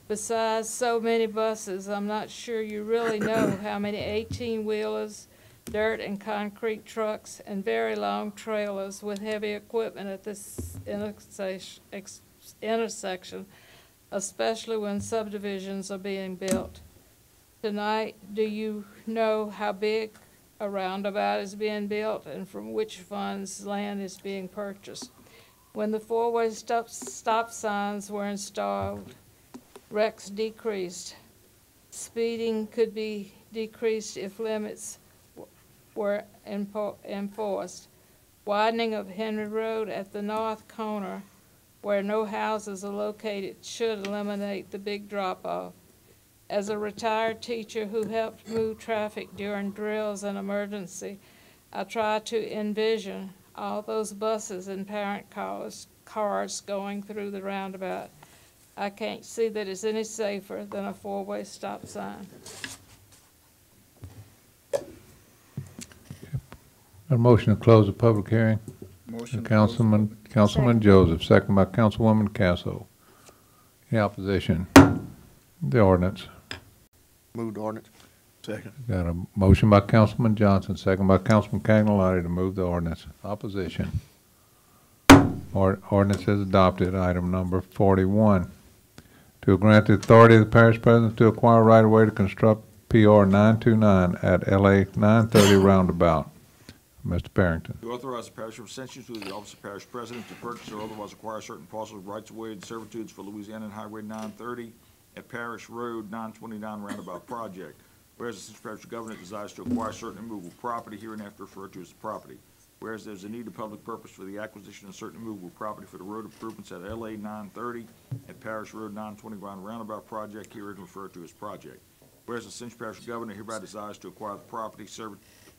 Besides so many buses, I'm not sure you really know how many 18-wheelers, dirt and concrete trucks, and very long trailers with heavy equipment at this intersection, especially when subdivisions are being built. Tonight, do you know how big a roundabout is being built and from which funds land is being purchased? When the four-way stop signs were installed, wrecks decreased. Speeding could be decreased if limits were enforced. Widening of Henry Road at the north corner, where no houses are located, should eliminate the big drop-off. As a retired teacher who helped move traffic during drills and emergency, I try to envision all those buses and parent cars going through the roundabout. I can't see that it's any safer than a four-way stop sign. A motion to close the public hearing. Motion to Councilman Joseph, second by Councilwoman Castle. Any opposition? The ordinance. Move the ordinance. Second. Got a motion by Councilman Johnson, second by Councilman Cagliari to move the ordinance. Opposition. Ordinance is adopted. Item number 41. To grant the authority of the parish president to acquire right-of-way to construct PR 929 at LA 930 roundabout. Mr. Barrington. To authorize the parish of Ascension through the office of parish president to purchase or otherwise acquire certain parcels of rights of way and servitudes for Louisiana and Highway 930 at Parish Road 929 roundabout project. Whereas the Ascension Parish Government desires to acquire certain immovable property hereinafter referred to as the property. Whereas there's a need of public purpose for the acquisition of certain immovable property for the road improvements at LA 930 at Parish Road 921 roundabout project herein referred to as project. Whereas the Ascension Parish Government hereby desires to acquire the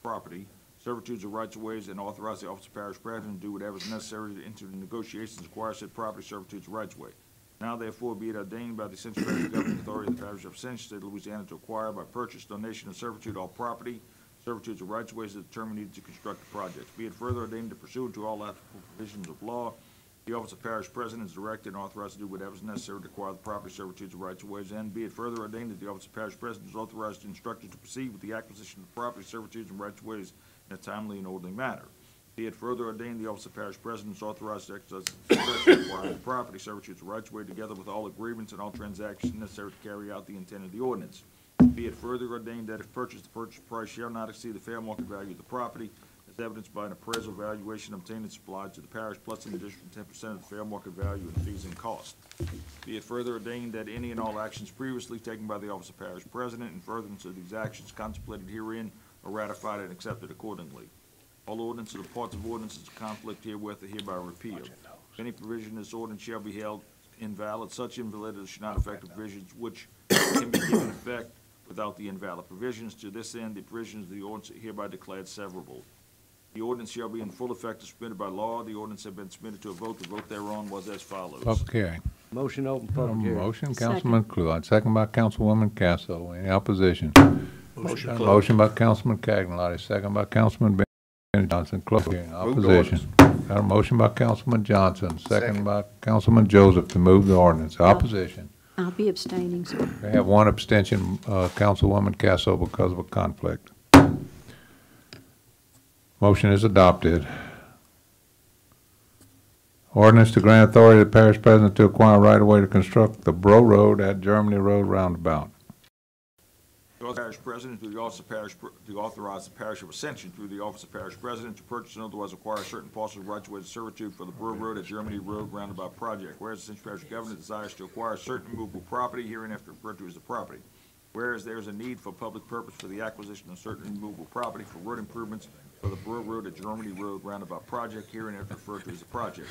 property, servitudes or rights of ways, and authorize the office of parish president to do whatever is necessary to enter the negotiations to acquire said property, servitudes, or rights of way. Now therefore be it ordained by the Ascension Parish Government Authority of the Parish of Ascension, State of Louisiana, to acquire by purchase, donation, and servitude all property, servitudes, or rights of ways that determine needed to construct the project. Be it further ordained to pursue to all applicable provisions of law, the office of parish president is directed and authorized to do whatever is necessary to acquire the property, servitudes, or rights of ways, and be it further ordained that the office of parish president is authorized to instruct to proceed with the acquisition of property, servitudes, and rights of ways in a timely and orderly manner. Be it further ordained, the office of parish president is authorized to exercise discretion acquiring the property, servitudes, or rights of way together with all agreements and all transactions necessary to carry out the intent of the ordinance. Be it further ordained that if purchased, the purchase price shall not exceed the fair market value of the property, as evidenced by an appraisal valuation obtained and supplied to the parish, plus an additional 10% of the fair market value and fees and costs. Be it further ordained that any and all actions previously taken by the office of parish president in furtherance of these actions contemplated herein are ratified and accepted accordingly. All ordinances or parts of ordinances in conflict herewith are hereby repealed. If any provision of this ordinance shall be held invalid, such invalidity shall not affect the provisions which can be given effect without the invalid provisions. To this end, the provisions of the ordinance are hereby declared severable. The ordinance shall be in full effect as submitted by law. The ordinance have been submitted to a vote. The vote thereon was as follows. Public hearing. Motion open, public hearing. Motion, Councilman Clute, second by Councilwoman Casso. Any opposition? Motion Got a closed. motion by Councilman Cagnolati, second by Councilman Ben Johnson. Close hearing. Opposition. Got a motion by Councilman Johnson, second by Councilman Joseph to move the ordinance. Opposition. I'll be abstaining, sir. We have one abstention, Councilwoman Casso, because of a conflict. Motion is adopted. Ordinance to grant authority to the parish president to acquire right-of-way to construct the Bro Road at Germany Road roundabout. The parish president through the office of parish, to authorize the parish of Ascension through the office of parish president to purchase and otherwise acquire certain parcels of rights of way to servitude for the Bro Road at Germany Road roundabout project. Whereas the Ascension parish government desires to acquire certain movable property hereinafter referred to as the property. Whereas there is a need for public purpose for the acquisition of certain movable property for road improvements for the Bro Road at Germany Road roundabout project hereinafter referred to as the project.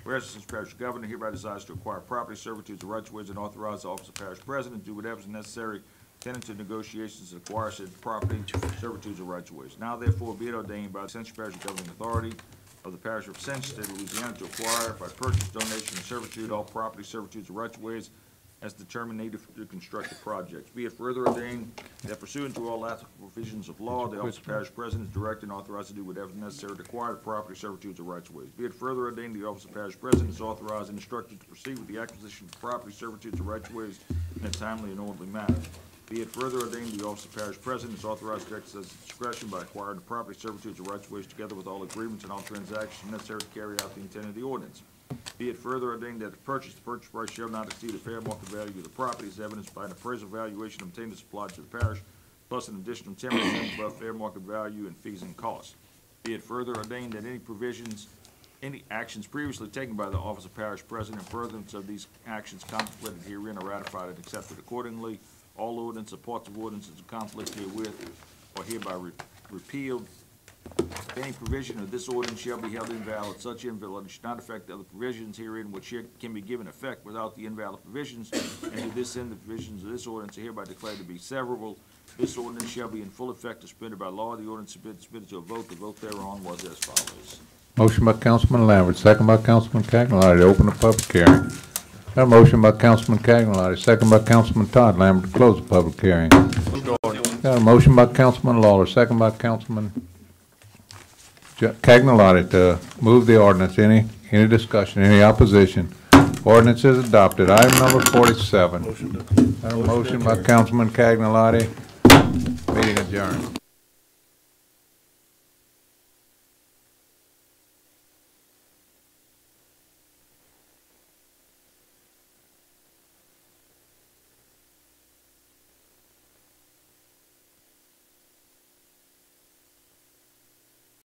Whereas the Ascension parish government hereby desires to acquire property, servitudes, and rights of ways and authorize the office of parish president to do whatever is necessary tenants and negotiations to acquire said property, servitudes, or rights of ways. Now therefore be it ordained by the Ascension Parish Governing Authority of the Parish of Ascension, State of Louisiana, to acquire by purchase, donation, and servitude all property, servitudes, or rights of ways as determined needed to construct the project. Be it further ordained that pursuant to all applicable provisions of law, the office of parish president is directed and authorized to do whatever is necessary to acquire the property, servitudes, or rights of ways. Be it further ordained the office of parish president is authorized and instructed to proceed with the acquisition of property, servitudes, or rights of ways in a timely and orderly manner. Be it further ordained the office of parish president is authorized to exercise its discretion by acquiring the property, servitudes, or rights of ways together with all agreements and all transactions necessary to carry out the intent of the ordinance. Be it further ordained that the purchase price shall not exceed the fair market value of the property as evidenced by an appraisal valuation obtained and supplied to the parish, plus an additional 10% above fair market value and fees and costs. Be it further ordained that any actions previously taken by the office of parish president in furtherance of these actions contemplated herein are ratified and accepted accordingly. All ordinances or parts of ordinances in conflict herewith are hereby repealed. If any provision of this ordinance shall be held invalid, such invalidity should not affect the other provisions herein which can be given effect without the invalid provisions. And to this end, the provisions of this ordinance are hereby declared to be severable. This ordinance shall be in full effect as submitted by law. The ordinance has been submitted to a vote. The vote thereon was as follows. Motion by Councilman Lambert, second by Councilman Cagnolati to open the public hearing. Got a motion by Councilman Cagnolati, second by Councilman Todd Lambert to close the public hearing. Got a motion by Councilman Lawler, second by Councilman Cagnolati to move the ordinance. Any discussion, any opposition? Ordinance is adopted. Item number 47. Got a motion by Councilman Cagnolati. Meeting adjourned.